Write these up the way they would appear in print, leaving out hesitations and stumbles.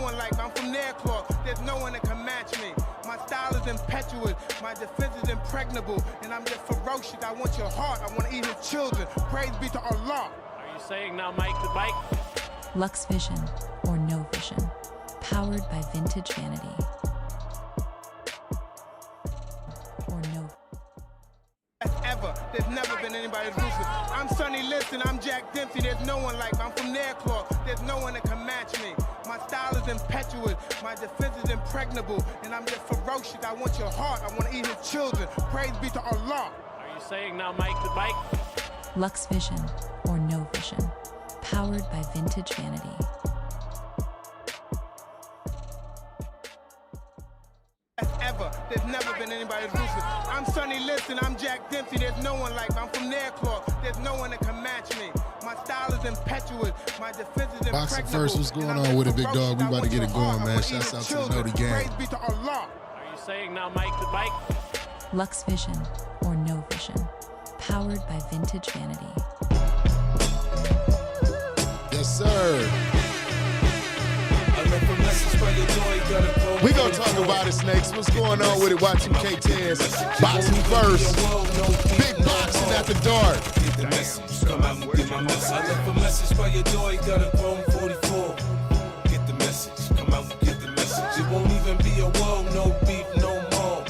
one like me. I'm from their claw. There's no one that can match me. My style is impetuous. My defense is impregnable. And I'm just ferocious. I want your heart. I want to eat his children. Praise be to Allah. Are you saying now, Mike the Bike? Lux Vision or No Vision. Powered by Vintage Vanity. Or no. Ever. There's never been anybody as ruthless. I'm Sonny Liston, I'm Jack Dempsey. There's no one like me. I'm from their claw. There's no one that can match me. My style is impetuous. My defense is impregnable. And I'm just ferocious. I want your heart. I want to eat his children. Praise be to Allah. Are you saying now, Mike the Bike? Lux Vision or No Vision. Powered by Vintage Vanity. Ever. There's never been anybody as ruthless. I'm Sonny Liston, I'm Jack Dempsey. There's no one like me. I'm from their claw. There's no one that can match me. My style is impetuous. My defense is impregnable. Boxing first, what's going on with it, big dog? We about to get it going, man. Shouts out to the Noti gang. Praise be to Allah. Are you saying now, Mike the Bike? Lux Vision or No Vision. Powered by Vintage Vanity. Yes, sir. We gonna talk about it, Snakes. What's going on with it? Y2K10s. Boxing first. Big boxing at the dark. Get the message. Come out and get my message. I left a message by your door. You got a Chrome 44. Get the message. Come out and get the message. It won't even be a war. No beef, no more.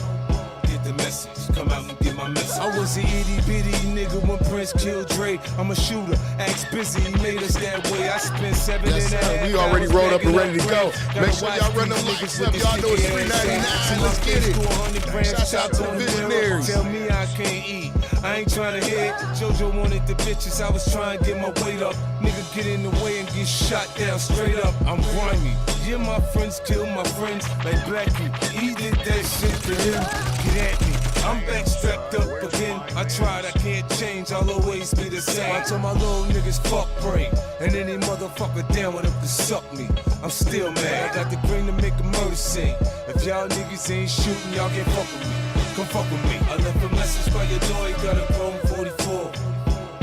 Get the message. Come out and get my message. I was an itty bitty nigga when Prince killed Dre. I'm a shooter. Axe busy. He made us that way. I spent 7 Yes, and a sir. half. We already hours rolled up and bagging ready to go. Gotta Make sure watch y'all run these them likes niggas up. with Y'all this know it's sticky ass $3.99. Let's get it. 200 grams Shouts out to the on the visionaries. Tell me I can't eat. I ain't trying to hit. JoJo wanted the bitches. I was trying to get my weight up. Nigga get in the way and get shot down straight up. I'm grimy. Yeah, my friends kill my friends like Blackie. He did that shit to him. Get at me. I'm back strapped up again. I tried, I can't change. I'll always be the same. I told my little niggas fuck brain. And any motherfucker down with them to suck me. I'm still mad. I got the green to make a murder scene. If y'all niggas ain't shooting, y'all can't fuck with me. Come fuck with me. I left a message by your door. You got a Chrome 44.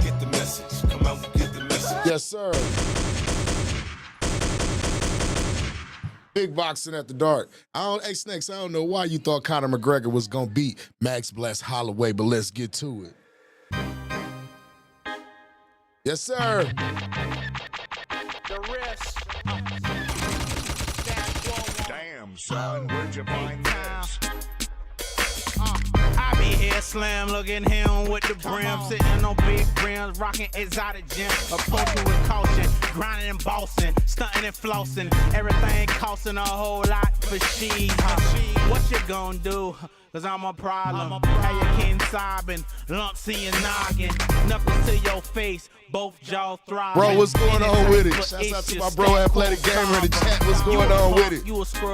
Get the message. Come out and get the message. Yes, sir. Big boxing at the dark. Hey, Snakes, I don't know why you thought Conor McGregor was going to beat Max Bless Holloway, but let's get to it. Yes, sir. The rest. Damn, son, where'd you find this? I be here slam, looking him with the brim, sitting on big rims, rocking exotic gym, approaching with caution, grinding and bossing, stunting and flossing, everything costing a whole lot for she. What you gonna do? Cause I'm a problem. How you can't sobbing, lumps in your noggin, knuckles to your face, both jaws throbbing. Bro, what's going on with it? Shouts out to my bro, Athletic Gamer in the chat. What's going on with it?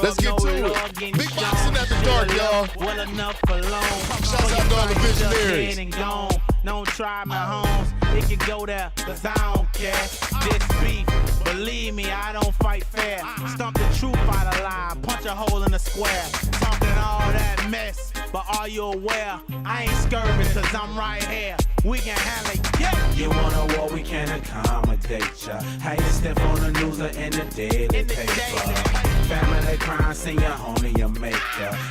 Let's get to it. Big boxing at the dark, y'all. Well enough for long. Shouts out to all the visionaries. And gone. Don't try my homes. It can go there, cause I don't care. This beef, believe me, I don't fight fair. Stump the truth out of lie, punch a hole in the square. Talking all that mess, but are you aware? I ain't skirting, cause I'm right here. We can handle it, yeah. You want a war, we can accommodate ya. How you step on the news or in the daily paper. Family crime, send your homie, your maker.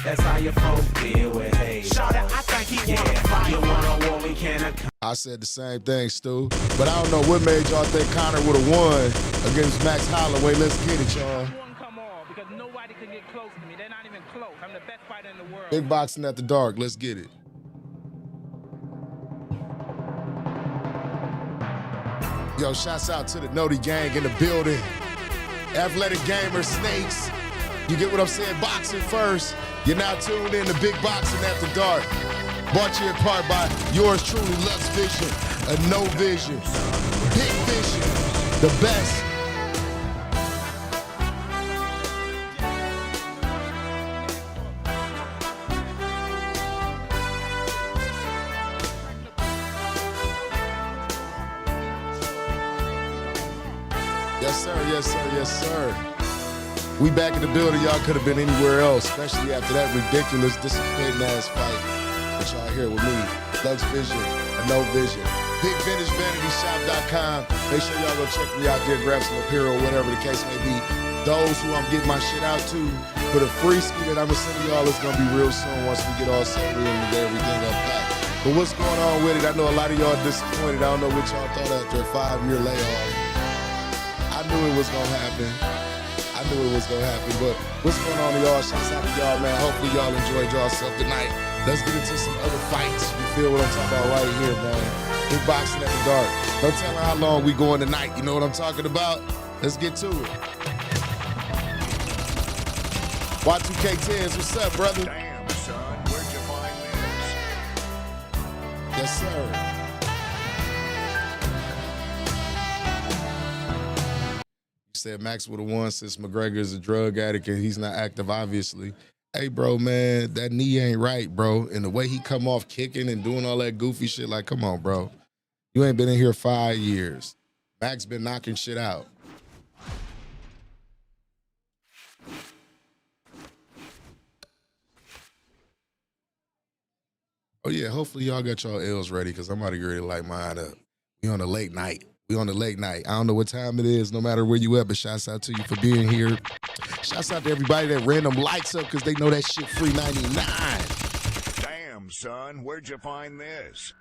That's how your folk deal with hate. Shawty, I think he wanna Yeah, fight. you want a war, we can accommodate. I said the same thing, Stu. But I don't know what made y'all think Conor would have won against Max Holloway. Let's get it, y'all. One come on, because nobody can get close to me. They're not even close. I'm the best fighter in the world. Big boxing at the dark. Let's get it. Yo, shouts out to the Noti gang in the building. Athletic Gamer, Snakes. You get what I'm saying? Boxing first. You're now tuned in to Big Boxing at the Dark. Brought to you in part by yours truly, Lux Vision, a No Vision. Big Vision, the best. Yes, sir, yes, sir, yes, sir. We back in the building. Y'all could have been anywhere else, especially after that ridiculous, disappointing ass fight that y'all here with me. Lux Vision, a No Vision. BigVintageVanityShop.com. Make sure y'all go check me out there, grab some apparel, whatever the case may be. those who I'm getting my shit out to, for the free ski that I'm gonna send to y'all is gonna be real soon once we get all settled in and get everything up back. But what's going on with it? I know a lot of y'all disappointed. I don't know what y'all thought after a 5-year layoff. I knew it was gonna happen. But what's going on to y'all? Shouts out to y'all, man. Hopefully y'all enjoyed yourself tonight. Let's get into some other fights. You feel what I'm talking about right here, man. Big boxing at the dark. No telling how long we going tonight. You know what I'm talking about? Let's get to it. Y2K10s, what's up, brother? Damn, son, where'd you find this? Yes, sir. You said Max would have won since McGregor is a drug addict and he's not active, obviously. Hey, bro, man, that knee ain't right, bro. And the way he come off kicking and doing all that goofy shit, like, come on, bro. You ain't been in here 5 years. Max been knocking shit out. Oh, yeah, hopefully y'all got y'all L's ready because I'm about to get ready to light mine up. We on a late night. I don't know what time it is, no matter where you at, but shouts out to you for being here. Shouts out to everybody that random lights up because they know that shit free 99. Damn, son, where'd you find this?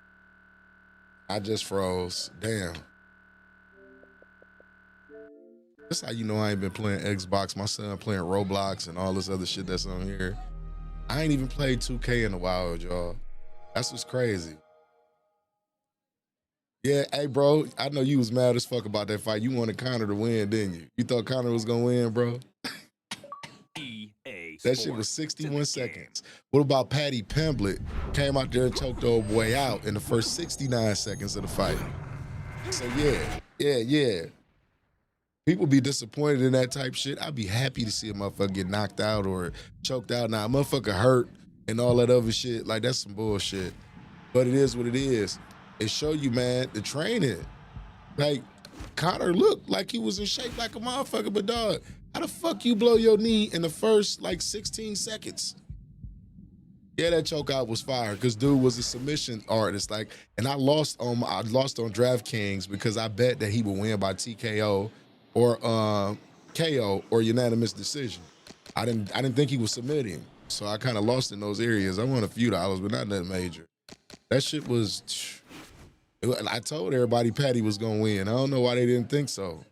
I just froze. Damn. That's how you know I ain't been playing Xbox. My son playing Roblox and all this other shit that's on here. I ain't even played 2K in a while, y'all. That's what's crazy. Yeah, hey, bro, I know you was mad as fuck about that fight. You wanted Conor to win, didn't you? You thought Conor was going to win, bro? That shit was 61 seconds. What about Paddy Pimblett? Came out there and choked the old boy out in the first 69 seconds of the fight. So, yeah. People be disappointed in that type shit. I'd be happy to see a motherfucker get knocked out or choked out. Now, a motherfucker hurt and all that other shit, like, that's some bullshit. But it is what it is. It show you, man, the training. Like, Conor looked like he was in shape like a motherfucker, but dog, how the fuck you blow your knee in the first, like, 16 seconds? Yeah, that choke out was fire because dude was a submission artist. Like, and I lost on DraftKings because I bet that he would win by TKO or KO or unanimous decision. I didn't think he was submitting, so I kind of lost in those areas. I won a few dollars, but not that major. That shit was. I told everybody Paddy was gonna win. I don't know why they didn't think so.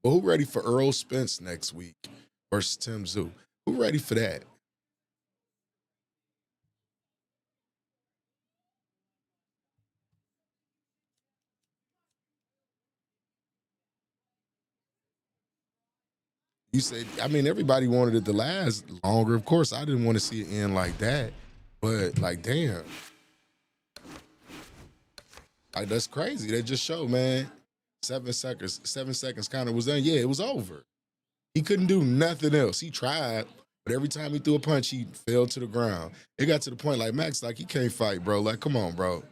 But who ready for Earl Spence next week versus Tim Tszyu? Who ready for that? You said, I mean, everybody wanted it to last longer. Of course, I didn't want to see it end like that. But, like, damn. Like, that's crazy. They just showed, man. 7 seconds Conor was done. Yeah, it was over. He couldn't do nothing else. He tried, but every time he threw a punch, he fell to the ground. It got to the point, like, Max, like, he can't fight, bro. Like, come on, bro.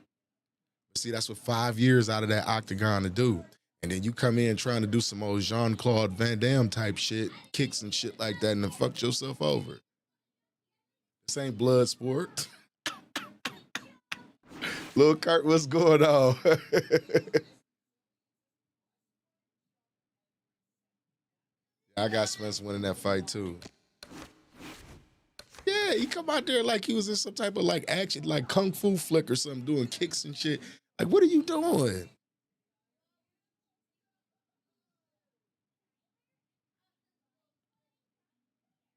See, that's what 5 years out of that octagon to do. And then you come in trying to do some old Jean-Claude Van Damme type shit, kicks and shit like that, and then fucked yourself over. This ain't blood sport. Lil Kurt, what's going on? I got Spence winning that fight too. Yeah, he come out there like he was in some type of like action, like kung fu flick or something, doing kicks and shit. Like, what are you doing?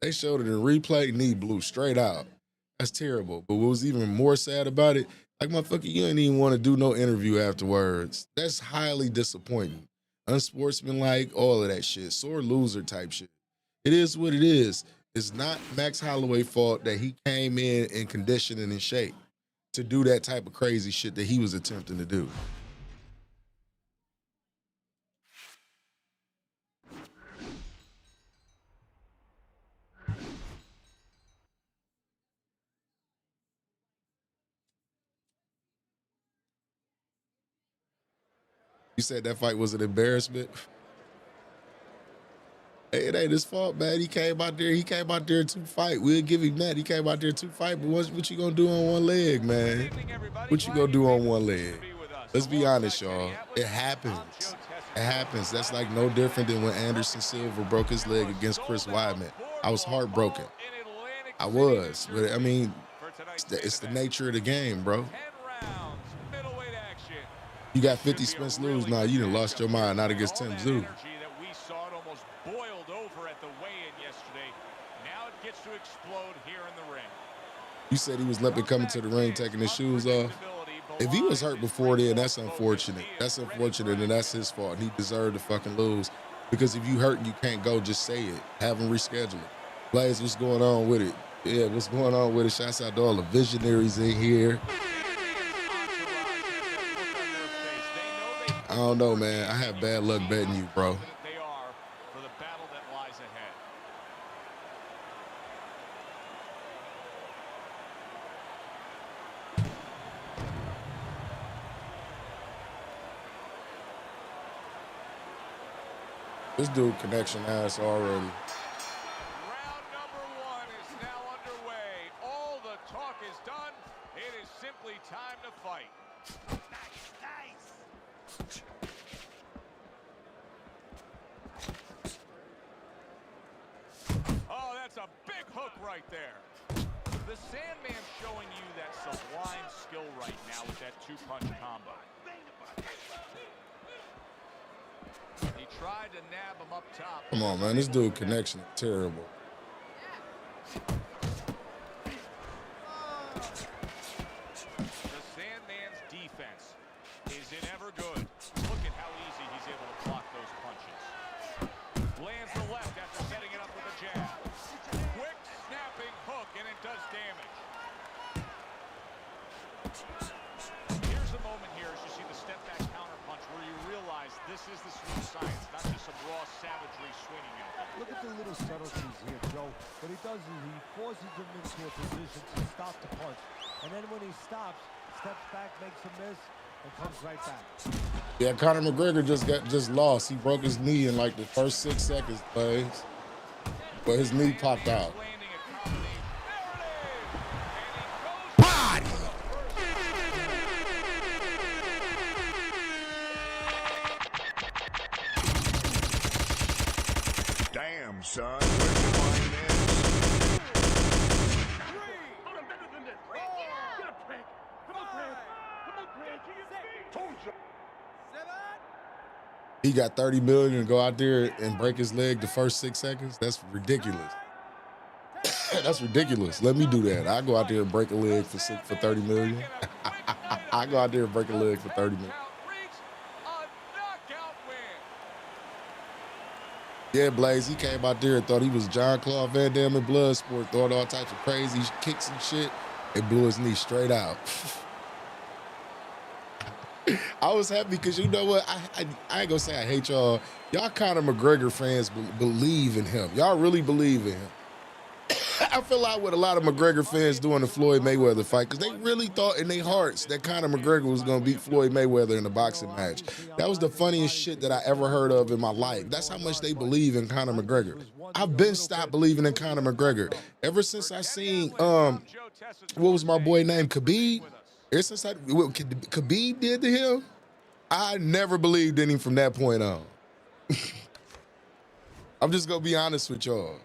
They showed it in replay, knee blew straight out. That's terrible. But what was even more sad about it, like, motherfucker, you ain't even want to do no interview afterwards. That's highly disappointing. Unsportsmanlike, all of that shit. Sore loser type shit. It is what it is. It's not Max Holloway's fault that he came in condition and in shape to do that type of crazy shit that he was attempting to do. You said that fight was an embarrassment? Hey, it ain't his fault, man. He came out there to fight. We'll give him that. He came out there to fight, but what you gonna do on one leg, man? What you gonna do on one leg? Let's be honest, y'all. It happens. It happens. That's like no different than when Anderson Silva broke his leg against Chris Weidman. I was heartbroken. I was. But, I mean, it's the nature of the game, bro. You got 50 Spence lose. Nah, you done lost your mind. Not against Tim Tszyu. You said he was limping coming to the ring, taking his shoes off. If he was hurt before then, that's unfortunate. That's unfortunate, and that's his fault. He deserved to fucking lose. Because if you hurt and you can't go, just say it. Have him reschedule it. Blaze, what's going on with it? Yeah, what's going on with it? Shouts out to all the visionaries in here. I don't know, man. I have bad luck betting you, bro. This dude connection ass already. Round number 1 is now underway. All the talk is done. It is simply time to fight. Nice. Oh, that's a big hook right there. The Sandman showing you that sublime skill right now with that two-punch combo. He tried to nab him up top. Come on, man. This dude connection is terrible. The Sandman's defense is never good. Look at how easy he's able to block those punches. Lands the left after setting it up with a jab. Quick snapping hook, and it does damage. Here's a moment here as you see the step back counter punch where you realize this is the swing science, not just some raw savagery swinging out there. Look at the little subtleties here, Joe. What he does is he forces him into a position to stop the punch. And then when he stops, steps back, makes a miss, and comes right back. Yeah, Conor McGregor just lost. He broke his knee in like the first 6 seconds, Blaze. But his knee popped out. Body! Damn, son. Where'd you find this? He got 30 million to go out there and break his leg the first 6 seconds. That's ridiculous. That's ridiculous. Let me do that. I go out there and break a leg for 30 million. I go out there and break a leg for 30 million. Yeah, Blaze, he came out there and thought he was John Claude Van Damme in Bloodsport, throwing all types of crazy kicks and shit. It blew his knee straight out. I was happy because you know what? I ain't gonna say I hate y'all. Y'all Conor McGregor fans believe in him. Y'all really believe in him. I feel like what a lot of McGregor fans do in the Floyd Mayweather fight because they really thought in their hearts that Conor McGregor was going to beat Floyd Mayweather in a boxing match. That was the funniest shit that I ever heard of in my life. That's how much they believe in Conor McGregor. I've been stopped believing in Conor McGregor. Ever since I seen, what was my boy named, Khabib? Ever since what Khabib did to him, I never believed in him from that point on. I'm just going to be honest with y'all.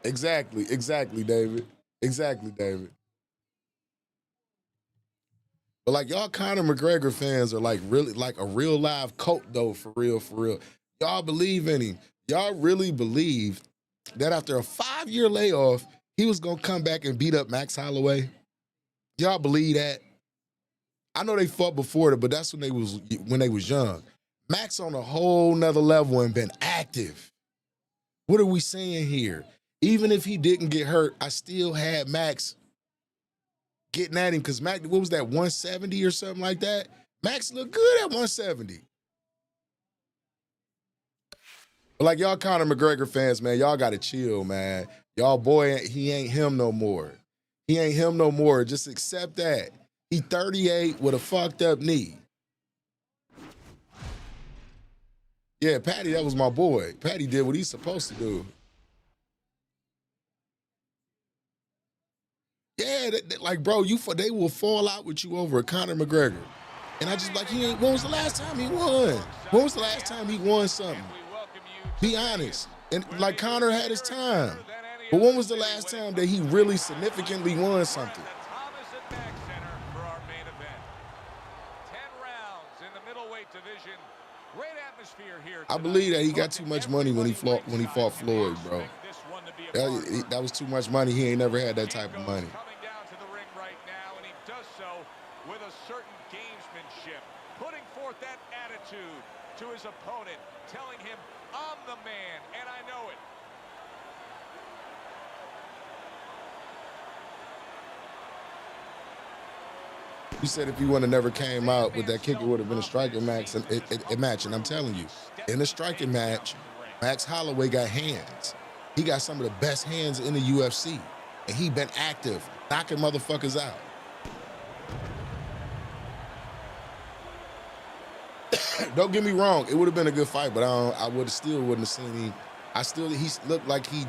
Exactly, David. Exactly, David. But like y'all Conor McGregor fans are like really like a real live cult though, for real. Y'all believe in him. Y'all really believe that after a 5-year layoff, he was gonna come back and beat up Max Holloway? Y'all believe that? I know they fought before it, but that's when they was young. Max on a whole nother level and been active. What are we saying here? Even if he didn't get hurt, I still had Max getting at him because Max, what was that, 170 or something like that? Max looked good at 170. But like y'all Conor McGregor fans, man, y'all got to chill, man. Y'all boy, he ain't him no more. He ain't him no more. Just accept that. He 38 with a fucked up knee. Yeah, Patty, that was my boy. Patty did what he's supposed to do. Yeah, like, bro, they will fall out with you over a Conor McGregor. And I just like, when was the last time he won? When was the last time he won something? Be honest. And like Conor had his time. But when was the last time that he really significantly won something? Thomas at Mack Center for our main event. 10 rounds in the middleweight division. Great atmosphere here tonight. I believe that he got too much money when he fought Floyd, bro. That was too much money. He ain't never had that type of money. Coming down to the ring right now, and he does so with a certain gamesmanship, putting forth that attitude to his opponent, telling him, I'm the man, and I know it. You said if he would have never came out with that kick, it would have been a striking match. And I'm telling you, in the striking match, Max Holloway got hands. He got some of the best hands in the UFC, and he been active, knocking motherfuckers out. Don't get me wrong, it would have been a good fight, but I wouldn't have seen him. He looked like he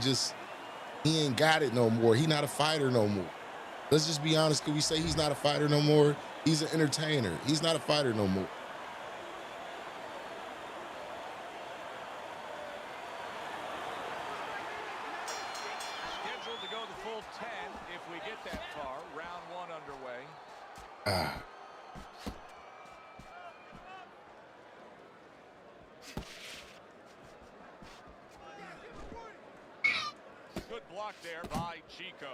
ain't got it no more. He not a fighter no more. Let's just be honest. Could we say he's not a fighter no more? He's an entertainer. He's not a fighter no more. Scheduled to go the full 10 if we get that far. Round 1 underway. Good block there by Chico.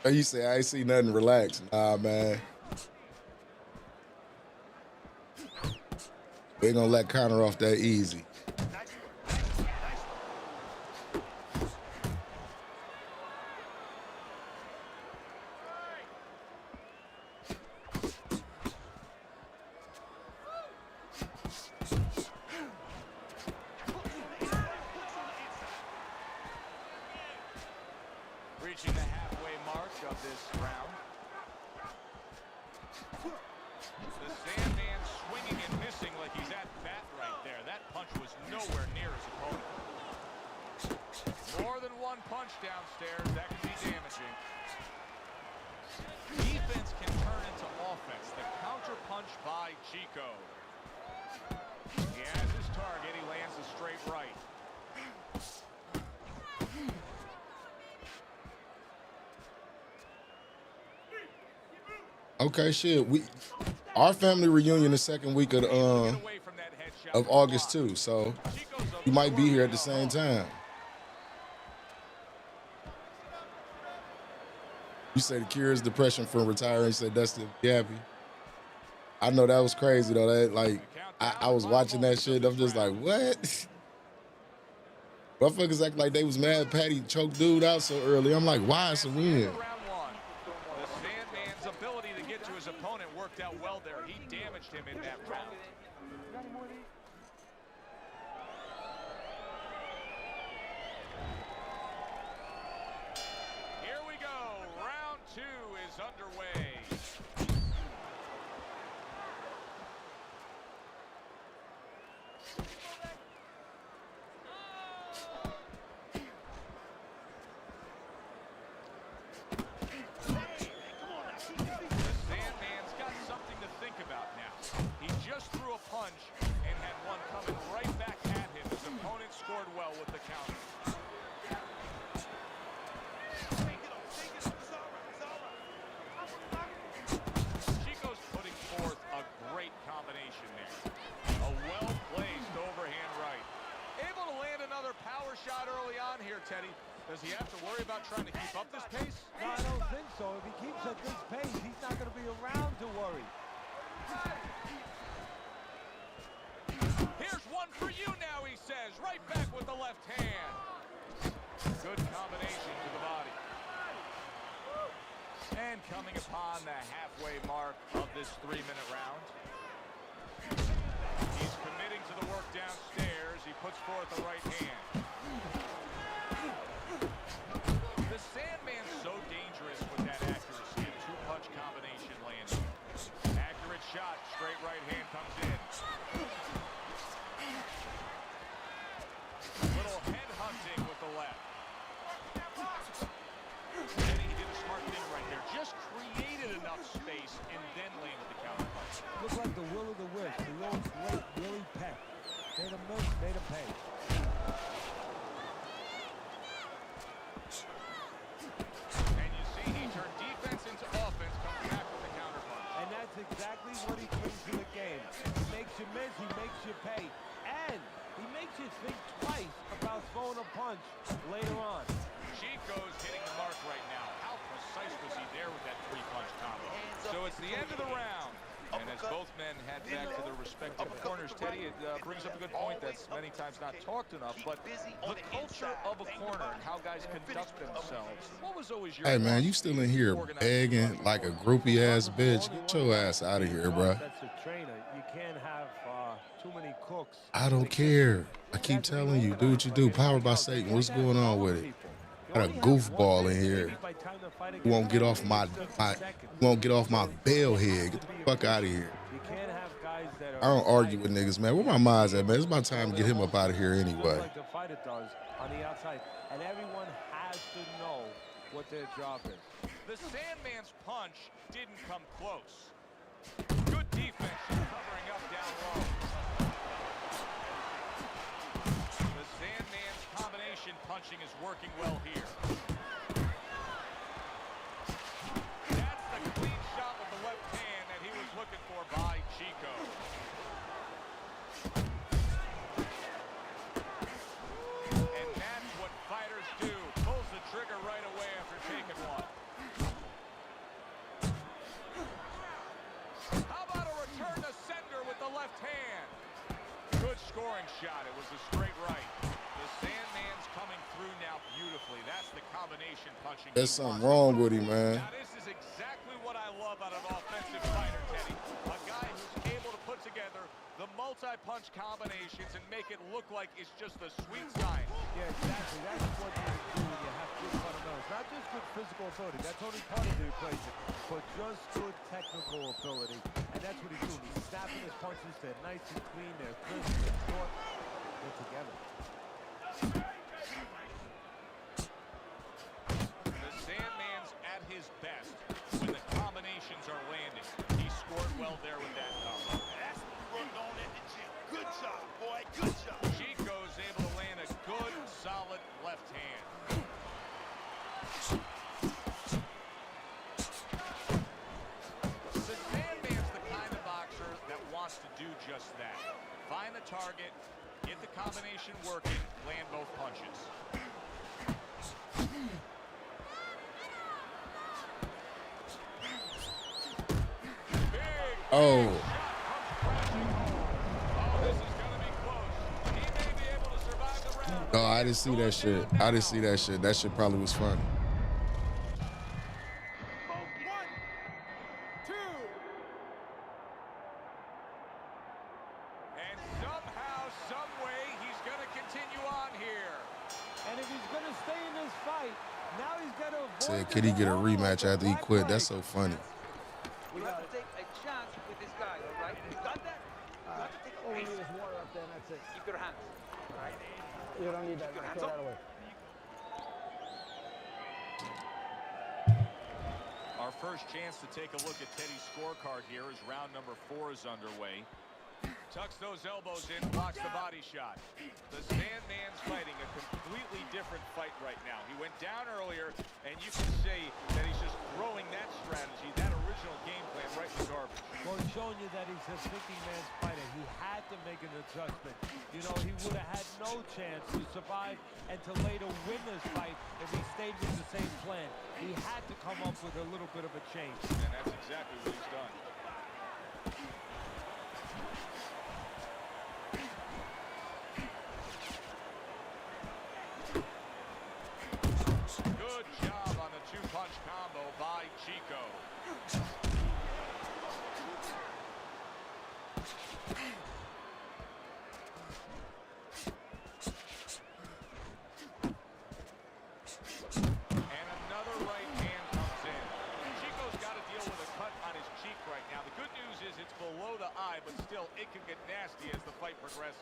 You say, I ain't see nothing, relax. Nah, man. We ain't gonna let Conor off that easy. Reaching the halfway mark of this round. The Sandman swinging and missing like he's at bat right there. That punch was nowhere near his opponent. More than one punch downstairs, that can be damaging. Defense can turn into offense. The counter punch by Chico. He has his target. He lands a straight right. Okay, shit. Our family reunion the second week of August too, so you might be here at the same time. You say the cure is depression from retiring. You said Dustin Gappy. I know that was crazy though. That like I was watching that shit. I'm just like, what? Motherfuckers act like they was mad Patty choked dude out so early. I'm like, why it's a win? His opponent worked out well there. He damaged him in that round. Here we go. Round 2 is underway. And had one coming right back at him. His opponent scored well with the counter. Chico's putting forth a great combination there. A well-placed overhand right. Able to land another power shot early on here, Teddy. Does he have to worry about trying to keep up this pace? No, I don't think so. If he keeps at this pace, he's not going to be around to worry. Here's one for you now, he says. Right back with the left hand. Good combination to the body. And coming upon the halfway mark of this 3-minute round. He's committing to the work downstairs. He puts forth the right hand. The Sandman's so dangerous with that accuracy. combination landing. Accurate shot, straight right hand comes in. Little head hunting with the left. Teddy did a smart thing right there. Just created enough space and then landed the counter punch. Looked like the will of the wisp. The old great Willie Peck. Made him miss, made him pay. And you see he turned defense into offense, comes back with the counter punch. And that's exactly what he brings to the game. He makes you miss, he makes you pay. And he makes you think twice about throwing a punch later on. Chico's hitting the mark right now. How precise was he there with that three-punch combo? So it's the end of the round. And as both men head back to their respective corners, Teddy, it brings up a good point that's many times not talked enough, but the culture of a corner and how guys conduct themselves. What was always your Hey, man, you still in here begging like a groupie-ass bitch? Get your ass out of here, bro. That's a trainer. You can't have too many cooks. I don't care. I keep telling you, do what you do. Powered by Satan. What's going on with it? Got a goofball in here. Who won't get off my bell head. Get the fuck out of here. You can't have guys that I don't argue with niggas, man. Where my mind's at, man? It's about time to get him up out of here anyway. like the fighter does on the outside. And everyone has to know what their job is. The Sandman's punch didn't come close. Good defense covering up down low. The Sandman's combination punching is working well here. That's the clean shot with the left hand that he was looking for by Chico. And that's what fighters do. Pulls the trigger right away after taking one. How about a return to sender with the left hand? Good scoring shot. It was a straight right. The Sandman's coming through now beautifully. That's the combination punching. There's something wrong with him, man. Now this is exactly what I love out of an offensive fighter, Teddy. A guy who's able to put together the multi-punch combinations and make it look like it's just a sweet science. Yeah, exactly. That's what you do when you have good fundamentals. Not just good physical ability. That's only part of the equation. But just good technical ability. And that's what he's doing. He's snapping his punches. They're nice and clean. They're crisp. They're short. They're together. The Sandman's at his best when the combinations are landing. He scored well there with that combo. That's what we worked on at the gym. Good job, boy. Good job. Chico's able to land a good, solid left hand. The Sandman's the kind of boxer that wants to do just that. Find the target, get the combination working, land both punches. Big Oh, this is gonna be close. He may be able to survive the round. no, I didn't see that shit. I didn't see that shit. That shit probably was funny. 1, 2. And somehow, some way, he's gonna continue on here. And if he's going to stay in this fight, now he's got to avoid Said, could he get a rematch after he quit? That's so funny. We have to take a chance with this guy, all right? You got that? You have to take a pace. water up there, and that's it. Keep your hands. All right? You don't need that. Keep your hands Throw up. that away. Our first chance to take a look at Teddy's scorecard here as round number 4 is underway. Tucks those elbows in, blocks the body shot. The Sandman's fighting a completely different fight right now. He went down earlier, and you can see that he's just throwing that strategy, that original game plan, right in the garbage. Well, he's showing you that he's a thinking man's fighter. He had to make an adjustment. You know, he would have had no chance to survive and to later win this fight if he stayed with the same plan. He had to come up with a little bit of a change. And that's exactly what he's done. Good job on the two-punch combo by Chico. And another right hand comes in. Chico's got to deal with a It's below the eye, but still, it can get nasty as the fight progresses.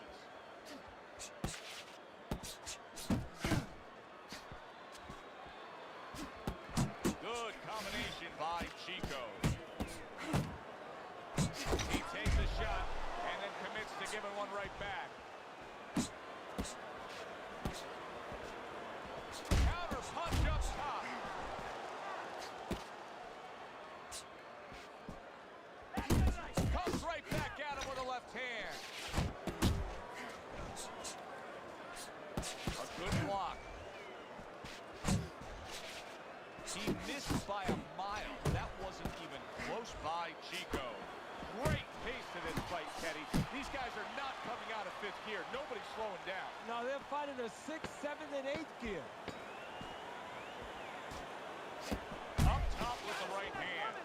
Good combination by Chico. He takes a shot and then commits to giving one right back. Counter punch up top. Comes right back at him with a left hand. A good block. He missed by a mile. That wasn't even close by Chico. Great pace to this fight, Teddy. These guys are not coming out of fifth gear. Nobody's slowing down. No, they're fighting a 6th, 7th, and 8th gear. Up top with the right hand.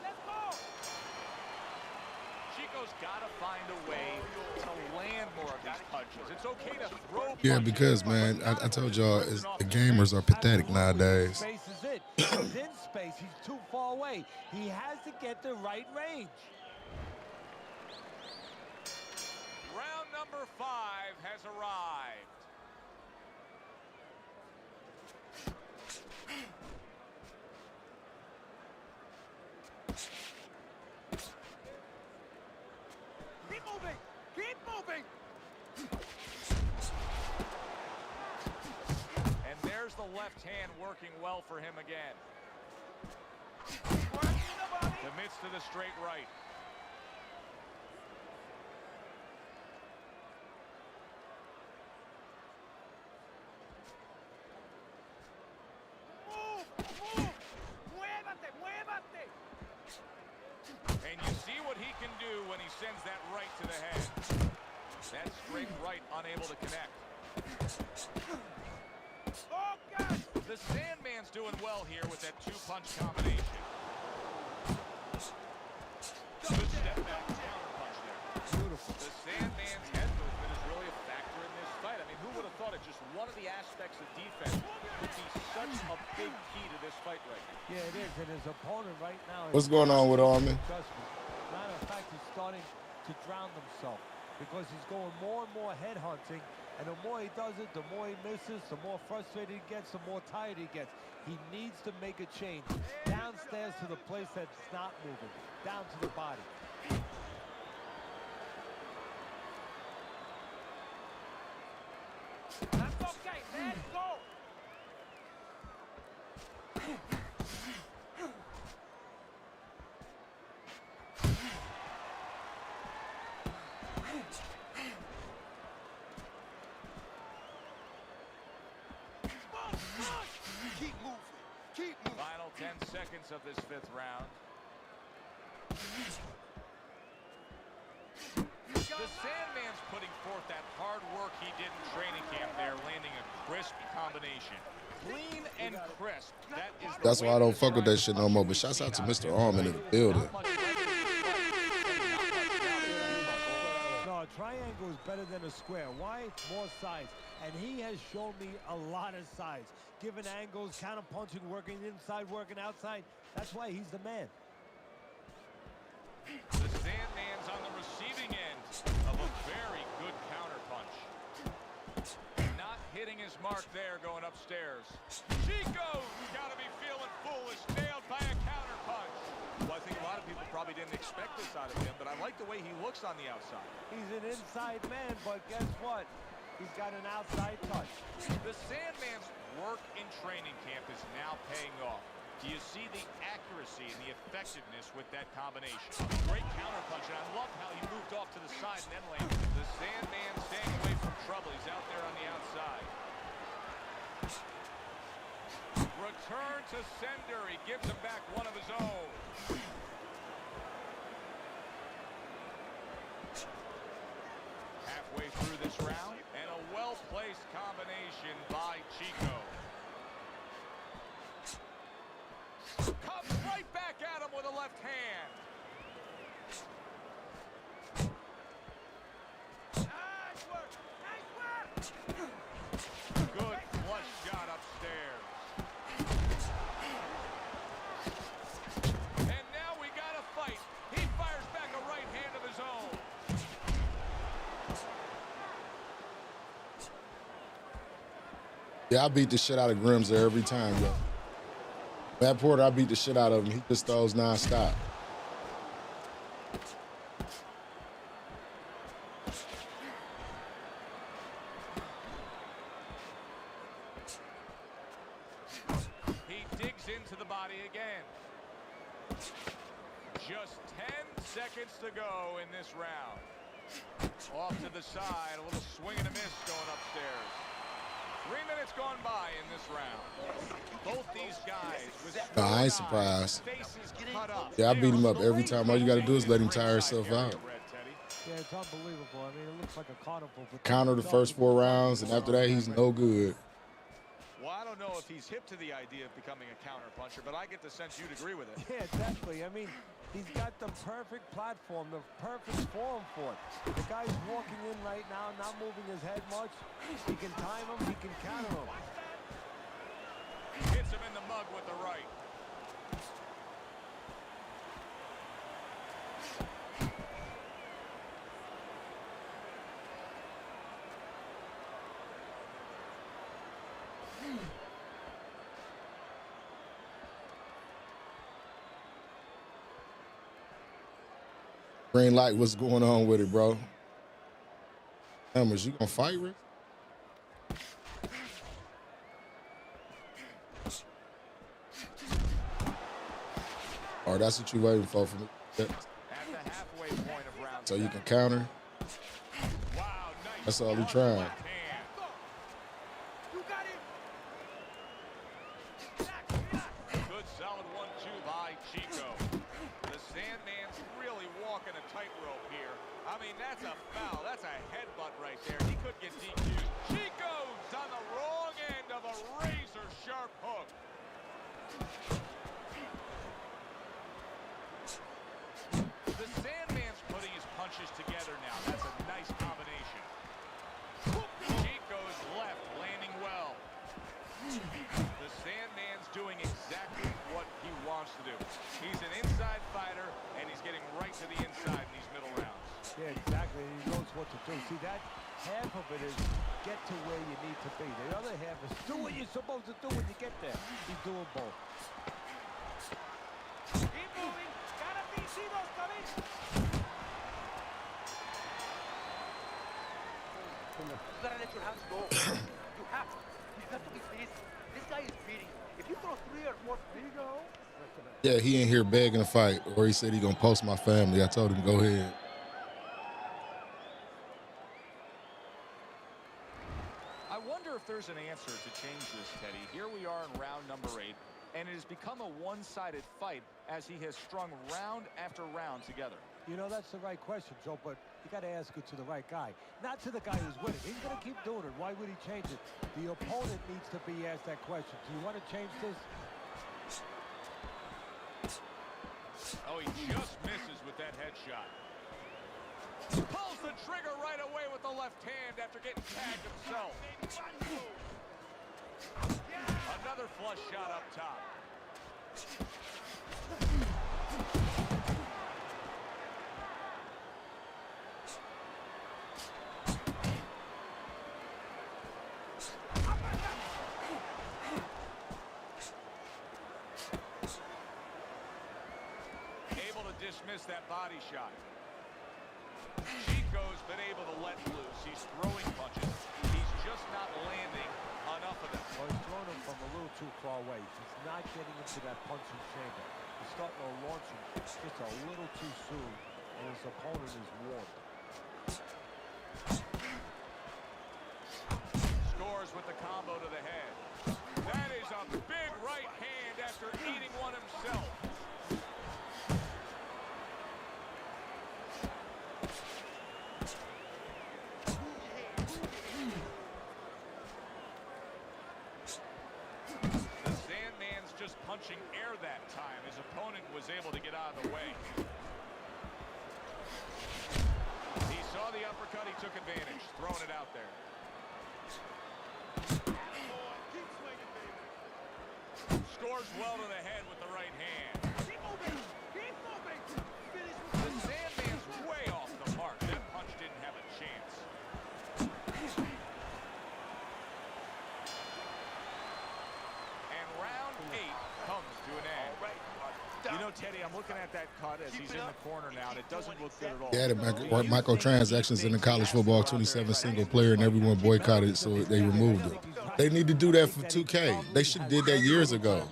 Chico's got to find a way to land more of these punches. It's okay to throw Yeah, punches, because, man, I told y'all, the gamers are pathetic nowadays. Space is it. He's in space. He's too far away. He has to get the right range. Round number 5 has arrived. Keep moving! Keep moving! And there's the left hand working well for him again. Commits to the straight right. And you see what he can do when he sends that right to the head. That straight right unable to connect. Oh, God! The Sandman's doing well here with that 2-punch combination. Good step back counter punch there. Beautiful. The Sandman's head movement is really a factor in this fight. I mean, who would have thought it? Just one of the aspects of defense would be such a big key to this fight right now. Yeah, it is. And his opponent right now... What's going on with Armin? Matter of fact, he's starting to drown himself because he's going more and more head hunting. And the more he does it, the more he misses, the more frustrated he gets, the more tired he gets. He needs to make a change. Downstairs to the place that's not moving. Down to the body. That's okay. Let's go! Keep moving. Keep moving. Final 10 seconds of this 5th round. The Sandman's putting forth that hard work he did in training camp there, landing a crisp combination. Clean and crisp. That's why I don't fuck with that shit no more. But shouts out to Mr. Armin in the building. No, a triangle is better than a square. Why? More size. And he has shown me a lot of size. Given angles, counter punching, working inside, working outside. That's why he's the man. The Sandman's on the receiving end of a very good counter punch. Not hitting his mark there going upstairs. Chico's got to be feeling foolish, nailed by a counter punch. Well, I think a lot of people probably didn't expect this out of him, but I like the way he looks on the outside. He's an inside man, but guess what? He's got an outside touch. The Sandman's work in training camp is now paying off. Do you see the accuracy and the effectiveness with that combination? Great counter punch, and I love how he moved off to the side and then landed. The Sandman staying away from trouble. He's out there on the outside. Return to sender. He gives him back one of his own. Halfway through this round, and a well-placed combination by Chico. Comes right back at him with a left hand. Nice work! Nice work! Good flush shot upstairs. And now we got a fight. He fires back a right hand of his Yeah, I beat the shit out of Grimms there every time, yo. Matt Porter, I beat the shit out of him. He just throws nonstop. He digs into the body again. Just 10 seconds to go in this round. Off to the side, a little swing and a miss going upstairs. 3 minutes gone by in this round. Both these guys with No, I ain't surprised. faces cut up. Yeah, I beat him up every time. All you got to do is let him tire himself out. Yeah, it's unbelievable. I mean, it looks like a carnival. Counter the first 4 rounds, and after that, he's no good. Well, I don't know if he's hip to the idea of becoming a counter puncher, but I get the sense you'd agree with it. Yeah, exactly. I mean, he's got the perfect platform, the perfect form for it. The guy's walking in right now, not moving his head much. He can time him, he can counter him. Hits him in the mug with the right. Green light, what's going on with it, bro? Hammers, you gonna fight, Rick? Or that's what you waiting for me? At the halfway point of round So you can counter? Wow, nice. That's all he trying. Left hand. You got it. Good solid 1-2 by Chico. The Sandman's really walking a tightrope here. I mean, that's a foul. That's a headbutt right there. He could get DQ'd. Chico's on the wrong end of a razor-sharp hook. The Sandman's putting his punches together now. That's a nice combination. Chico's left, landing well. The Sandman's doing exactly what he wants to do. He's an inside fighter, and he's getting right to the inside in these middle rounds. Yeah, exactly. He knows what to do. See, that half of it is get to where you need to be. The other half is do what you're supposed to do when you get there. He's doing both. Keep moving. Gotta be. See those coming. You gotta let your hands go. You have to. You have to be busy. This guy is beating you. If you throw 3 or 4, there you go. Yeah, he ain't here begging to fight, or he said he gonna post my family. I told him, go ahead. I wonder if there's an answer to change this, Teddy. Here we are in round number 8, and it has become a one-sided fight as he has strung round after round together. You know, that's the right question, Joe, but you got to ask it to the right guy, not to the guy who's winning. He's going to keep doing it. Why would he change it? The opponent needs to be asked that question. Do you want to change this? Oh, he just misses with that headshot. Pulls the trigger right away with the left hand after getting tagged himself. Another flush shot up top. Able to dismiss that body shot. Chico's been able to let loose. He's throwing punches. He's just not landing enough of them. Well, he's throwing him from a little too far away. He's not getting into that punching chamber. He's starting to launch him just a little too soon, and his opponent is warm. Scores with the combo to the head. That is a big right hand after eating one himself. The Sandman's just punching air that time. His opponent was able to get out of the way. He saw the uppercut, he took advantage, throwing it out there. Scores well to the head with the right hand. Keep moving. Keep moving. Finish with The Sandman's way off the mark. That punch didn't have a chance. that cut as he's in the corner now, and it doesn't look good at all. Yeah, the microtransactions in the college football 27 single player, and everyone boycotted it, so they removed it. They need to do that for 2K. They should have did that years ago.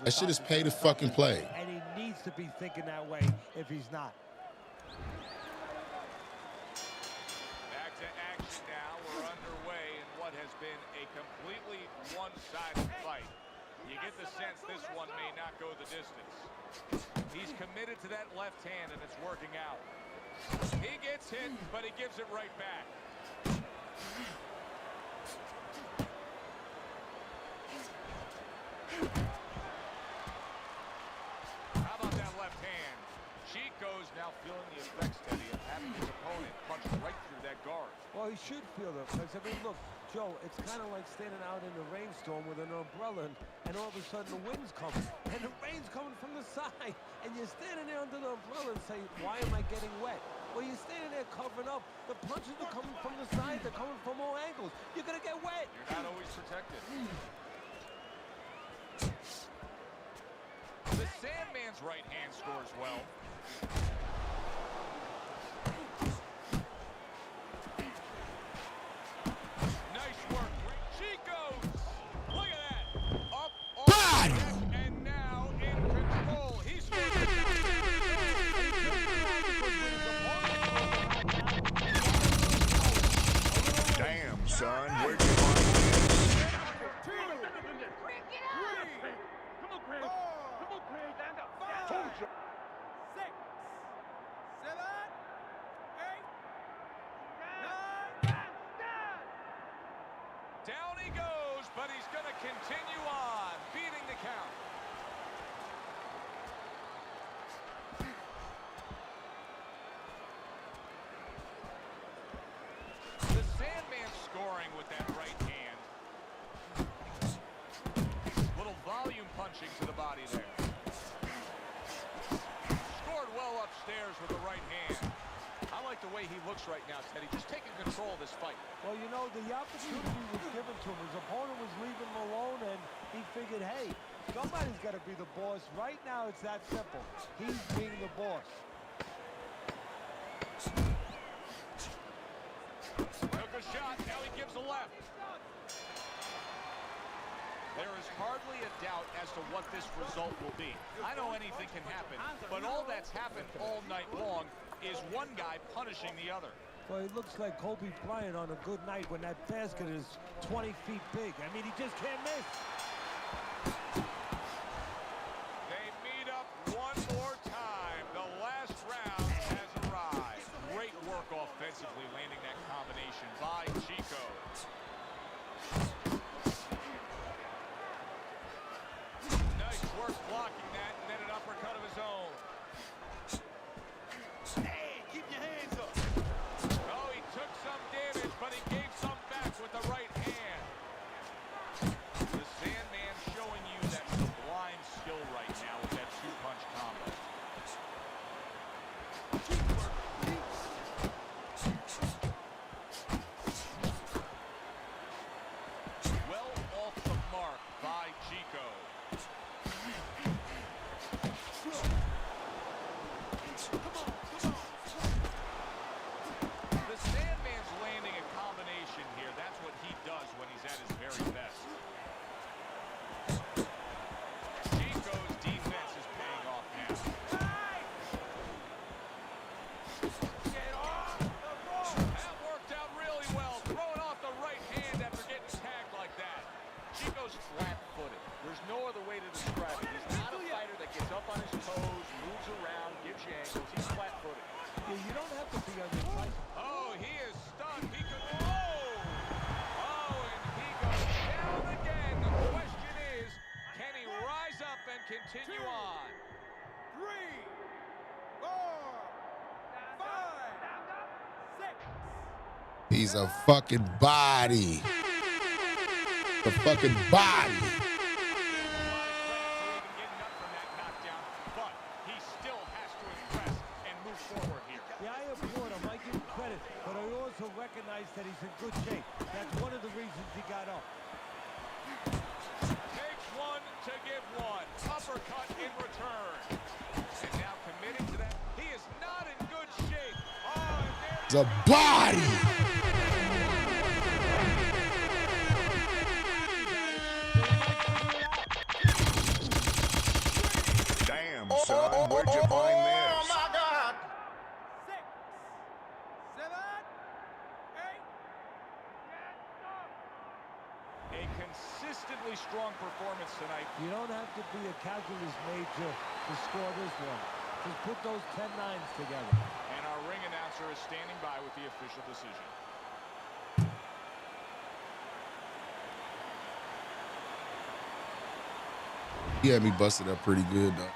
That shit is pay to fucking play. And he needs to be thinking that way if he's not. Back to action now. We're underway in what has been a completely one-sided fight. You get the sense this one may not go the distance. He's committed to that left hand, and it's working out. He gets hit, but he gives it right back. How about that left hand? Chico's now feeling the effects, Teddy, of having his opponent punch right through that guard. Well, he should feel the effects. I mean, look, Joe, it's kind of like standing out in the rainstorm with an umbrella, and all of a sudden the wind's coming, and the rain's coming from the side, and you're standing there under the umbrella and say, why am I getting wet? Well, you're standing there covering up. The punches are coming from the side. They're coming from all angles. You're going to get wet. You're not always protected. The Sandman's right hand scores well. Nice work. Chico's. Look at that. Up, off, and now in control. He scores. Damn, son. Where'd you find this? Down he goes, but he's going to continue on, beating the count. The Sandman scoring with that right hand. Little volume punching to the body there. Scored well upstairs with the right hand. I like the way he looks right now, Teddy. Just taking control of this fight. Well, you know, the opportunity was given to him. His opponent was leaving him alone, and he figured, hey, somebody's got to be the boss. Right now, it's that simple. He's being the boss. Took a shot. Now he gives a left. There is hardly a doubt as to what this result will be. I know anything can happen, but all that's happened all night long is one guy punishing the other. Well, it looks like Kobe Bryant on a good night when that basket is 20 feet big. I mean, he just can't miss. They meet up one more time. The last round has arrived. Great work offensively, landing that combination by Chico. Nice work blocking that, and then an uppercut of his own. Hey, keep your hands up. Oh, he took some damage, but he gave some back with the right hand. The Sandman showing you that sublime skill right now with that two-punch combo. Well off the mark by Chico. The Sandman's landing a combination here. That's what he does when he's at his very best. Chico's defense is paying off now. That worked out really well. Throwing off the right hand after getting tagged like that. Chico's flat-footed. There's no other way to describe it. He's not a fighter that gets up on his toes, moves around, gives you angles. He's flat-footed. Yeah, you don't have to be on the fight. Oh, he is stunned. He could. Oh! Oh, and he goes down again. The question is, can he rise up and continue on? 3, 4, 5, 6. He's a fucking body. A fucking body. But he still has to impress and move forward here. Yeah, I applaud him. I give him credit. But I also recognize that he's in good shape. That's one of the reasons he got up. Takes one to give one. Uppercut in return. And now committing to that. He is not in good shape. Oh, and there The body. Damn, son, where'd you find this? Oh my God! 6, 7, 8. a consistently strong performance tonight. You don't have to be a calculus major to score this one. Just put those 10-9s together. And our ring announcer is standing by with the official decision. He had me busted up pretty good, though.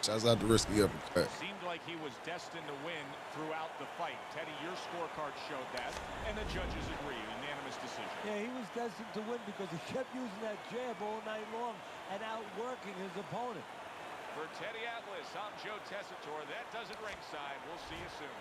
Shouts out to Risky Uppercut. Seemed like he was destined to win throughout the fight. Teddy, your scorecard showed that, and the judges agree. Unanimous decision. Yeah, he was destined to win because he kept using that jab all night long and outworking his opponent. For Teddy Atlas, I'm Joe Tessitore. That does it ringside. We'll see you soon.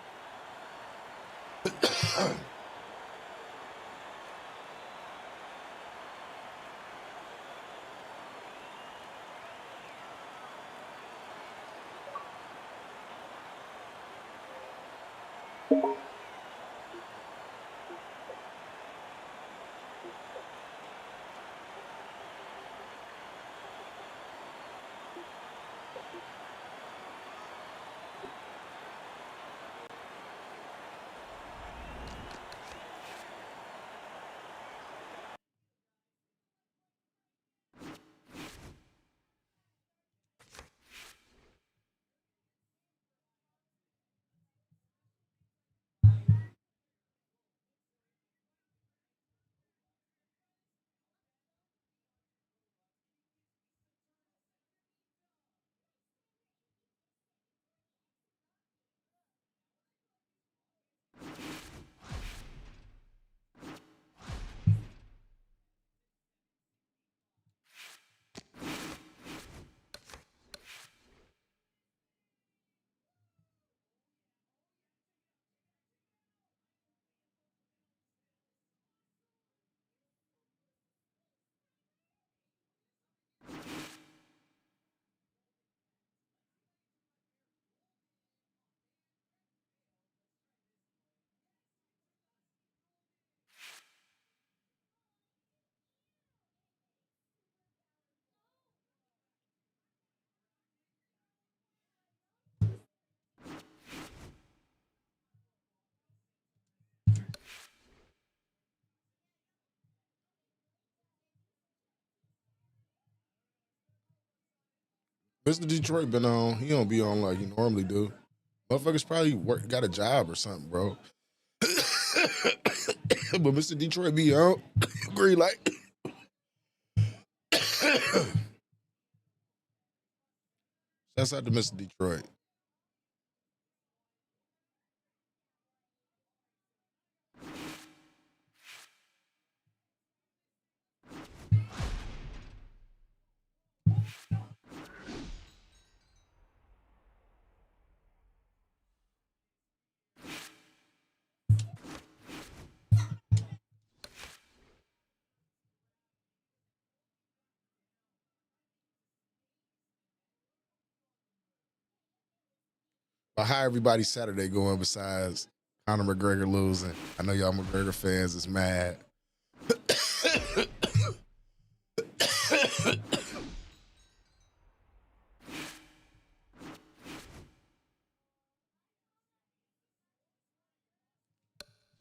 Mr. Detroit been on. He don't be on like he normally do. Motherfuckers probably got a job or something, bro. But Mr. Detroit be on. Green light. Shouts out to Mr. Detroit. But how everybody Saturday going besides Conor McGregor losing? I know y'all McGregor fans is mad.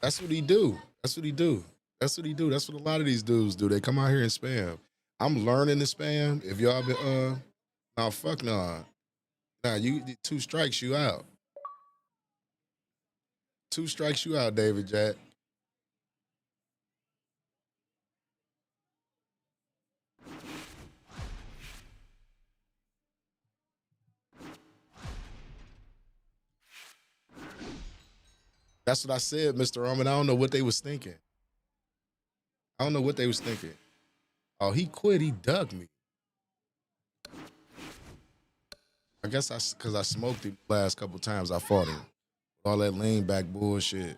That's what he do. That's what he do. That's what he do. That's what a lot of these dudes do. They come out here and spam. I'm learning to spam. If y'all been no, fuck no. Nah, you 2 strikes you out. 2 strikes you out, David Jack. That's what I said, Mr. Roman. I don't know what they was thinking. I don't know what they was thinking. Oh, he quit. He dug me. I guess because I smoked him the last couple times I fought him. All that lean back bullshit.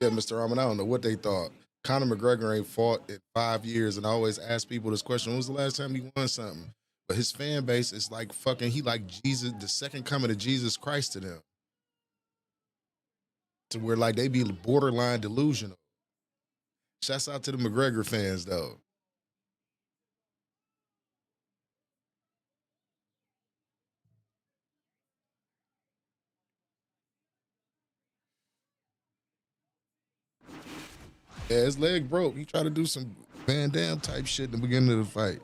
Yeah, Mr. Rahman, I don't know what they thought. Conor McGregor ain't fought in 5 years, and I always ask people this question: when was the last time he won something? But his fan base is like fucking, he like Jesus, the second coming of Jesus Christ to them. To where like they be borderline delusional. Shouts out to the McGregor fans though. Yeah, his leg broke. He tried to do some Van Damme type shit in the beginning of the fight.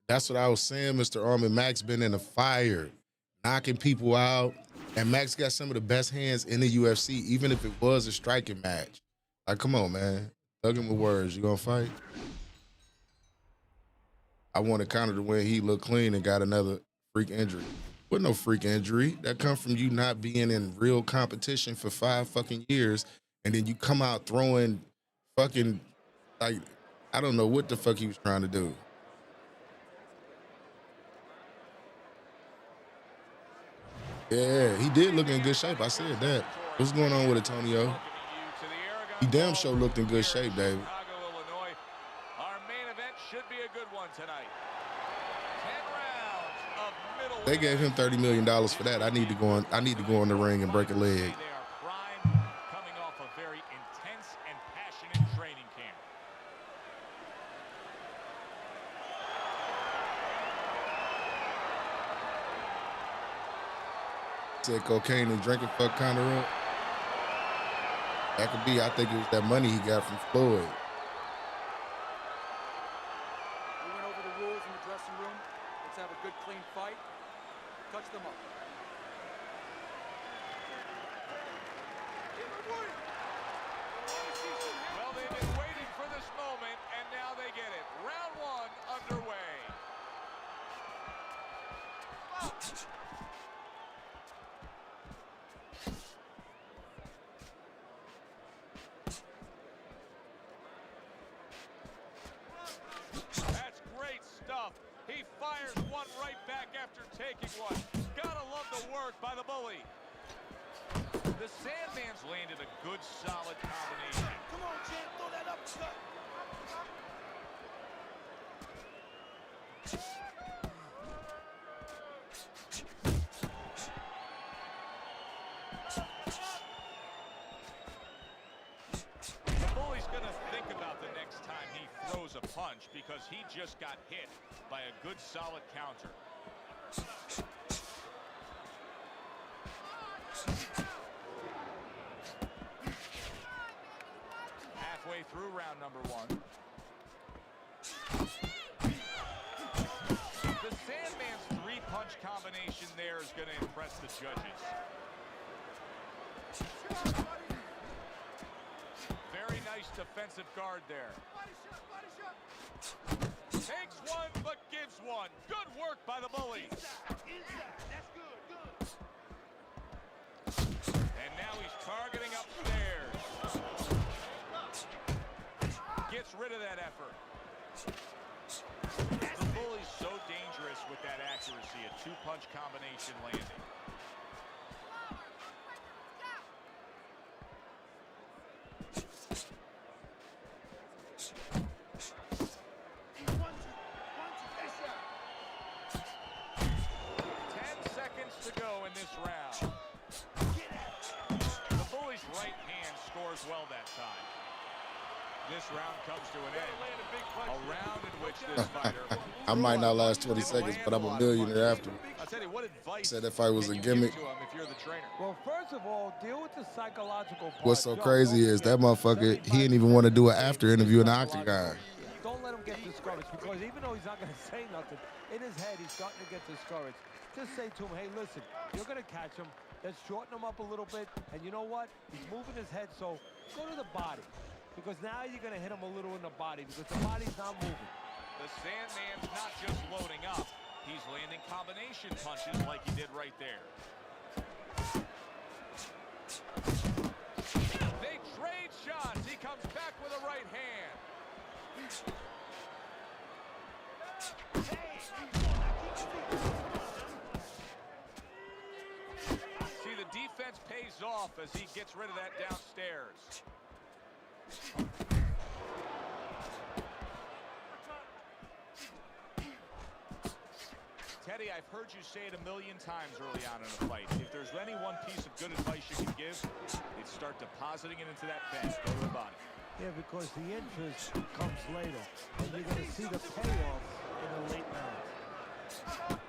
That's what I was saying, Mr. Armin. Max been in the fire, knocking people out. And Max got some of the best hands in the UFC, even if it was a striking match. Like, come on, man. Thug him with words. You gonna fight? I wanted Conor to win. He looked clean and got another freak injury. With no freak injury. That come from you not being in real competition for 5 fucking years. And then you come out throwing fucking, like, I don't know what the fuck he was trying to do. Yeah, he did look in good shape. I said that. What's going on with Antonio? He damn sure looked in good shape, David. Our main event should be a good one tonight. 10 rounds of middle. They gave him $30 million for that. I need to go in the ring and break a leg. They are primed, coming off a very intense and passionate training camp. Said cocaine and drinking fuck Conor up. That could be. I think it was that money he got from Floyd. We went over the rules in the dressing room. Let's have a good, clean fight. Touch them up. Well, they've been waiting for this moment, and now they get it. Round 1 underway. That's great stuff. He fires one right back after taking one. Gotta love the work by the bully. The Sandman's landed a good, solid combination. Come on, Jen, throw that uppercut. The bully's gonna think about the next time he throws a punch because he just got hit by a good, solid counter. Halfway through round number 1. The Sandman's 3-punch combination there is going to impress the judges. Very nice defensive guard there. Takes one, but gives one. Good work by the bully. That's good. And now he's targeting upstairs. Gets rid of that effort. The bully's so dangerous with that accuracy. A 2-punch combination landing. To go in this round. The bully's right hand scores well that time. This round comes to an end. A round in which this fighter... I might not last 20 seconds, but I'm a millionaire afterwards. I'll tell you, what advice Said if I was a gimmick. to him if you're the trainer? Well, first of all, deal with the psychological part. What's so crazy is that motherfucker, he didn't even want to do an after interview in the octagon. Don't let him get discouraged because even though he's not going to say nothing, in his head he's starting to get discouraged. Just say to him, hey, listen, you're going to catch him. Let's shorten him up a little bit. And you know what? He's moving his head, so go to the body. Because now you're going to hit him a little in the body because the body's not moving. The Sandman's not just loading up. He's landing combination punches like he did right there. They trade shots. He comes back with a right hand. See, the defense pays off as he gets rid of that downstairs. Teddy, I've heard you say it a million times early on in a fight. If there's any one piece of good advice you can give, it's start depositing it into that bank. Go to the body. Yeah, because the interest comes later. And you're going to see the payoff in the late rounds.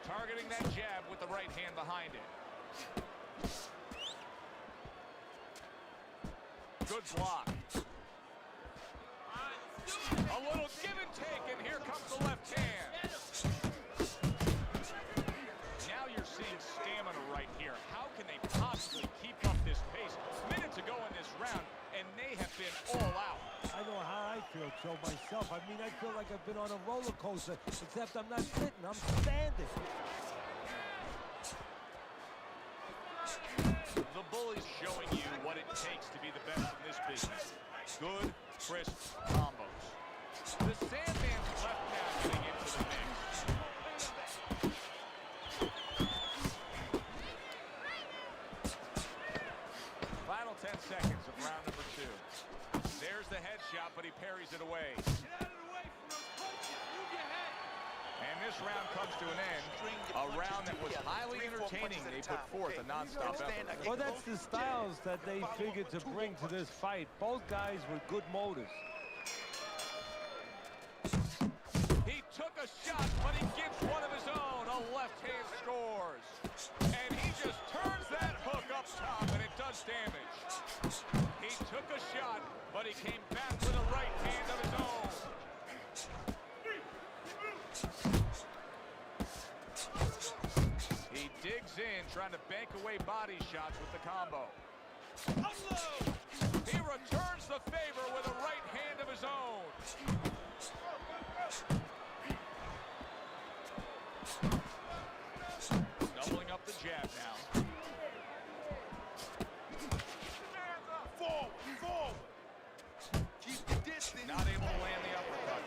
Targeting that jab with the right hand behind it. Good block. A little give and take, and here comes the left hand. Now you're seeing stamina right here. How can they possibly keep up this pace? Minutes ago in this round, and they have been all out. I know how I feel, Joe, myself. I mean, I feel like I've been on a roller coaster, except I'm not sitting, I'm standing. The Bully's showing you what it takes to be the best in this business. Good, crisp combos. The Sandman's left now getting into the mix. Final 10 seconds of round number 2. There's the headshot, but he parries it away. And this round comes to an end. A round that was highly entertaining. They put forth a non-stop effort. Well, that's the styles that they figured to bring to this fight. Both guys with good motives. He took a shot, but he gives one of his own. A left hand scores. And he just turns that hook up top, and it does damage. He took a shot, but he came back with a right hand of his own. He digs in, trying to bank away body shots with the combo. He returns the favor with a right hand of his own. Doubling up the jab now. Forward, forward. Keep the distance. Not able to land the uppercut.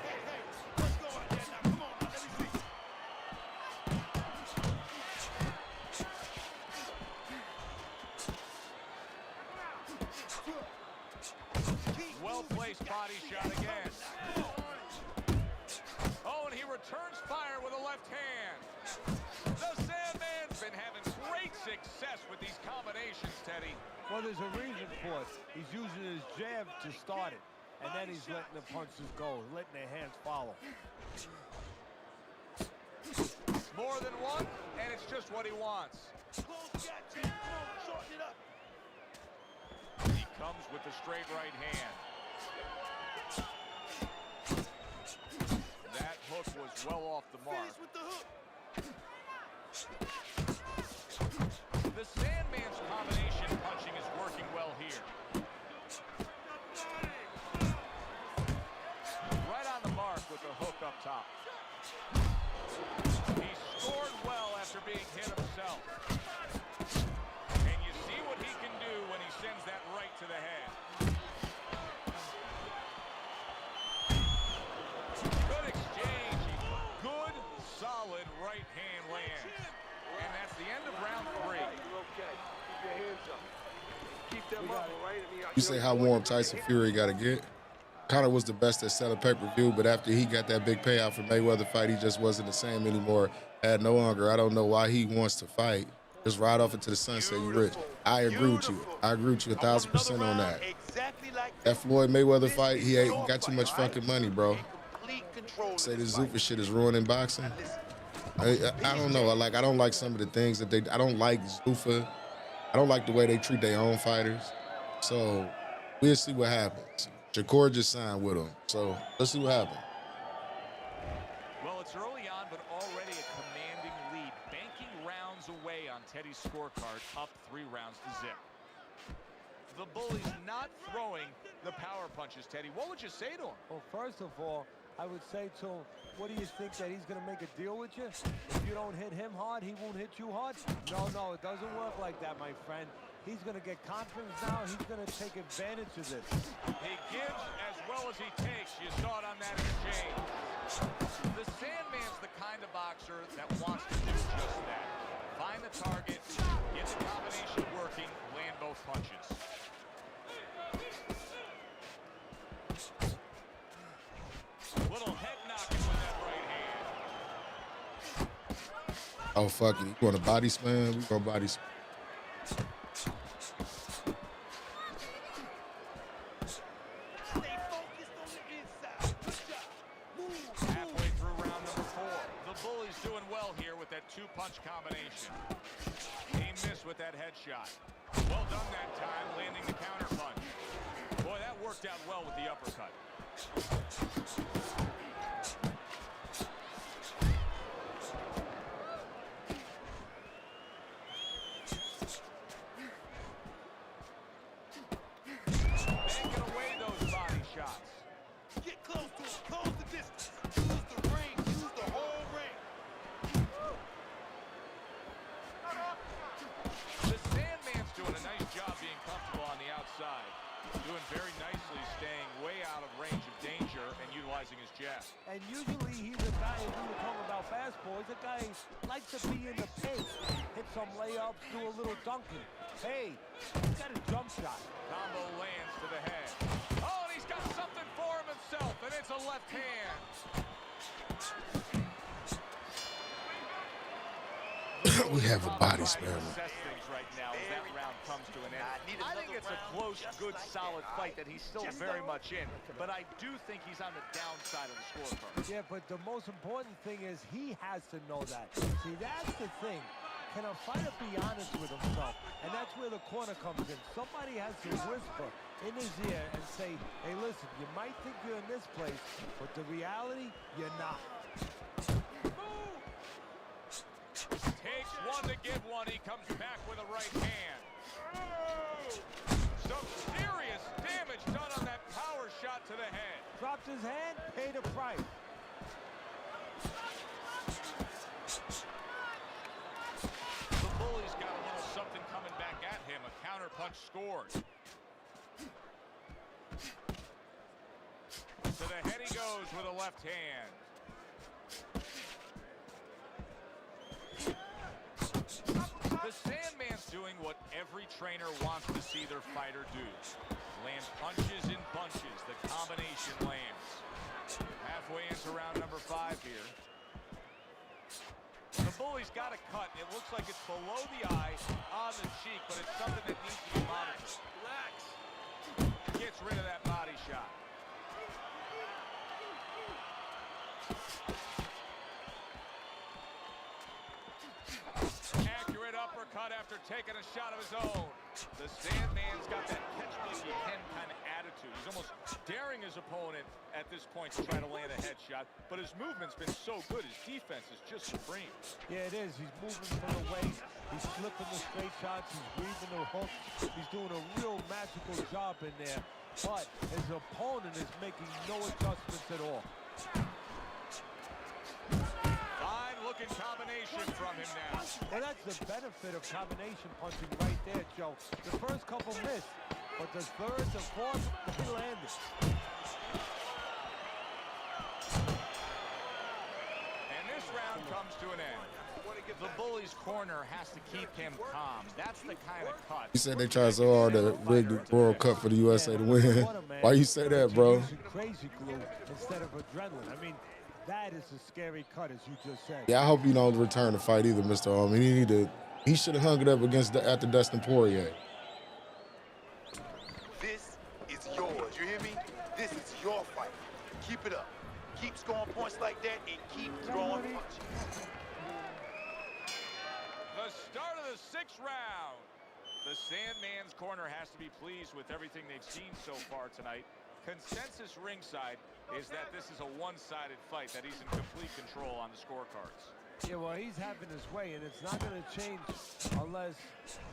Let's go out there now. Come on, now, let me see. Well-placed body shot again. Oh, and he returns fire with a left hand. The Sandman's been having great success with these combinations, Teddy. Well, there's a reason for it. He's using his jab to start it. And then he's letting the punches go, letting their hands follow. More than one, and it's just what he wants. He comes with the straight right hand. That hook was well off the mark. The Sandman's combination punching is working well here. Right on the mark with the hook up top. He scored well after being hit himself. And you see what he can do when he sends that right to the head. Good exchange. Good, solid right hand lands. And that's the end of round 3. You say how warm Tyson Fury got to get? Conor was the best at selling pay-per-view, but after he got that big payout for Mayweather fight, he just wasn't the same anymore. Had no hunger. I don't know why he wants to fight. Just ride off into the sunset, you rich. I agree with you. I agree with you 1,000% on that. That Floyd Mayweather fight, he got too much fucking money, bro. Say this Zuffa shit is ruining boxing. I don't know. I don't like some of the things that I don't like Zuffa. I don't like the way they treat their own fighters. So We'll see what happens. Shakur just signed with him, so let's see what happens. Well, it's early on, but already a commanding lead. Banking rounds away on Teddy's scorecard, up 3 rounds to zip. The Bullies not throwing the power punches, Teddy. What would you say to him? Well, first of all, I would say to him, what do you think, that he's going to make a deal with you? If you don't hit him hard, he won't hit you hard? No, it doesn't work like that, my friend. He's going to get confidence now. He's going to take advantage of this. He gives as well as he takes. You saw it on that exchange. The Sandman's the kind of boxer that wants to do just that. Find the target, get the combination working, land both punches. Little head knocking with that right hand. Oh, fuck it. You want a body slam? We go body slam. Halfway through round number 4. The Bullies doing well here with that 2-punch combination. He missed with that headshot. Well done that time, landing the counter punch. Boy, that worked out well with the uppercut. Banking away those body shots. Get close to him. Close the distance. Use the ring. Use the whole ring. The Sandman's doing a nice job being comfortable on the outside. Doing very nicely, staying way out of range of danger and utilizing his jab. And usually he's a guy, if we were talking about fastball, he's a guy who likes to be in the paint. Hit some layups, do a little dunking. Hey, he's got a jump shot. Combo lands to the head. Oh, and he's got something for him himself, and it's a left hand. We have a body spam. Assess things right now as that round comes to an end. I think it's a close, good, solid fight that he's still very much in, but I do think he's on the downside of the scorecard. Yeah, but the most important thing is he has to know that. See, that's the thing. Can a fighter be honest with himself? And that's where the corner comes in. Somebody has to whisper in his ear and say, hey, listen, you might think you're in this place, but the reality, you're not. Takes one to give one. He comes back with a right hand. Some serious damage done on that power shot to the head. Dropped his hand, paid a price. The Bullies got a little something coming back at him. A counter punch scored. To the head he goes with a left hand. The Sandman's doing what every trainer wants to see their fighter do. Land punches in bunches. The combination lands. Halfway into round number 5 here. The Bullies got a cut. It looks like it's below the eye, on the cheek, but it's something that needs to be monitored. Relax. Gets rid of that body shot. Accurate uppercut after taking a shot of his own. The Sandman's got that catch-me-if-you-can kind of attitude. He's almost daring his opponent at this point to try to land a headshot, but his movement's been so good. His defense is just supreme. Yeah, it is. He's moving from the waist. He's slipping the straight shots. He's weaving the hooks. He's doing a real magical job in there. But his opponent is making no adjustments at all. Fine-looking combination from him now. Well, that's the benefit of combination punching right there, Joe. The first couple missed, but the third, the fourth, they landed. And this round comes to an end. The Bullies' corner has to keep him calm. That's the kind of cut. You said they tried so hard to rig the World Cup for the USA to win. Why you say that, bro? Crazy glue instead of adrenaline. I mean, that is a scary cut, as you just said. Yeah, I hope you don't return the fight either, Mr. Allman. He should have hung it up against after Dustin Poirier. This is yours. You hear me? This is your fight. Keep it up. Keep scoring points like that and keep throwing punches. The start of the 6th round. The Sandman's corner has to be pleased with everything they've seen so far tonight. Consensus ringside is that this is a one-sided fight, that he's in complete control on the scorecards. Yeah, well, he's having his way, and it's not going to change unless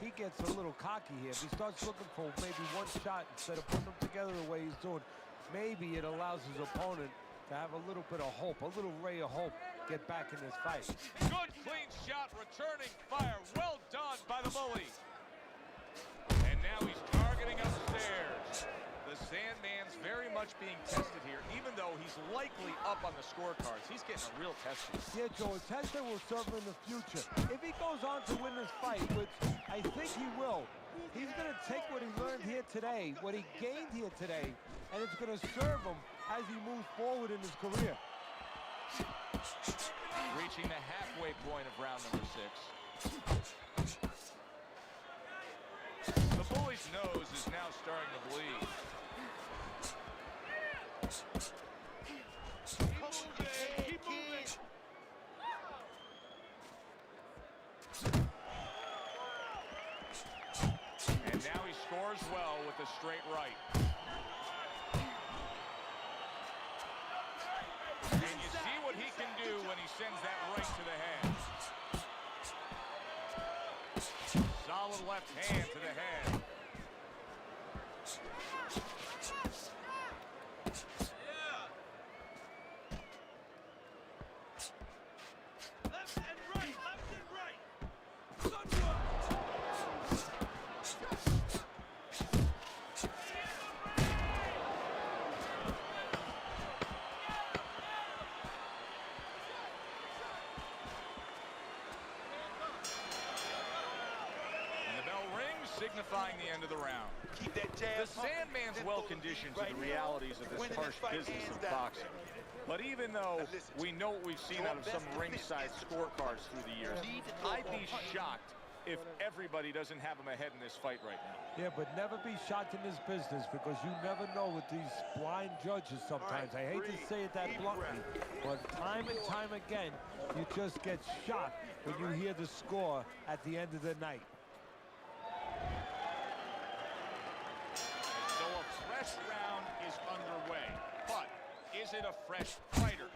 he gets a little cocky here. If he starts looking for maybe one shot instead of putting them together the way he's doing, maybe it allows his opponent to have a little bit of hope, a little ray of hope, get back in this fight. Good, clean shot, returning fire. Well done by the bully. And now he's targeting upstairs. The Sandman's very much being tested here, even though he's likely up on the scorecards. He's getting a real test. Yeah, Joe, a test that will serve him in the future. If he goes on to win this fight, which I think he will, he's going to take what he learned here today, what he gained here today, and it's going to serve him as he moves forward in his career. Reaching the halfway point of round number 6. The bully's nose is now starting to bleed. Keep moving. And now he scores well with a straight right. And you see what he can do when he sends that right to the head. Solid left hand to the head. Signifying the end of the round. Keep that jab. The Sandman's well conditioned to the realities of this harsh business of boxing. But even though we know what we've seen out of some ringside scorecards through the years, I'd be shocked if everybody doesn't have him ahead in this fight right now. Yeah, but never be shocked in this business because you never know with these blind judges sometimes. I hate to say it that bluntly, but time and time again, you just get shocked when you hear the score at the end of the night. So a fresh round is underway, but is it a fresh fighter?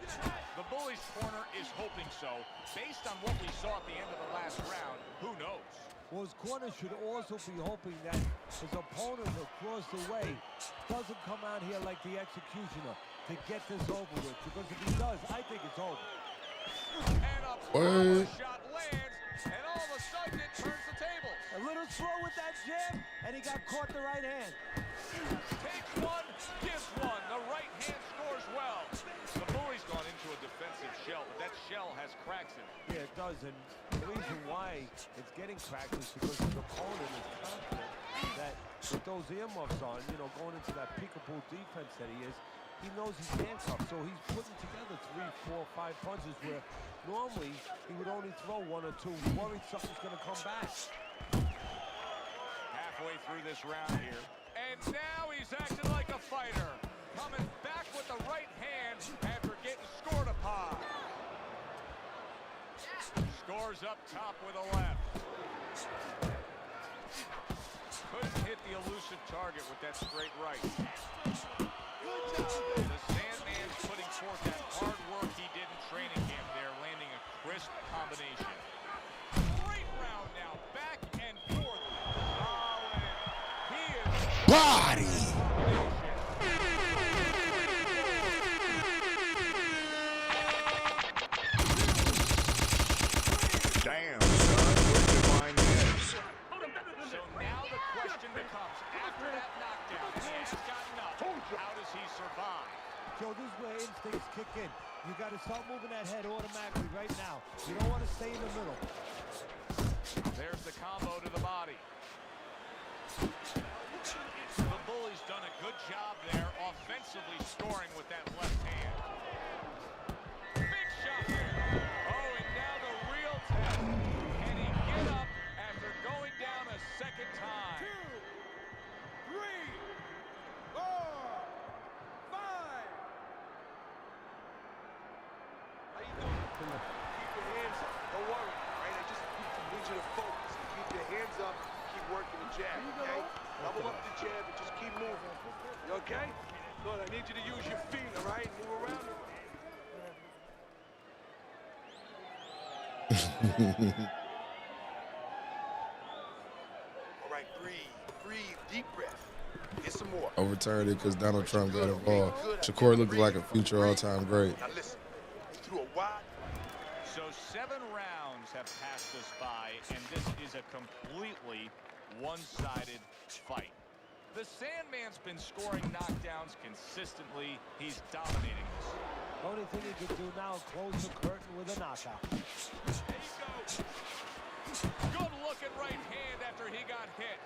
The bully's corner is hoping so. Based on what we saw at the end of the last round, who knows? Well, his corner should also be hoping that his opponent across the way doesn't come out here like the executioner to get this over with, because if he does, I think it's over. And a power shot lands, and all of a sudden it turns the tables. A little slow with that jab, and he got caught the right hand. Takes one, gives one. The right hand scores well. The bully's gone into a defensive shell, but that shell has cracks in it. Yeah, it does, and the reason why it's getting cracked is because his opponent is confident that with those earmuffs on, you know, going into that peekaboo defense that he is, he knows he's handcuffed, so he's putting together 3, 4, 5 punches where normally he would only throw 1 or 2. He worried something's going to come back. Halfway through this round here, and now he's acting like a fighter, coming back with the right hand after getting scored upon. Scores up top with a left. Couldn't hit the elusive target with that straight right. The Sandman's putting forth that hard work he did in training camp there, landing a crisp combination. Great round now, back and forth. He is body. Damn, son, where'd you find this? So now the question becomes, after that knockdown, and he has gotten up, how does he survive? Joe, this is where instincts kick in. You got to start moving that head automatically right now. You don't want to stay in the middle. There's the combo to the body. The bully's done a good job there, offensively scoring with that left hand. Big shot there. Oh, and now the real test. Can he get up after going down a second time? 2, 3, 4, 5. How you doing? Keep your hands up. Don't worry, all right? I just need you to focus. Keep your hands up. Keep working the jab, okay? Double up the jab and just keep moving. You okay? Good, I need you to use your feet, all right? Move around. All right, breathe, deep breath. Get some more. Overturned it because Donald Trump got involved. Shakur looked like a future all-time great. Now listen, you threw a wide. So 7 rounds have passed us by, and this is a completely one-sided fight. The Sandman's been scoring knockdowns consistently. He's dominating this. The only thing he can do now is close the curtain with a knockout. There you go. Good looking right hand after he got hit.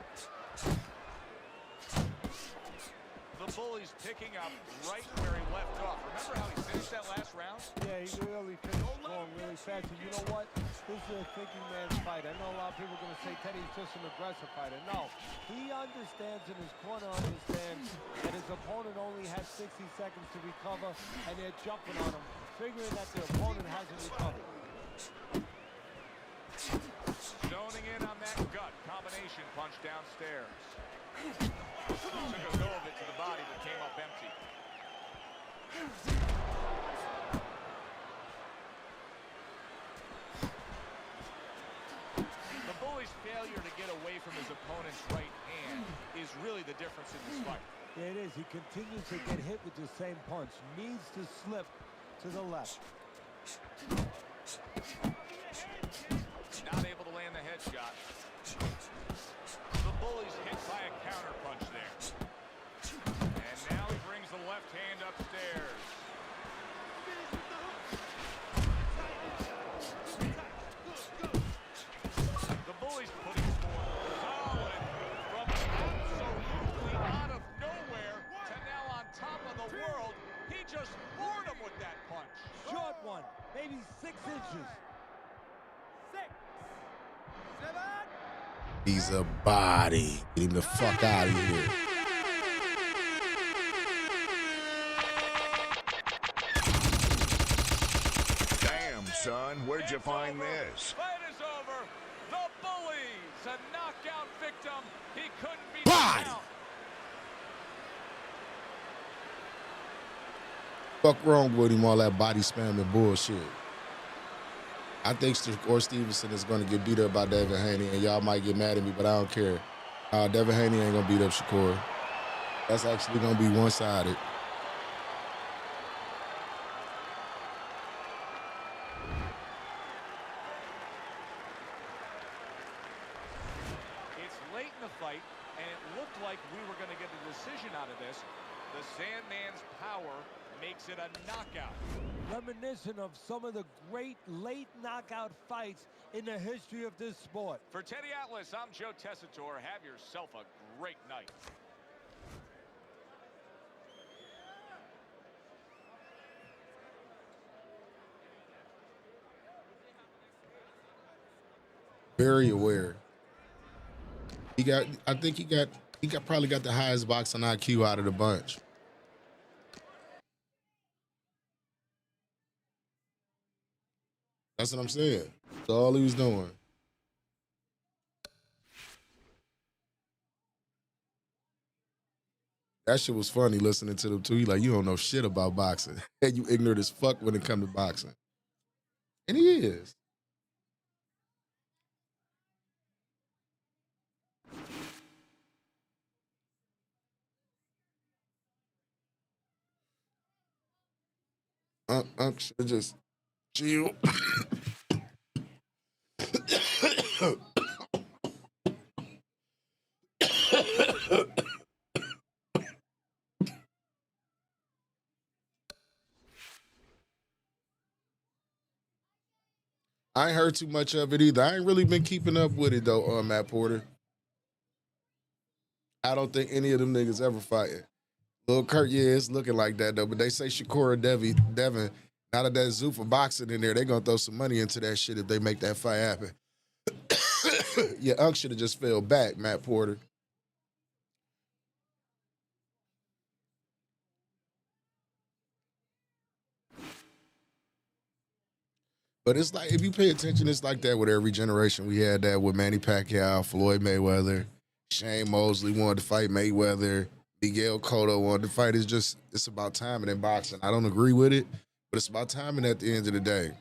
The Bully's picking up right where he left off. Remember how he finished that last round? Yeah, he really finished strong, really fast. And you know what? This is a thinking man's fight. I know a lot of people are going to say Teddy's just an aggressive fighter. No, he understands, and his corner understands that his opponent only has 60 seconds to recover, and they're jumping on him, figuring that their opponent hasn't recovered. Zoning in on that gut combination punch downstairs. Took a go of it to the body, but came up empty. The Bully's failure to get away from his opponent's right hand is really the difference in this fight. Yeah, it is. He continues to get hit with the same punch. Needs to slip to the left. Not able to land the headshot. The Bully's hit by a counter punch there. And now he brings the left hand upstairs. The Bully's putting forth solid from absolutely out of nowhere to now on top of the world. He just floored him with that punch. Short one, maybe 6 inches. 6, 7. He's a body. Get him the fuck out of here. Damn, son, where'd you find this? Fight is over. The Bully's a knockout victim. He couldn't be Body. down. Fuck wrong with him, all that body spamming bullshit. I think Shakur Stevenson is going to get beat up by Devin Haney, and y'all might get mad at me, but I don't care. Devin Haney ain't going to beat up Shakur. That's actually going to be one-sided. It's late in the fight, and it looked like we were going to get a decision out of this. The Sandman's power makes it a knockout. Reminiscent of some of the great late knockout fights in the history of this sport. For Teddy Atlas, I'm Joe Tessitore. Have yourself a great night. Very aware. I think he probably got the highest boxing IQ out of the bunch. That's what I'm saying. That's all he was doing. That shit was funny listening to them too. He like, you don't know shit about boxing. And you ignorant as fuck when it comes to boxing. And he is. Should just chill. I ain't heard too much of it either. I ain't really been keeping up with it though, Matt Porter. I don't think any of them niggas ever fighting. Lil Kurt, yeah, it's looking like that though. But they say Shakur and Devin, now that there's Zuffa boxing in there, they gonna throw some money into that shit if they make that fight happen. Yeah, Unc should have just fell back, Matt Porter. But it's like, if you pay attention, it's like that with every generation. We had that with Manny Pacquiao, Floyd Mayweather. Shane Mosley wanted to fight Mayweather. Miguel Cotto wanted to fight. It's about timing in boxing. I don't agree with it, but it's about timing at the end of the day.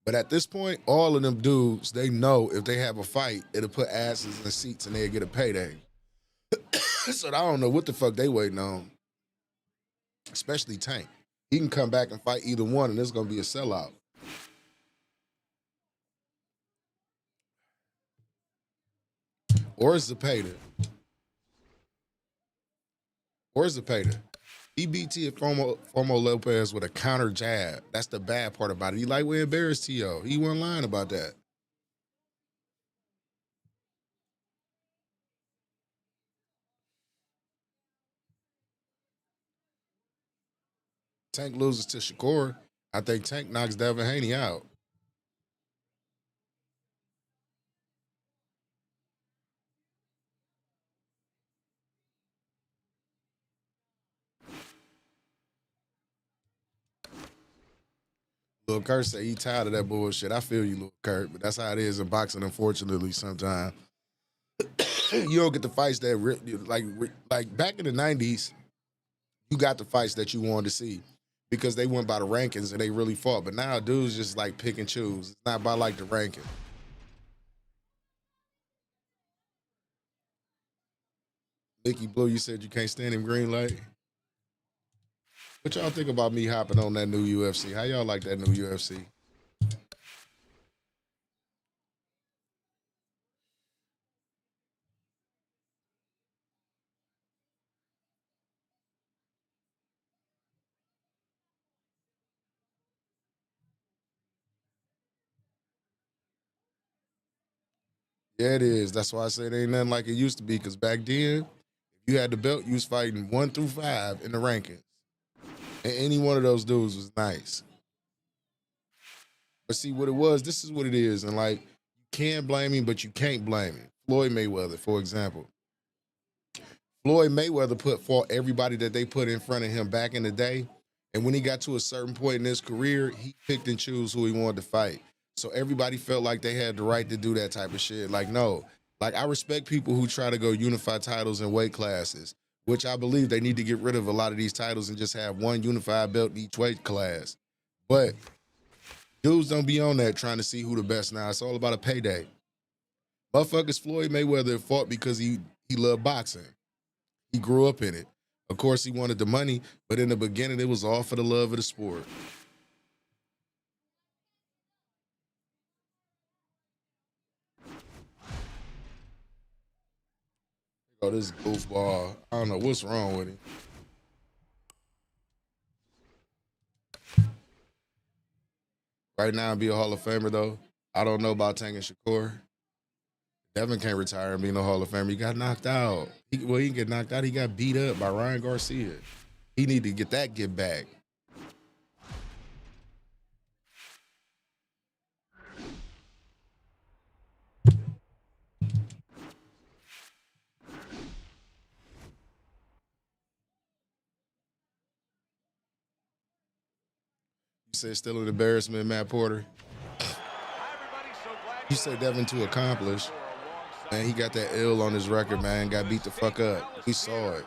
But at this point, all of them dudes, they know if they have a fight, it'll put asses in seats and they'll get a payday. So I don't know what the fuck they waiting on. Especially Tank. He can come back and fight either one, and it's going to be a sellout. Or it's Zepeda. He beat Teofimo Lopez with a counter jab. That's the bad part about it. He lightweight embarrassed T.O. He wasn't lying about that. Tank loses to Shakur. I think Tank knocks Devin Haney out. Lil Kurt say he tired of that bullshit. I feel you, Lil Kurt, but that's how it is in boxing, unfortunately, sometimes. You don't get the fights that, like back in the 90s, you got the fights that you wanted to see because they went by the rankings and they really fought. But now dudes just like pick and choose. It's not by like the ranking. Mickey Blue, you said you can't stand him green light. What y'all think about me hopping on that new UFC? How y'all like that new UFC? Yeah, it is. That's why I say it ain't nothing like it used to be, because back then, if you had the belt, you was fighting 1 through 5 in the rankings. And any one of those dudes was nice. But see what it was, this is what it is. And like, you can blame him, but you can't blame him. Floyd Mayweather, for example. Floyd Mayweather fought everybody that they put in front of him back in the day. And when he got to a certain point in his career, he picked and chose who he wanted to fight. So everybody felt like they had the right to do that type of shit. Like, no. Like, I respect people who try to go unify titles in weight classes, which I believe they need to get rid of a lot of these titles and just have one unified belt in each weight class. But dudes don't be on that trying to see who the best now. It's all about a payday. Motherfuckers, Floyd Mayweather fought because he loved boxing. He grew up in it. Of course, he wanted the money, but in the beginning, it was all for the love of the sport. Oh, this goofball. I don't know what's wrong with him. Right now, be a Hall of Famer, though. I don't know about Tank and Shakur. Devin can't retire and be no Hall of Famer. He got knocked out. He didn't get knocked out. He got beat up by Ryan Garcia. He need to get back. You said still an embarrassment, Matt Porter. You said Devin to accomplish. Man, he got that L on his record, man. Got beat the fuck up. We saw it.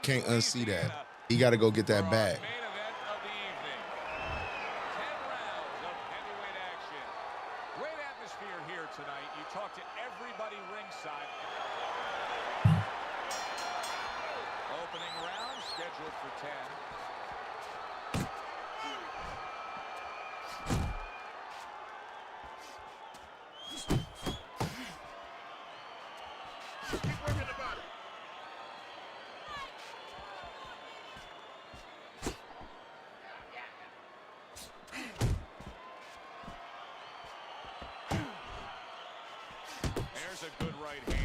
Can't unsee that. He got to go get that back. Great atmosphere here tonight. You talk to everybody ringside. Opening round scheduled for 10. There's a good right hand.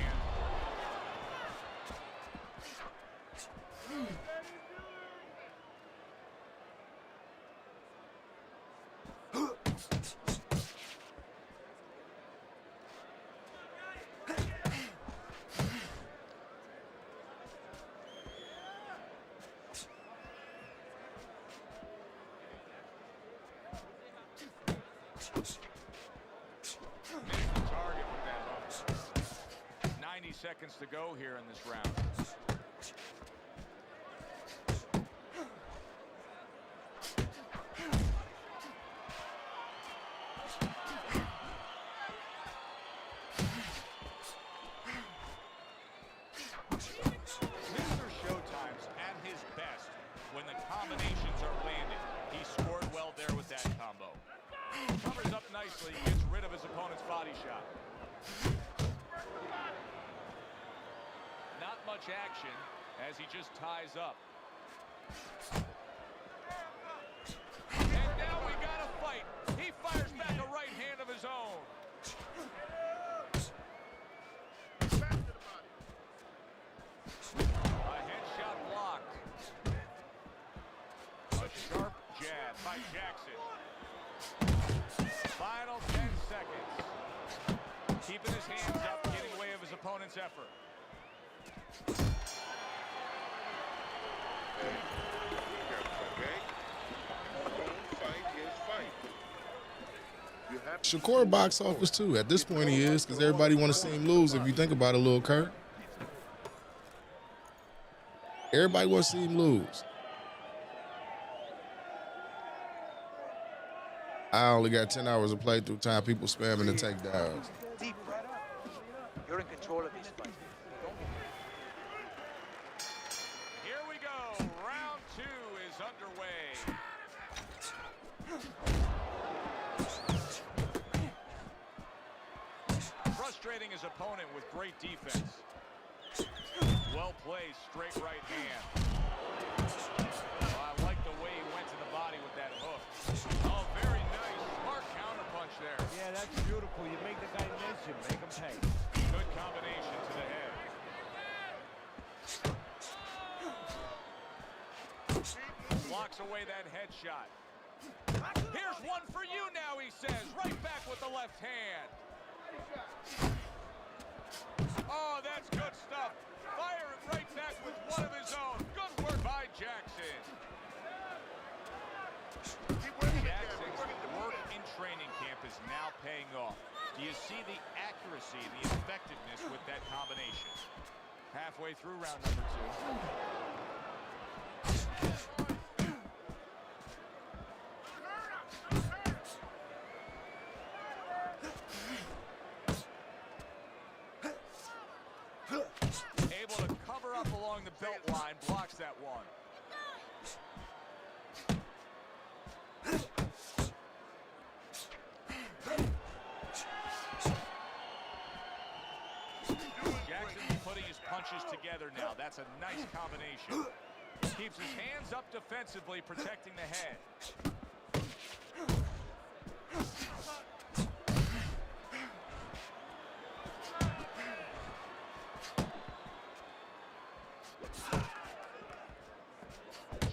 seconds to go here in this round. Mr. Showtime's at his best when the combinations are landing. He scored well there with that combo. Covers up nicely, gets rid of his opponent's body shot. Not much action as he just ties up. And now we got a fight. He fires back a right hand of his own. A headshot blocked. A sharp jab by Jackson. Final 10 seconds. Keeping his hands up, getting away of his opponent's effort. Shakur box office too. At this point he is, because everybody want to see him lose. If you think about it, Lil Kurt. Everybody wants to see him lose. I only got 10 hours of playthrough time. People spamming the takedowns. Deep breath. You're in control of this fight. Here we go. Round 2 is underway. Frustrating his opponent with great defense. Well placed, straight right hand. I like the way he went to the body with that hook. Oh, very nice. Smart counterpunch there. Yeah, that's beautiful. You make the guy miss, you make him pay. Good combination to the head. Blocks away that headshot. Here's one for you now, he says. Right back with the left hand. Oh, that's good stuff. Firing right back with one of his own. Good work by Jackson. Jackson's work in training camp is now paying off. Do you see the accuracy, the effectiveness with that combination? Halfway through round number 2. Able to cover up along the belt line, blocks that one. Jackson's putting his punches together now. That's a nice combination. Keeps his hands up defensively, protecting the head.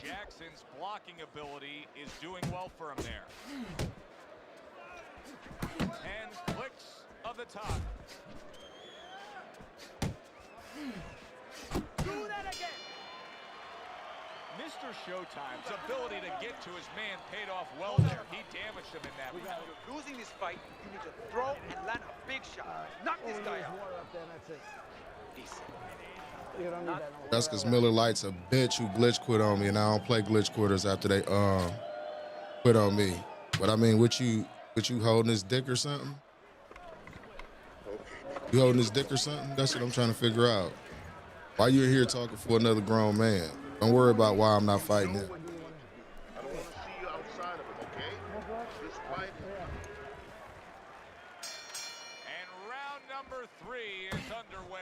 Jackson's blocking ability is doing well for him there. And clicks of the top. Do that again. Mr. Showtime's ability to get to his man paid off well there. He damaged him in that round. You're losing this fight. You need to throw and land a big shot. Knock this guy out. Up there, that's it. Decent. You don't need that. That's because Miller Lite's a bitch who glitch quit on me, and I don't play glitch quitters after they quit on me. But I mean, what you holding his dick or something? You holding his dick or something? That's what I'm trying to figure out. Why you in here talking for another grown man? Don't worry about why I'm not fighting him. I don't want to see you outside of him, okay? Just fight. And round number 3 is underway.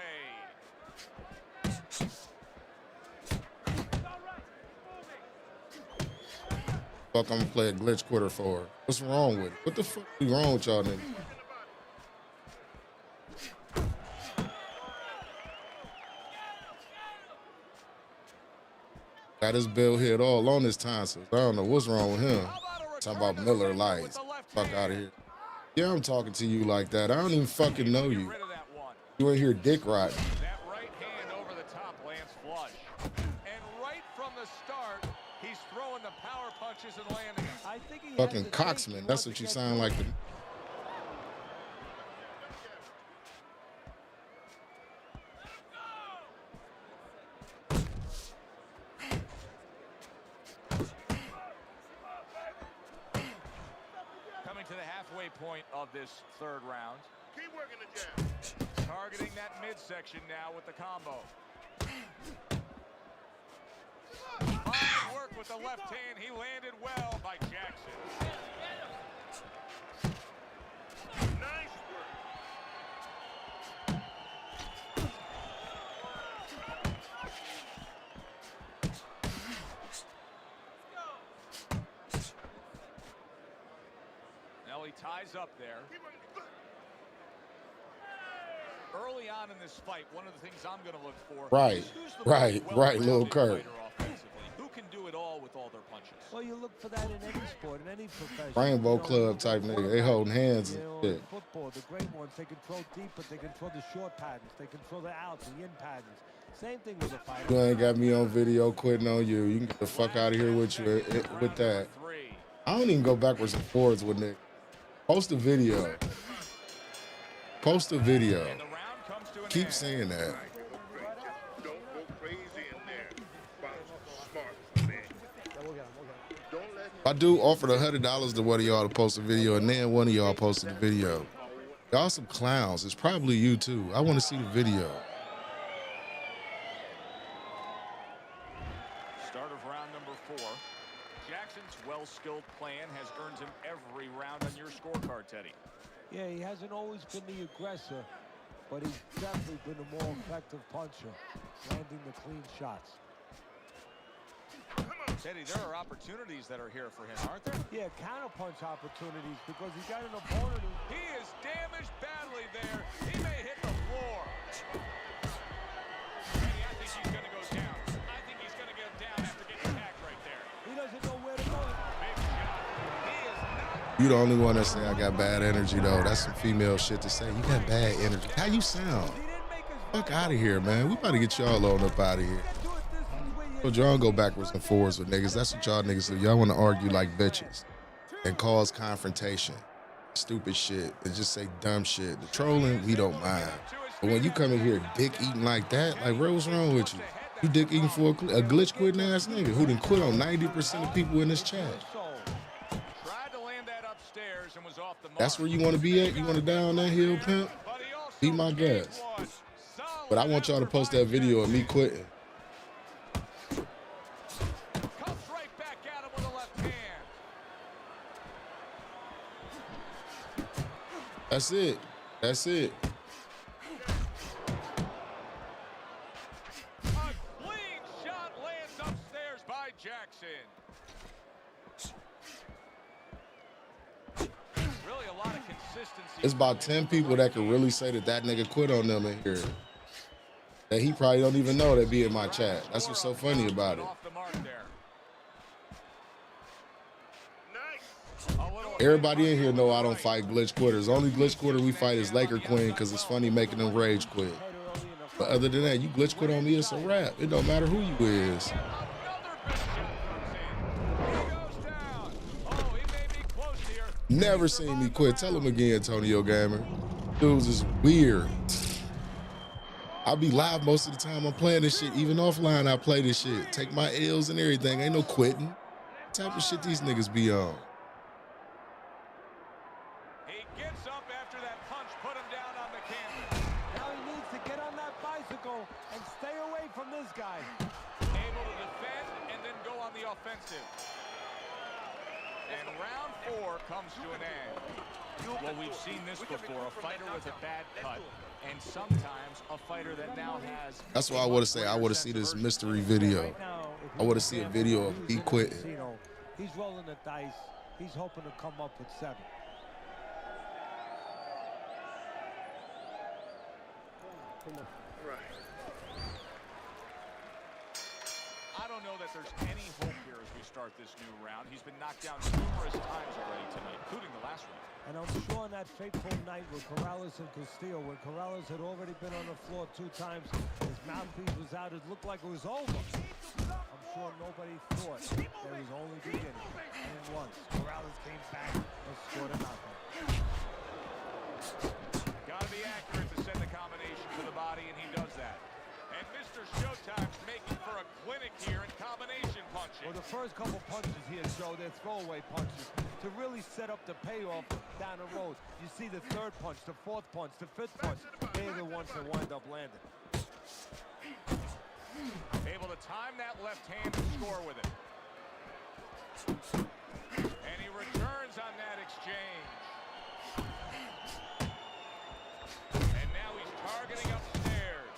Fuck, I'm gonna play a glitch quitter for her. What's wrong with it? What the fuck is wrong with y'all niggas? Got his bill hit all on his tonsils. I don't know what's wrong with him. Talking about Miller Lights. Fuck out of here. Yeah, I'm talking to you like that. I don't even fucking know you. You ain't here dick rotting. That right hand over the top lands flush. And right from the start, he's throwing the power punches and landing them. I think he Fucking cocksman. That's what you sound like. halfway point of this third round. Keep working the jab. Targeting that midsection now with the combo. Fine work with the left hand. He landed well by Jackson. Nice work. Now he ties up there. Early on in this fight, one of the things I'm going to look for Right, is who's the right, most right, Lil well-rounded Kurt. fighter offensively. Who can do it all with all their punches? Well, you look for that in any sport, in any profession. Rainbow You know, Club type nigga. They holding hands you and know, shit. in football, the great ones, they can throw deep, but they can throw the short patterns. They can throw the outs, the in patterns. Same thing with a fighter. You ain't got me on video quitting on you. You can get the fuck out of here with you with that. I don't even go backwards and forwards with Nick. Post a video. Post a video. Keep saying that. Don't go crazy in there. Box smart, man. Don't let I do offer $100 to one of y'all to post a video, and then one of y'all posted the video. Y'all some clowns. It's probably you too. I want to see the video. Start of round number 4. Jackson's well-skilled plan has earned him every round on your scorecard, Teddy. Yeah, he hasn't always been the aggressor, but he's definitely been a more effective puncher, landing the clean shots. Teddy, there are opportunities that are here for him, aren't there? Yeah, counterpunch opportunities because he's got an opponent who... He is damaged badly there. He may hit the floor. Teddy, I think he's going to go down. I think he's going to go down after getting attacked right there. He doesn't know where to go. Big shot. He is not... You the only one that say I got bad energy though. That's some female shit to say. You got bad energy. How you sound? Fuck out of here, man. We about to get y'all on up out of here. So y'all go backwards and forwards with niggas. That's what y'all niggas do. Y'all want to argue like bitches and cause confrontation, stupid shit, and just say dumb shit. The trolling, we don't mind. But when you come in here dick eating like that, like, bro, what's wrong with you? You dick eating for a glitch quitting ass nigga who done quit on 90% of people in this chat. Tried to land that upstairs and was off the mark. That's where you want to be at? You want to die on that hill, pimp? Be my guest. But I want y'all to post that video of me quitting. Comes right back at him with a left hand. That's it. That's it. A clean shot lands upstairs by Jackson. Really a lot of consistency. It's about 10 people that can really say that that nigga quit on them in here. That he probably don't even know that be in my chat. That's what's so funny about it. Off the mark there. Everybody in here know I don't fight glitch quitters. Only glitch quitter we fight is Laker Queen because it's funny making them rage quit. But other than that, you glitch quit on me, it's a wrap. It don't matter who you is. Never seen me quit. Tell him again, Antonio Gamer. Dudes is weird. I be live most of the time. I'm playing this shit. Even offline, I play this shit. Take my L's and everything. Ain't no quitting. What type of shit these niggas be on? He gets up after that punch, put him down on the canvas. Now he needs to get on that bicycle and stay away from this guy. Able to defend and then go on the offensive. And round 4 comes to an end. Well, we've seen this before, a fighter with a bad cut, and sometimes a fighter that now has... That's why I want to say I want to see this mystery video. I want to see a video of he quitting. He's rolling the dice. He's hoping to come up with 7. I don't know that there's any hope here as we start this new round. He's been knocked down numerous times already tonight, including the last round. And I'm sure on that fateful night with Corrales and Castillo, when Corrales had already been on the floor 2 times, his mouthpiece was out, it looked like it was over. I'm sure nobody thought that it was only beginning. And then once, Corrales came back and scored a knockout. Gotta be accurate to send the combination to the body, and he does that. And Mr. Showtime's making for a clinic here in combination punch. punching. Well, the first couple punches here, Joe, they're throwaway punches to really set up the payoff down the road. You see the third punch, the fourth punch, the fifth punch, they're the ones that wind up landing. Able to time that left hand and score with it. And he returns on that exchange. And now he's targeting upstairs.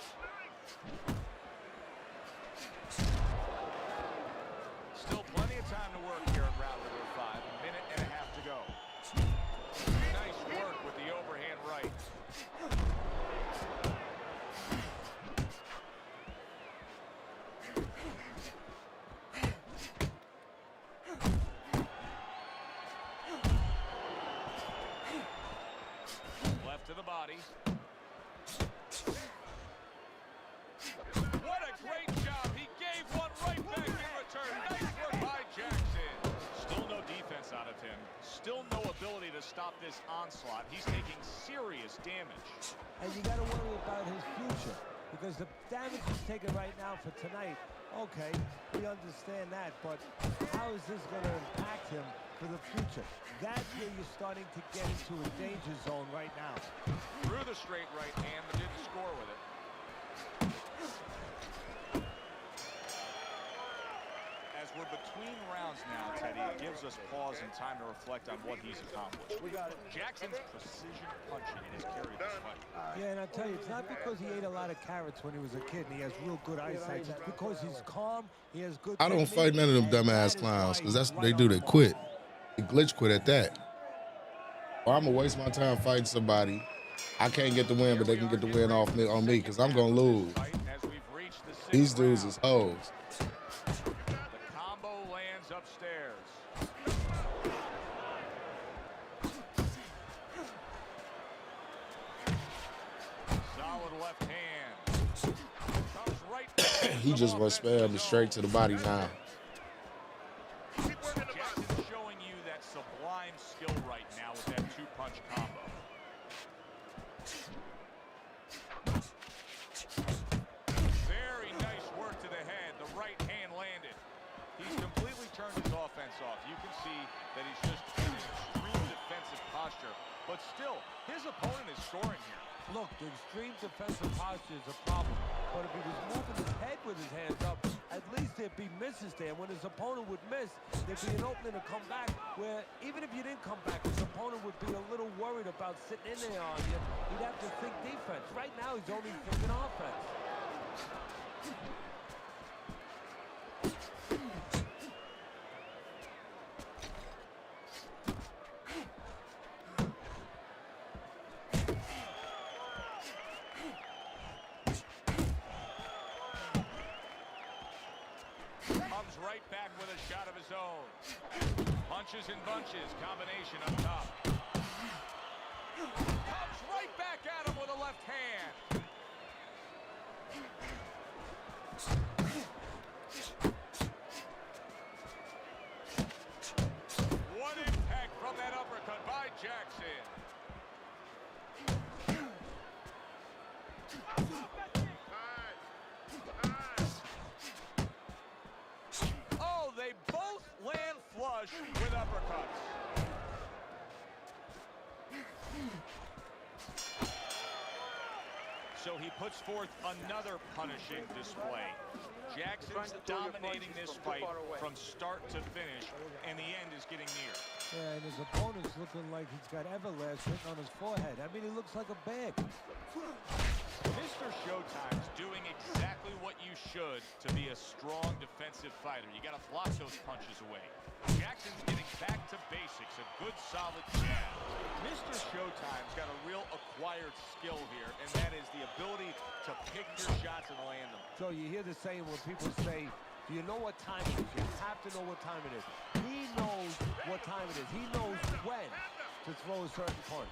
Still plenty of time to work here in round number 5. A minute and a half to go. Nice work with the overhand right. Left to the body. What a great job. He gave one right back in return. Nice work by Jackson. Still no defense out of him. Still no ability to stop this onslaught. He's taking serious damage. And you got to worry about his future because the damage he's taking right now for tonight, okay, we understand that, but how is this going to impact him for the future? That's where you're starting to get into a danger zone right now. Threw the straight right hand, but didn't score with it. As we're between rounds now, Teddy, it gives us pause and time to reflect on what he's accomplished. We got it. Jackson's precision punching has carried this fight. Yeah, and I tell you, it's not because he ate a lot of carrots when he was a kid and he has real good eyesight. It's because he's calm, he has good I don't fight none of them dumbass clowns because that's what they do. They quit. They glitch quit at that. Or I'm going to waste my time fighting somebody. I can't get the win, but they can get the win off me on me because I'm going to lose. These dudes is hoes. Upstairs. Solid left hand. Comes right He just went spam straight to the body now. Jackson's showing you that sublime skill right now with that two-punch combo. Very nice work to the head. The right hand landed. He's completely turned his offense off. You can see that he's just in an extreme defensive posture. But still, his opponent is scoring here. Look, the extreme defensive posture is a problem. But if he was moving his head with his hands up, at least there'd be misses there. When his opponent would miss, there'd be an opening to come back where even if you didn't come back, his opponent would be a little worried about sitting in there on you. He'd have to think defense. Right now, he's only thinking offense. Comes right back with a shot of his own. Punches and bunches, combination up top. Comes right back at him with a left hand. What impact from that uppercut by Jackson. Oh, they both land flush with uppercuts. So he puts forth another punishing display. Jackson's dominating this fight from start to finish, and the end is getting near. Yeah, and his opponent's looking like he's got Everlast written on his forehead. I mean, he looks like a bag. Mr. Showtime's doing exactly what you should to be a strong defensive fighter. You got to block those punches away. Jackson's getting back to basics, a good solid jab. Mr. Showtime's got a real acquired skill here, and that is the ability to pick your shots and land them. So you hear the saying when people say, do you know what time it is? You have to know what time it is. He knows what time it is. He knows when to throw a certain punch.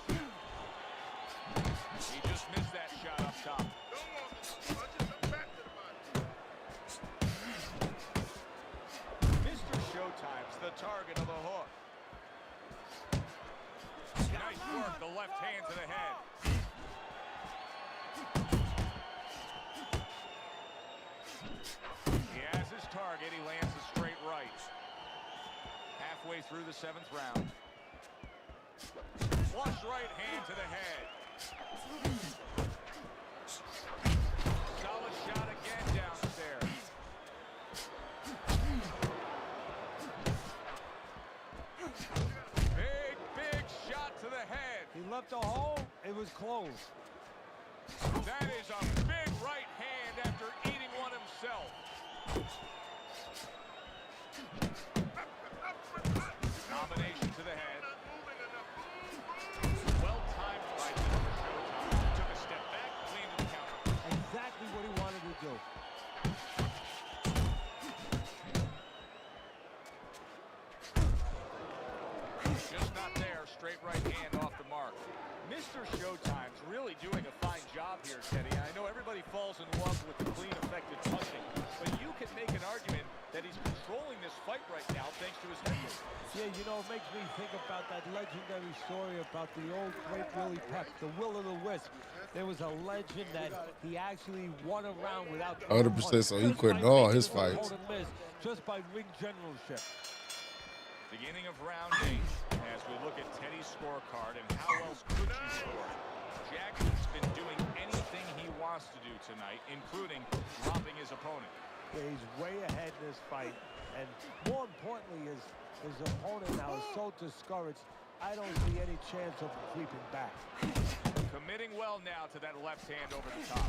He just missed that shot up top. Mr. Showtime's the target of the hook. Nice work, the left hand to the head. He has his target. He lands a straight right. Halfway through the 7th round. Flush right hand to the head. Solid shot again downstairs. Big shot to the head. He left a hole. It was closed. That is a big right hand after eating one himself. Combination to the head. Well timed by Mr. Showtime. Took a step back, cleaned the counter. Exactly what he wanted to do. Just not there. Straight right hand off the mark. Mr. Showtime's really doing a fine job here, Teddy. I know everybody falls in love with the clean, effective punching, but you can make an argument that he's controlling this fight right now thanks to his head movement. Yeah, you know, it makes me think about that legendary story about the old great Willie Pep, the Will o' the Wisp. There was a legend that he actually won a round without 100%, so he quit all his fights. Just by ring generalship. Beginning of round 8 as we look at Teddy's scorecard and how else could you score. Jackson's been doing anything he wants to do tonight, including dropping his opponent. Yeah, he's way ahead in this fight, and more importantly, his opponent now is so discouraged. I don't see any chance of creeping back. Committing well now to that left hand over the top.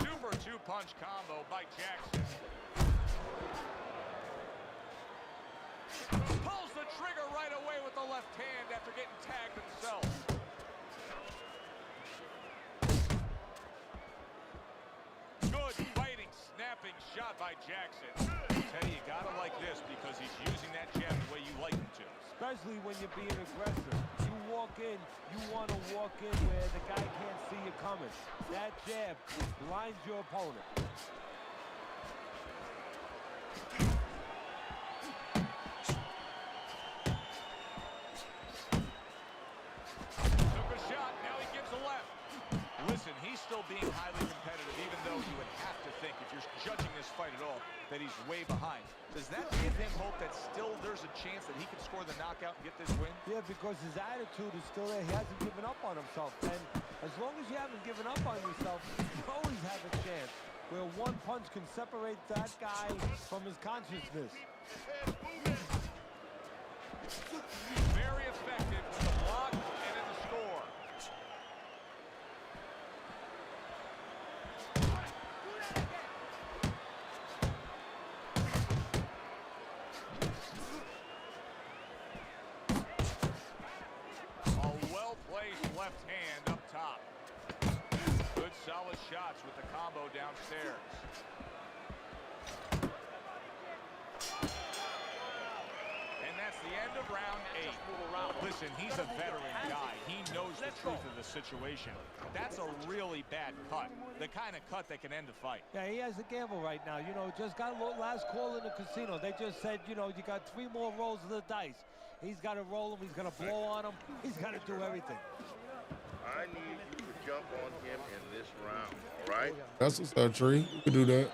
Super two-punch combo by Jackson. Pulls the trigger right away with the left hand after getting tagged himself. Good fighting, snapping shot by Jackson. Teddy, you gotta like this because he's using that jab the way you like him to. Especially when you're being aggressive. You walk in, you want to walk in where the guy can't see you coming. That jab blinds your opponent. Took a shot, now he gives a left. Listen, he's still being highly competitive, even though you would have to think, if you're judging this fight at all, that he's way behind. Does that give him hope that still there's a chance that he can score the knockout and get this win? Yeah, because his attitude is still there. He hasn't given up on himself. And as long as you haven't given up on yourself, you always have a chance where one punch can separate that guy from his consciousness. Very effective with the block and in the score. A well-placed left hand up top. Good solid shots with the combo downstairs. And that's the end of round 8. Listen, he's a veteran guy. He knows the truth of the situation. That's a really bad cut. The kind of cut that can end the fight. Yeah, he has a gamble right now. You know, just got a last call in the casino. They just said, you know, you got 3 more rolls of the dice. He's got to roll him. He's going to blow on him. He's got to do everything. I need you to jump on him in this round, all right? That's what's up, Tree. You can do that.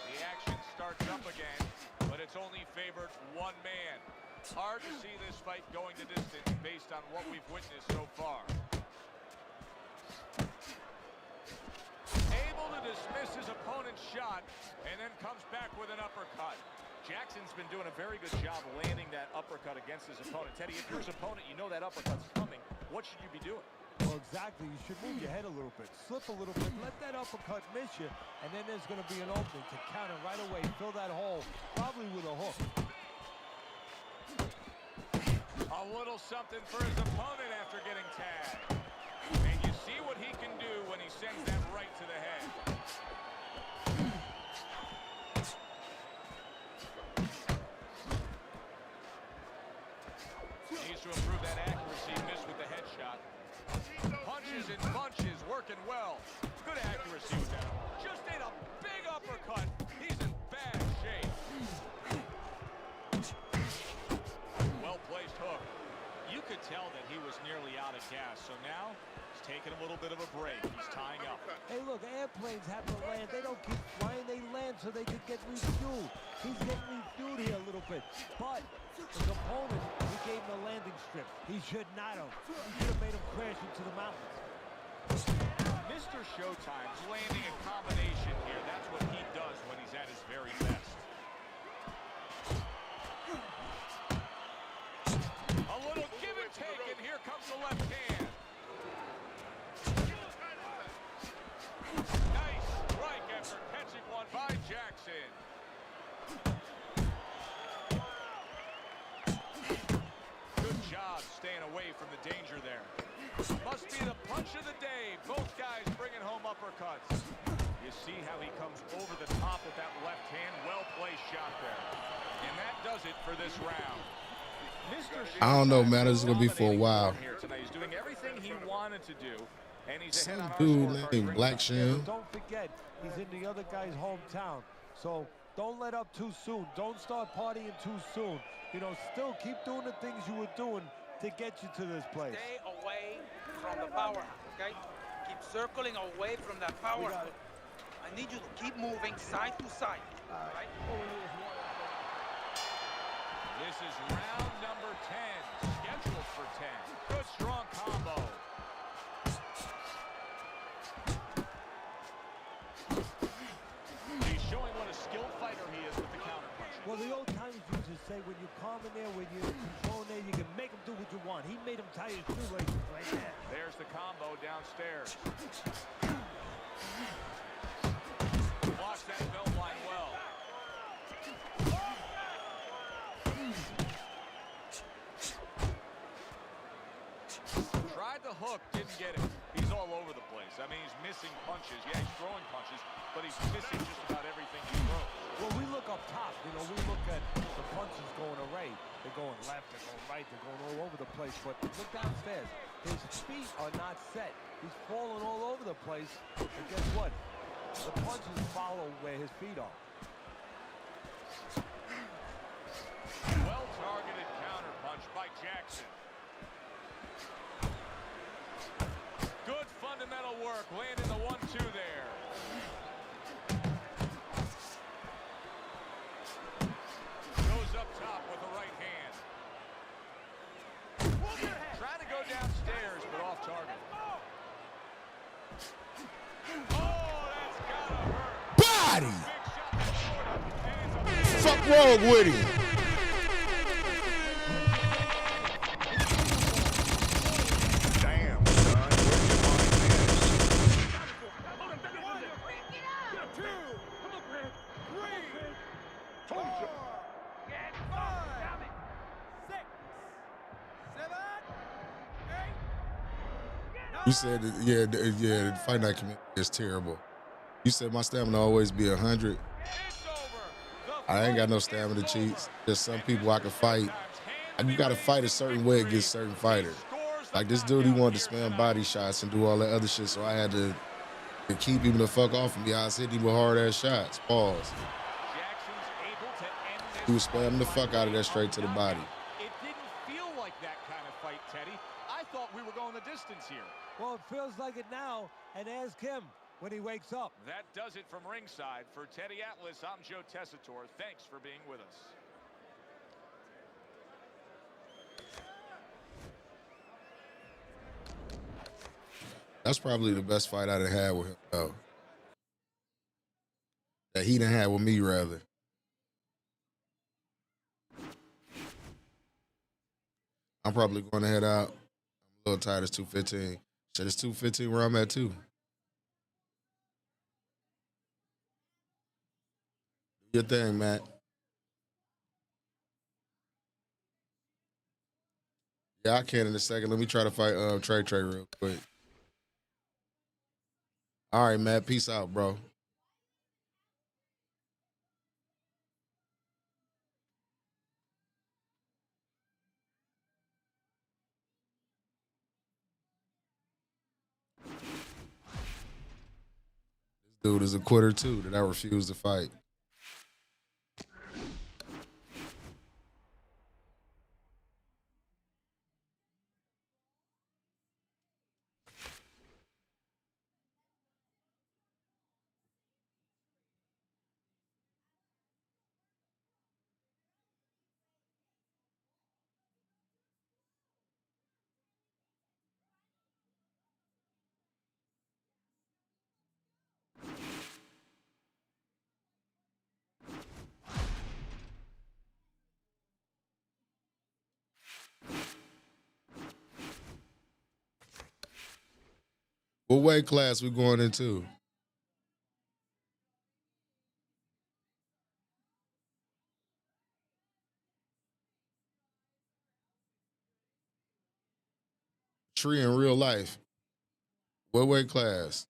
The action starts up again, but it's only favored one man. Hard to see this fight going the distance based on what we've witnessed so far. Able to dismiss his opponent's shot and then comes back with an uppercut. Jackson's been doing a very good job landing that uppercut against his opponent. Teddy, if you're his opponent, you know that uppercut's coming. What should you be doing? Well, exactly. You should move your head a little bit, slip a little bit, let that uppercut miss you, and then there's going to be an opening to counter right away, fill that hole, probably with a hook. A little something for his opponent after getting tagged. And you see what he can do when he sends that right to the head. Needs to improve that accuracy, missed with the headshot. Punches and bunches, working well. Good accuracy with that. Just ate a big uppercut. He's in bad shape. Well-placed hook. You You could tell that he was nearly out of gas, so now he's taking a little bit of a break. He's tying up. Hey, look, airplanes have to land. They don't keep flying. They land so they could get refueled. He's getting refueled here a little bit. But his opponent, he gave him a landing strip. He should not have. He should have made him crash into the mountains. Mr. Showtime's landing a combination here. That's what he does when he's at his very best. A little give and take, and here comes the left hand. Nice strike after catching one by Jackson. Good job staying away from the danger there. Must be the punch of the day. Both guys bringing home uppercuts. You see how he comes over the top with that left hand. Well-placed shot there. And that does it for this round. I don't know, man. This is going to be for a while. He's doing everything he wanted to do. And he's Some dude named Black Sham. Don't forget, he's in the other guy's hometown. So don't let up too soon. Don't start partying too soon. You know, still keep doing the things you were doing to get you to this place. Stay away from the powerhouse, okay? Keep circling away from that powerhouse. I need you to keep moving side to side, all right? This is round number 10, scheduled for 10. Good strong combo. He's showing what a skilled fighter he is with the counter punch. Well, the old timers used to say when you're calm in there, when you're controlling there, you can make him do what you want. He made him tie his shoelaces right there. There's the combo downstairs. Blocks that belt line well. Tried the hook, didn't get it. He's all over the place. I mean, he's missing punches. Yeah, he's throwing punches, but he's missing just about everything he throws. Well, we look up top. You know, we look at the punches going array. They're going left, they're going right, they're going all over the place. But look downstairs. His feet are not set. He's falling all over the place. And guess what? The punches follow where his feet are. Well-targeted counter punch by Jackson. Good fundamental work, landing the 1-2 there. Goes up top with the right hand. Trying to go downstairs, but off target. Oh, that's gotta hurt. Body! Fuck wrong with him? Damn, son. You said, the fight night community is terrible. You said my stamina always be 100. I ain't got no stamina cheats. There's some people I can fight. And you got to fight a certain way against certain fighters. Like this dude, he wanted to spam body shots and do all that other shit, so I had to keep him the fuck off of me. I was hitting him with hard-ass shots. Pause. He was spamming the fuck out of that straight to the body. It didn't feel like that kind of fight, Teddy. I thought we were going the distance here. Well, it feels like it now, and ask him when he wakes up. That does it from ringside. For Teddy Atlas, I'm Joe Tessitore. Thanks for being with us. That's probably the best fight I done had with him, though. That he done had with me, rather. I'm probably going to head out. I'm a little tired. It's 2:15. Shit, it's 2:15 where I'm at, too. Do your thing, Matt. Yeah, I can in a second. Let me try to fight Trey real quick. All right, Matt. Peace out, bro. This dude is a quitter, too, that I refuse to fight. What weight class we going into? Tree in real life. What weight class?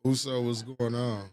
Uso, what's going on?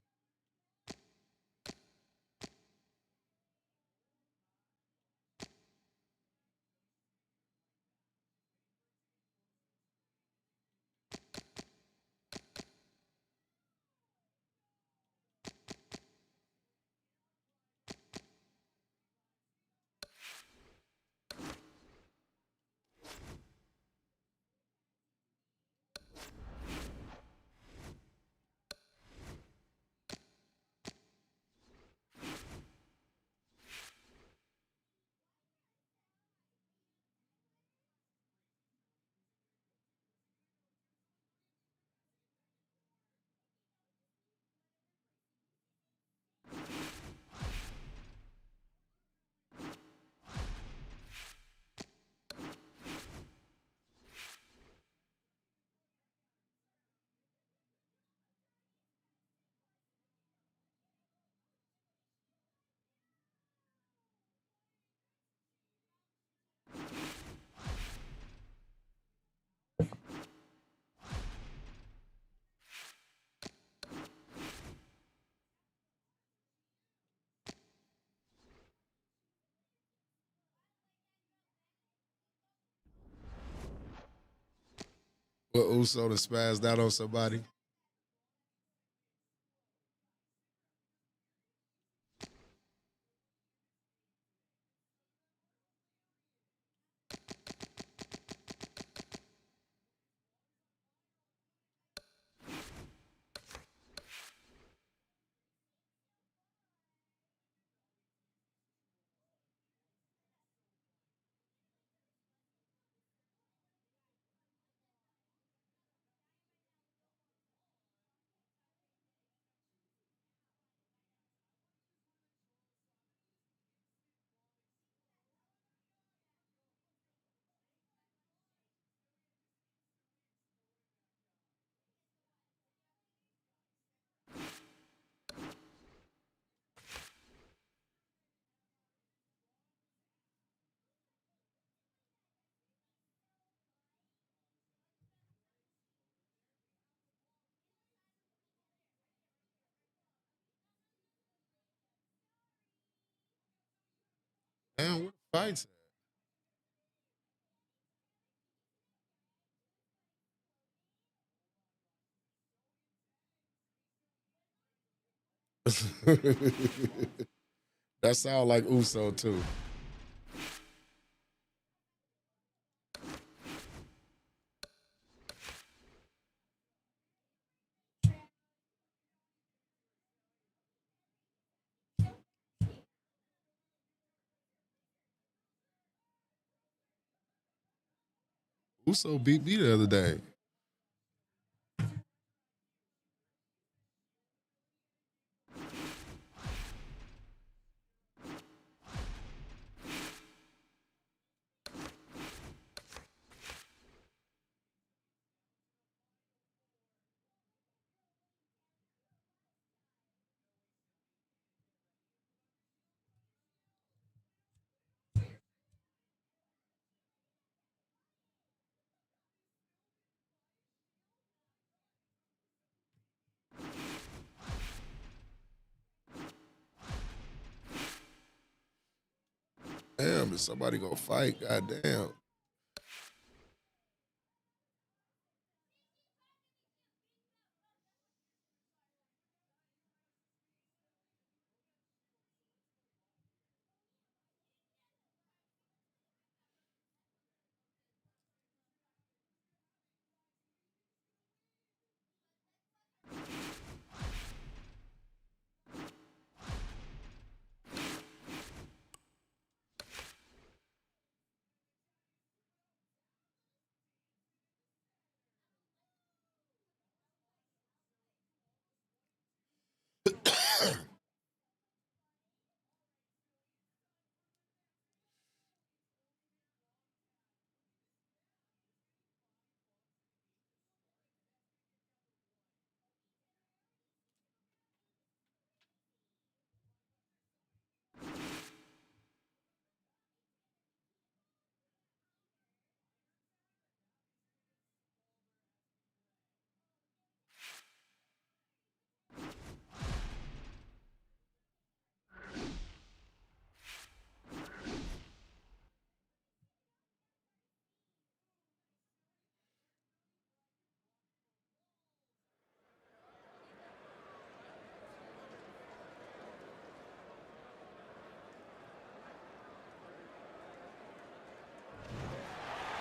What Uso to spazzed out on somebody? Damn, where the fights at? That sound like Uso too. Uso beat me the other day. Damn, is somebody gonna fight? Goddamn.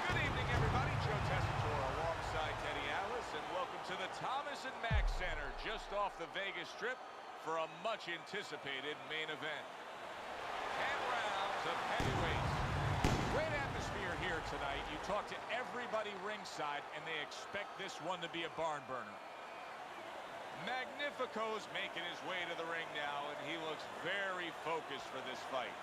Good evening, everybody. Joe Tessitore alongside Teddy Atlas, and welcome to the Thomas & Mack Center, just off the Vegas Strip, for a much-anticipated main event. 10 rounds of heavyweights. Great atmosphere here tonight. You talk to everybody ringside, and they expect this one to be a barn burner. Magnifico's making his way to the ring now, and he looks very focused for this fight.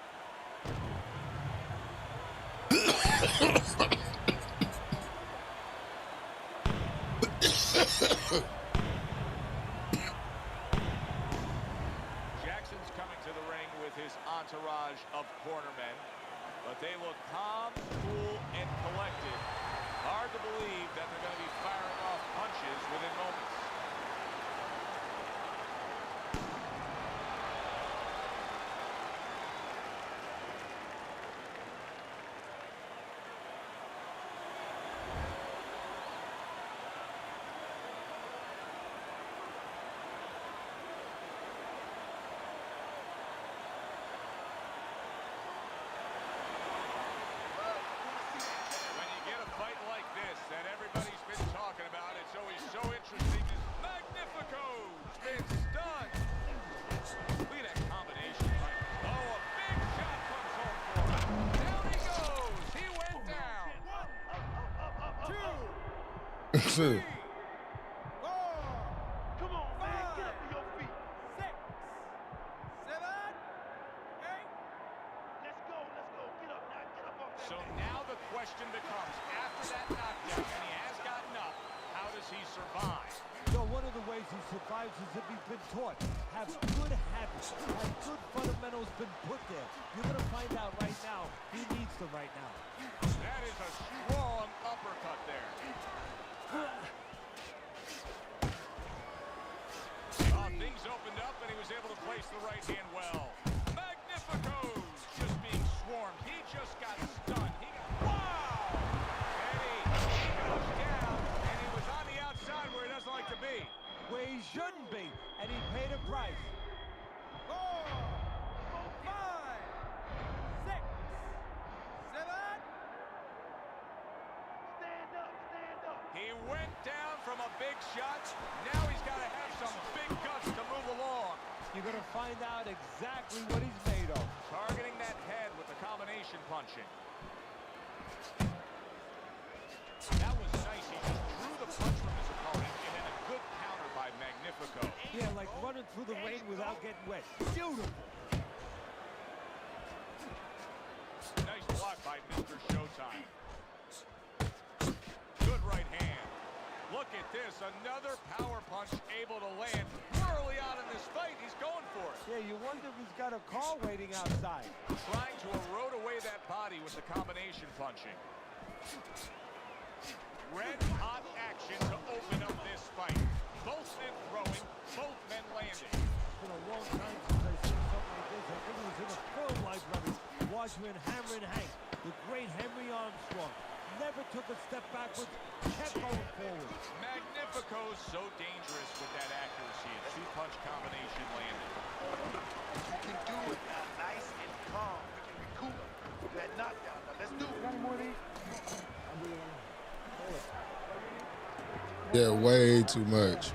Jackson's coming to the ring with his entourage of cornermen, but they look calm, cool, and collected. Hard to believe that they're going to be firing off punches within moments. That everybody's been talking about. It's always so interesting. Magnifico's been stunned. Look at that combination. Oh, a big shot comes home for him. Down he goes. He went down. 1, 2, 3, 4. Come on, man. Get up to your feet. 6, 7, 8. Let's go. Get up now. Get up off that So mat. now the question becomes, after that knockdown, and he has gotten up, how does he survive? So one of the ways he survives is if he's been taught. Have good habits. Have good fundamentals been put there. You're going to find out right now. He needs them right now. That is a strong uppercut there. Things opened up, and he was able to place the right hand well. Magnifico's just being swarmed went down from a big shot. Now he's got to have some big guts to move along. You're going to find out exactly what he's made of. Targeting that head with the combination punching. That was nice. He just drew the punch from his opponent, and then a good counter by Magnifico. Yeah, like running through the rain without getting wet. Beautiful. Nice block by Mr. Showtime. Good right hand. Look at this, another power punch able to land early on in this fight. He's going for it. Yeah, you wonder if he's got a car waiting outside. Trying to erode away that body with the combination punching. Red hot action to open up this fight. Both men throwing, both men landing. It's been a long time since I've seen something like this. I think it was in a film library watching Hammer and Hank, the great Henry Armstrong. Never took a step backwards, kept going forward. Magnifico's so dangerous with that accuracy. A two-punch combination landed. You can do it now, nice and calm. We can recoup that knockdown. Now let's do it. Got any more of these? I'll be Yeah, way too much.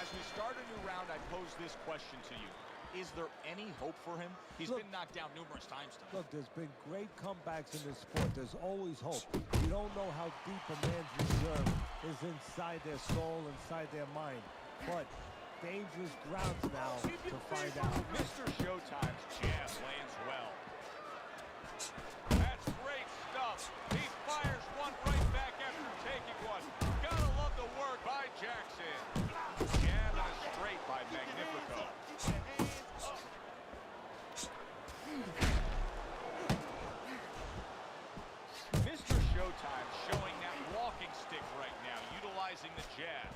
As we start a new round, I pose this question to you. Is there any hope for him? He's been knocked down numerous times tonight. Look, there's been great comebacks in this sport. There's always hope. You don't know how deep a man's reserve is inside their soul, inside their mind. But dangerous grounds now to find out. Mr. Showtime's jab lands well. That's great stuff. He fires one right back after taking one. Gotta love the work by Jackson. Jab and a straight by Magnifico. Mr. Showtime showing that walking stick right now, utilizing the jab.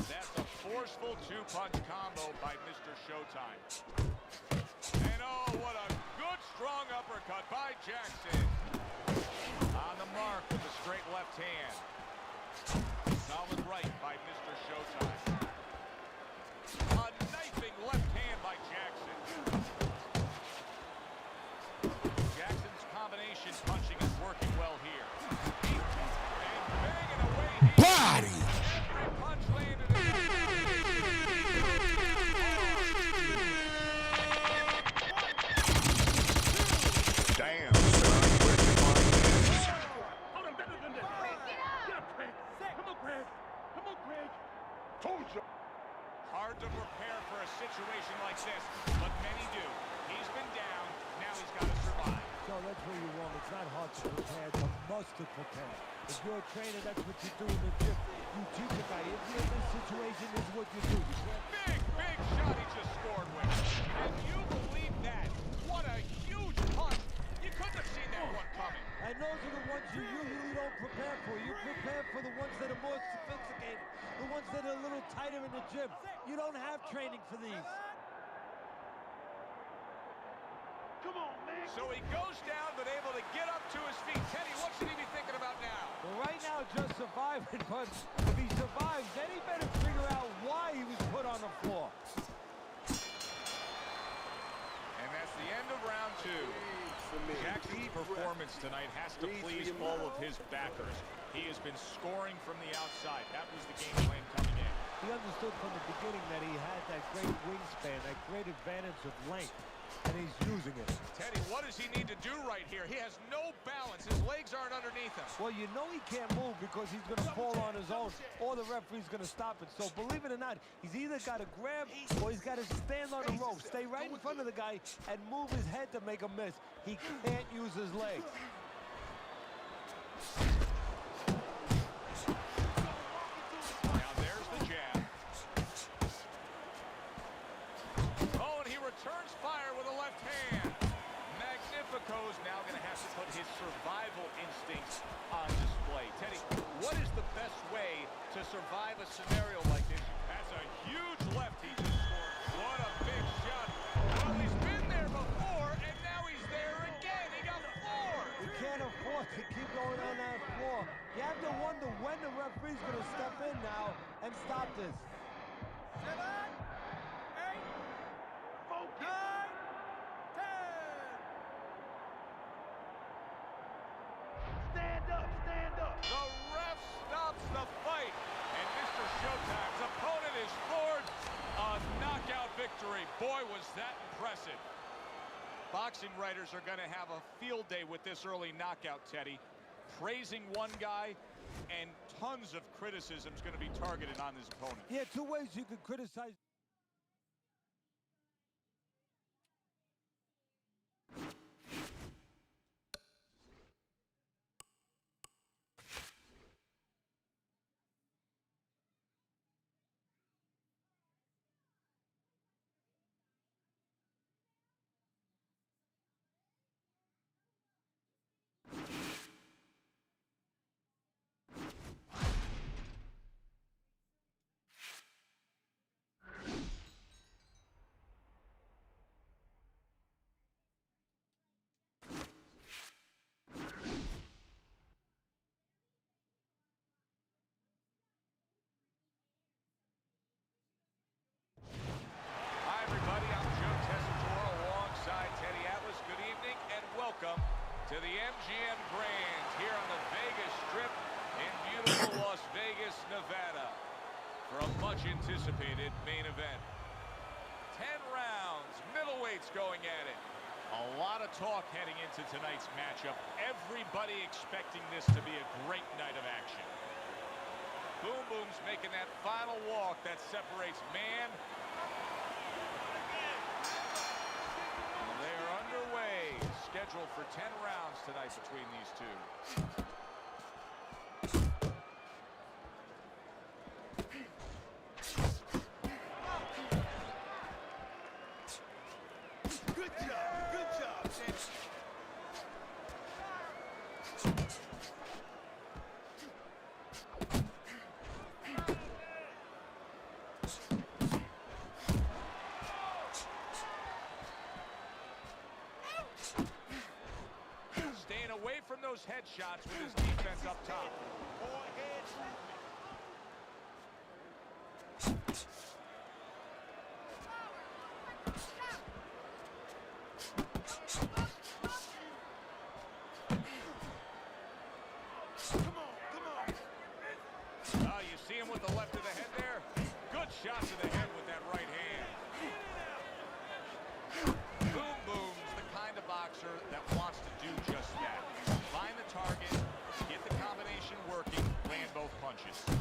That's a forceful two-punch combo by Mr. Showtime. And oh, what a good strong uppercut by Jackson. On the mark with a straight left hand. Solid right by Mr. Showtime. A knifing left hand by Jackson. Jackson's combination punching is working well here. And banging away here. Body! Every punch landed in Damn, son, where'd you find this? I'm better than this. Get up, Craig. Come on, Craig. Come on, Craig. Told you. Hard to prepare for a situation like this, but many do. He's been down, now he's got to survive. So that's where you're wrong. It's not hard to prepare, it's a must to prepare. If you're a trainer, that's what you do in the gym. You teach a guy, if you're in this situation, this is what you do. You can't... Big shot he just scored with. Can you believe that? What a huge punch. You couldn't have seen that one coming. And those are the ones you usually don't prepare for. You prepare for the ones that are more sophisticated, the ones that are a little tighter in the gym. You don't have training for these. Come on, man. So he goes down, but able to get up to his feet. Teddy, what should he be thinking about now? Well, right now, just surviving, but if he survives, then he better figure out why he was put on the floor. And that's the end of round two. Jackson's performance tonight has to please all of his backers. He has been scoring from the outside. That was the game plan coming in. He understood from the beginning that he had that great wingspan, that great advantage of length, and he's using it. Teddy, what does he need to do right here? He has no balance. His legs aren't underneath him. Well, you know he can't move because he's going to fall on his own, or the referee's going to stop it. So believe it or not, he's either got to grab or he's got to stand on the rope, stay right in front of the guy, and move his head to make a miss. He can't use his legs. Now there's the jab. Oh, and he returns fire with a left hand. Magnifico's now going to have to put his survival instincts on display. Teddy, what is the best way to survive a scenario like this? That's a huge left he just scored. What a big shot. Well, he's been there before, and now he's there again. He got floored. You can't afford to keep going on that floor. You have to wonder when the referee's going to step in now and stop this. 7, 8, 9, His opponent is floored. A knockout victory. Boy, was that impressive. Boxing writers are going to have a field day with this early knockout, Teddy. Praising one guy, and tons of criticism is going to be targeted on his opponent. Yeah, two ways you could criticize. Hi, everybody. I'm Joe Tessitore alongside Teddy Atlas. Good evening and welcome to the MGM Grand here on the Vegas Strip in beautiful Las Vegas, Nevada for a much-anticipated main event. 10 rounds, middleweights going at it. A lot of talk heading into tonight's matchup. Everybody expecting this to be a great night of action. Boom Boom's making that final walk that separates man. They are underway. Scheduled for 10 rounds tonight between these two. Good job, Sandy. Staying away from those headshots with his defense up top. Oh, you see him with the left of the head there? Good shot to the head with that right hand. Boom Boom's the kind of boxer that wants to do just that. Find the target, get the combination working, land both punches. The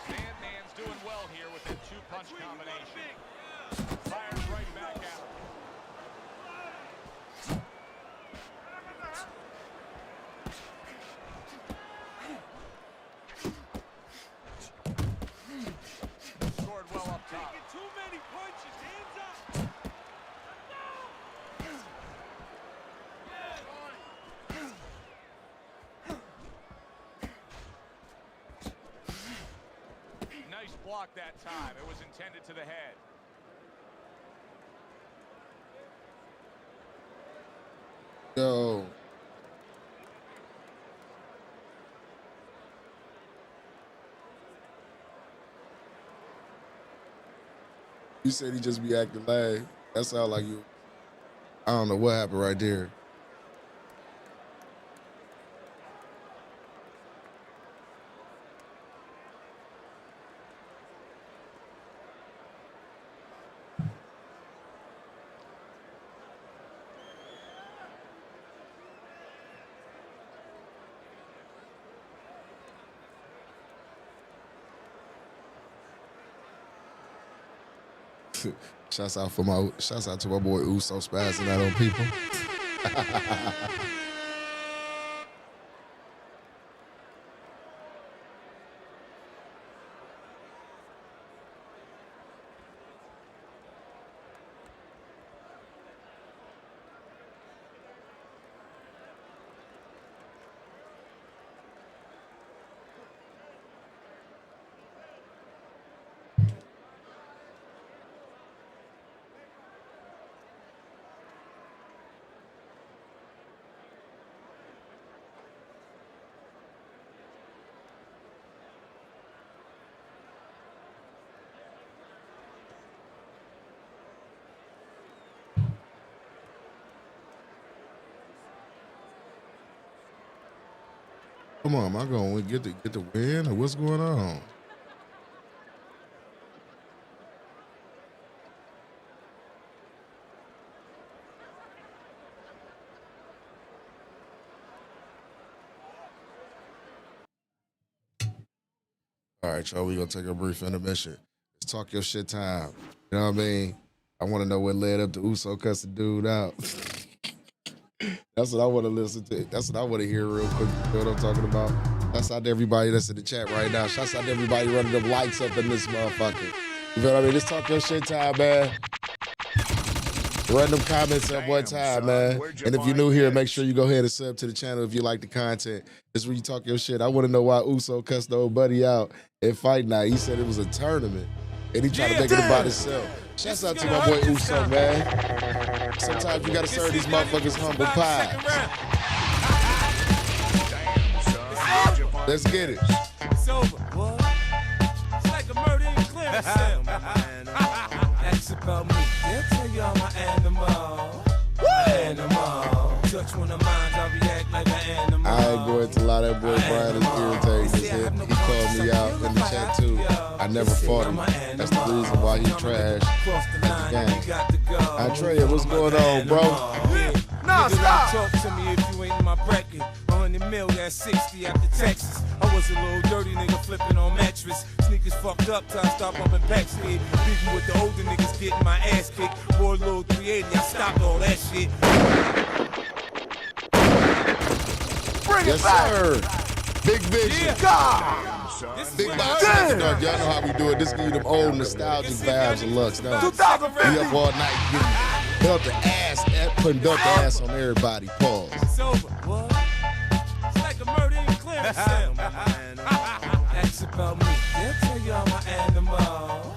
Sandman's doing well here with that two-punch combination. Fires right back out. Scored well up top. Too many punches. Hands up. Nice block that time. It was intended to the head. Yo. You said he just be acting lag. That sound like you. I don't know what happened right there. Shouts out to my boy Uso spazzing out on people. Come on, am I going to get the win or what's going on? All right, y'all, we gonna take a brief intermission. Let's talk your shit time. You know what I mean? I want to know what led up to Uso cussing dude out. That's what I want to listen to. That's what I want to hear real quick. You know what I'm talking about? Shouts out to everybody that's in the chat right now. Shouts out to everybody running them likes up in this motherfucker. You know what I mean? Let's talk your shit time, man. Run them comments up one time, man. And if you're new here, make sure you go ahead and sub to the channel if you like the content. This is where you talk your shit. I want to know why Uso cussed the old buddy out at Fight Night. He said it was a tournament, and he tried to make it about himself. Shouts out to my boy Uso, man. Sometimes you got to serve these motherfuckers humble pies. Let's get it. It's over. What? It's like a murder in clearance cell. That's about me. They'll tell you I'm an animal. Animal. Touch one of mine, I react like an animal. I ain't going to lie, that boy Brian is irritating. He called me out in the chat too. I never fought him. That's the reason why he trashed at the game. Andrea, what's going on, bro? Nah, stop. Talk to me if you ain't in my bracket. 100 mil, that's 60 after Texas. I was a little dirty nigga flipping on mattress. Sneakers fucked up till I stop up in backstage. Beefing with the older niggas getting my ass kicked. Boy, little 380, I stopped all that shit. Bring it back. Sir. Big vision. Yeah. God. Big box. Y'all know how we do it. This give you them old nostalgic vibes of Lux. Now, 2050. We up all night getting belt the ass, putting belt the ass on everybody. Pause. It's over. What? It's like a murder in clearance cell. That's about me. They'll tell you I'm an animal.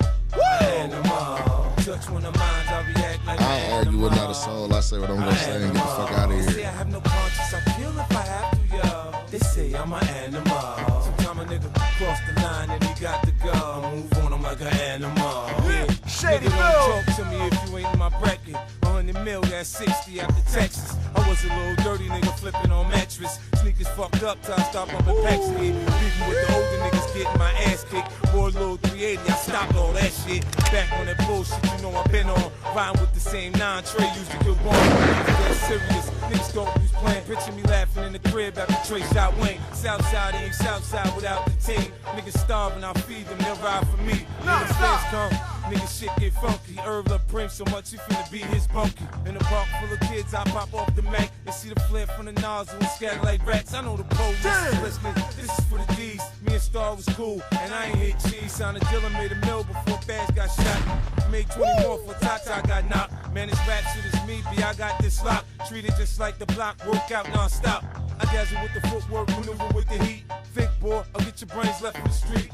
Animal. Touch one of mine, I react like I don't argue with not a soul. I say what I'm gonna say and get the fuck out of They say here. I have no conscience, I kill if I have to, yo. They say I'm an animal. Sometimes a nigga cross the line and he got to go. Move on, I'm like an animal. Yeah. Shady Bill. Don't talk to me if you ain't in my bracket. 100 mil, that's 60 after Texas. I was a little dirty nigga flipping on mattress. Sneakers fucked up till I stop up in backseat. Beefing with the older niggas getting my ass kicked. Boy, little 380, I stopped all that shit. Back on that bullshit, you know I've been on. Riding with the same 9 Trey used to kill bomb. That's serious. Niggas don't use playing. Picture me laughing in the crib after Trey shot Wayne. Southside ain't Southside without the team. Niggas starving, I feed them, they'll ride for me. Niggas fans come. Niggas shit get funky. Herb up Prim so much he finna be his bunkie. In a park full of kids, I pop off the Mac and see the flare from the nozzle and scatter like rats. I know the police is listening. This is for the D's. Me and Star was cool, and I ain't hit cheese. Signed a dealer, made a mill before Bass got shot. Made 20 more for Tata got knocked. Man, this rap shit is me, B. I got this lock. Treated just like the block, work out non-stop. I dazzle with the footwork, maneuver with the heat. Thick boy, I'll get your brains left in the street.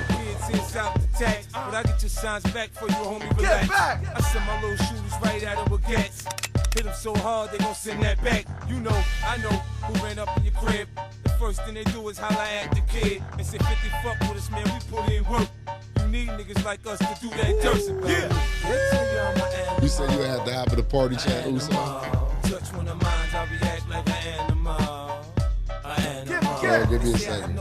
Kids in South the tags, but I get your signs back for you, homie. Relax. I send my little shooters right at them with gats. Hit them so hard they gon' send that back. You know, I know who ran up in your crib. The first thing they do is holla at the kid and say 50 fuck with us, man. We put in work. You need niggas like us to do that dirt. Yeah. You said you had to hop in the party chat, Uso. Touch one of mine, I react like an animal. Give me a second.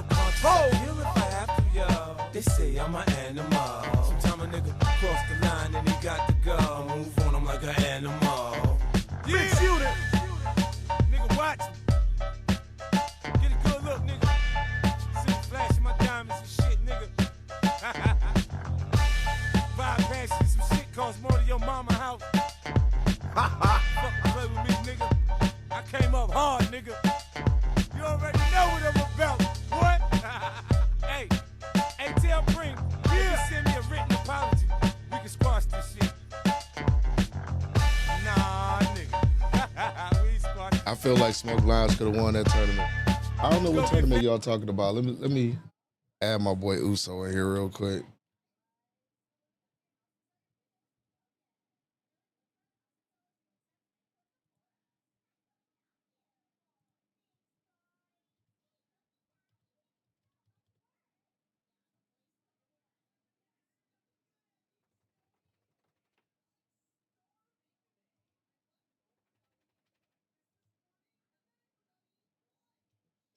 They say I'm an animal. Sometimes a nigga cross the line and he got to go. Move on, I'm like an animal. Yeah. Nigga, watch me. Get a good look, nigga. See me flashing my diamonds and shit, nigga. 5 passes, some shit costs more than your mama house. Fucking play with me, nigga. I came up hard, nigga. You already know what I'm about. What? Hey, tell Pring, you can send me a written apology. We can squash this shit. Nah, nigga. We squash. I feel like Smoke Lounge could have won that tournament. I don't know what tournament y'all talking about. Let me add my boy Uso in here real quick.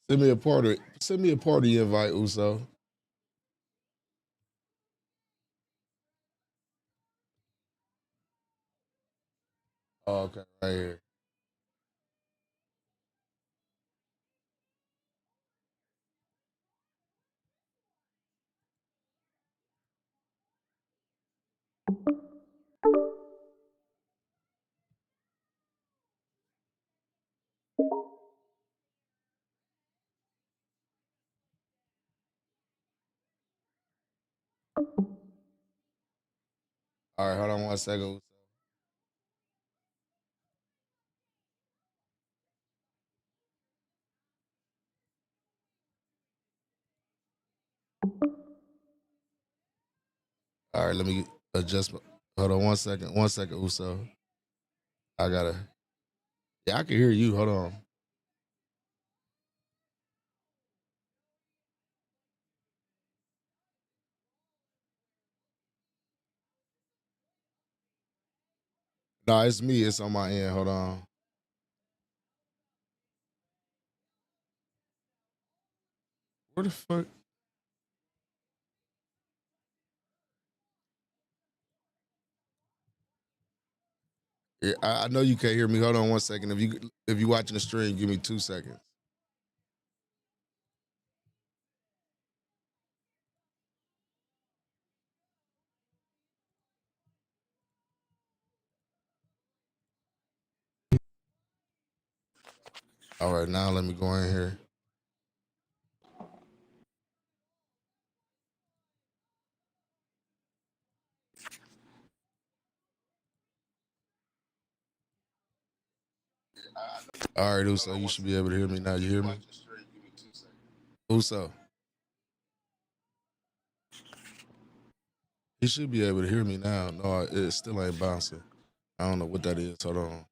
Send me a party invite, Uso. Oh, okay, right here. All right, hold on 1 second. Uso. All right, let me adjust. Hold on 1 second. 1 second, Uso. I gotta. Yeah, I can hear you. Hold on. No, it's me. It's on my end. Hold on. Where the fuck? Yeah, I know you can't hear me. Hold on 1 second. If you watching the stream, give me 2 seconds. All right, now let me go in here. All right, Uso, you should be able to hear me now. You hear me? Uso. You should be able to hear me now. No, it still ain't bouncing. I don't know what that is. Hold on.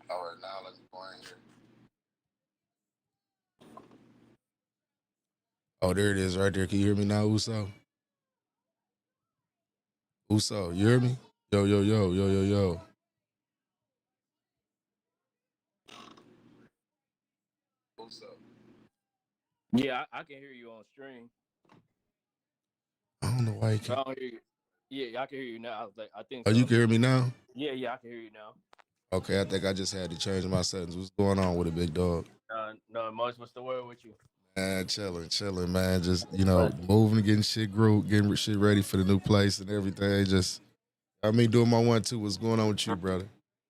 All right, now let's go in here. Oh, there it is right there. Can you hear me now, Uso? Uso, you hear me? Yo, yo, yo, yo, yo, yo. Uso. Yeah, I can hear you on stream. I don't know why you I can't. don't hear you. Yeah, I can hear you now. I think. Oh, So. you can hear me now? Yeah, I can hear you now. Okay, I think I just had to change my settings. What's going on with it, big dog? No, Mars, what's the word with you? Man, chilling, man. Just, moving, getting shit shit ready for the new place and everything. Just, doing my 1-2. What's going on with you, brother?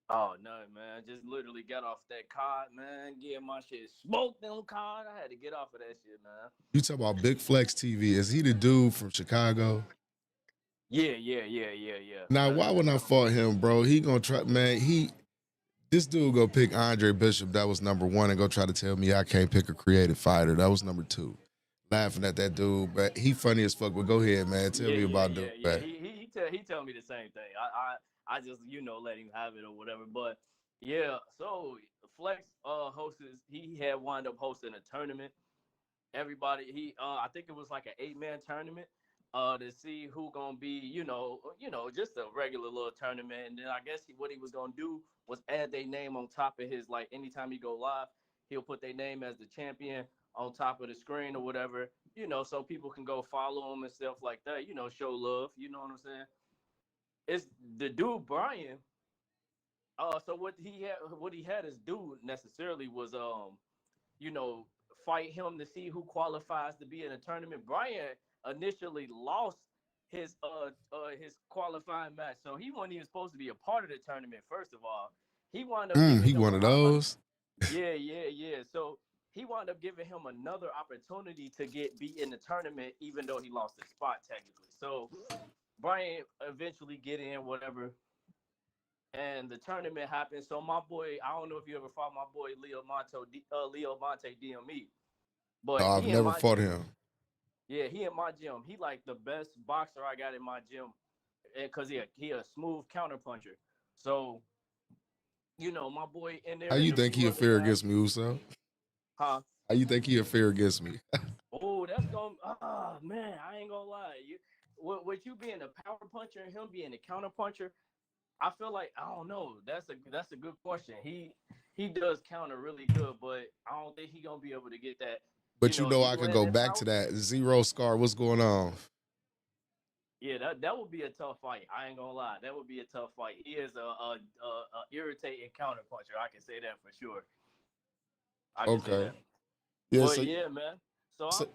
Oh, nothing, man. Just literally got off that card, man. Getting my shit smoked on card. I had to get off of that shit, man. You talk about Big Flex TV. Is he the dude from Chicago? Yeah. Now, why when I fought him, bro, he gonna try, man, this dude go pick Andre Bishop, that was number 1, and go try to tell me I can't pick a creative fighter. That was number 2. Laughing at that dude, but he funny as fuck. But go ahead, man. Tell me about dude. Yeah. He tell me the same thing. I just let him have it or whatever. But yeah, so Flex he had wound up hosting a tournament. Everybody I think it was like an 8-man tournament to see who gonna be, just a regular little tournament. And then I guess what he was gonna do was add their name on top of his, like, anytime he go live, he'll put their name as the champion on top of the screen or whatever, so people can go follow him and stuff like that, show love, you know what I'm saying? It's the dude Brian. So what he had as dude necessarily was fight him to see who qualifies to be in a tournament. Brian initially lost his qualifying match, so he wasn't even supposed to be a part of the tournament. First of all, he wound up he one of those. Yeah. So he wound up giving him another opportunity to be in the tournament, even though he lost his spot technically. So Brian eventually get in, whatever. And the tournament happened. So my boy, I don't know if you ever fought my boy Leo Monte DME, but I've never fought him. Yeah, he in my gym. He like the best boxer I got in my gym, because he a smooth counterpuncher. So, my boy in there. How you think he a fair against me, Uso? Huh? How you think he a fair against me? Oh, that's going. Man, I ain't gonna lie. With you being a power puncher and him being a counter puncher, I feel like I don't know. That's a good question. He does counter really good, but I don't think he gonna be able to get that. But you know, I you could in go that back power. to that. Zero Scar, what's going on? Yeah, that would be a tough fight. I ain't gonna lie, that would be a tough fight. He is a irritating counter puncher. I can say that for sure. I can say Okay. that. Yeah, But so, yeah, man. So so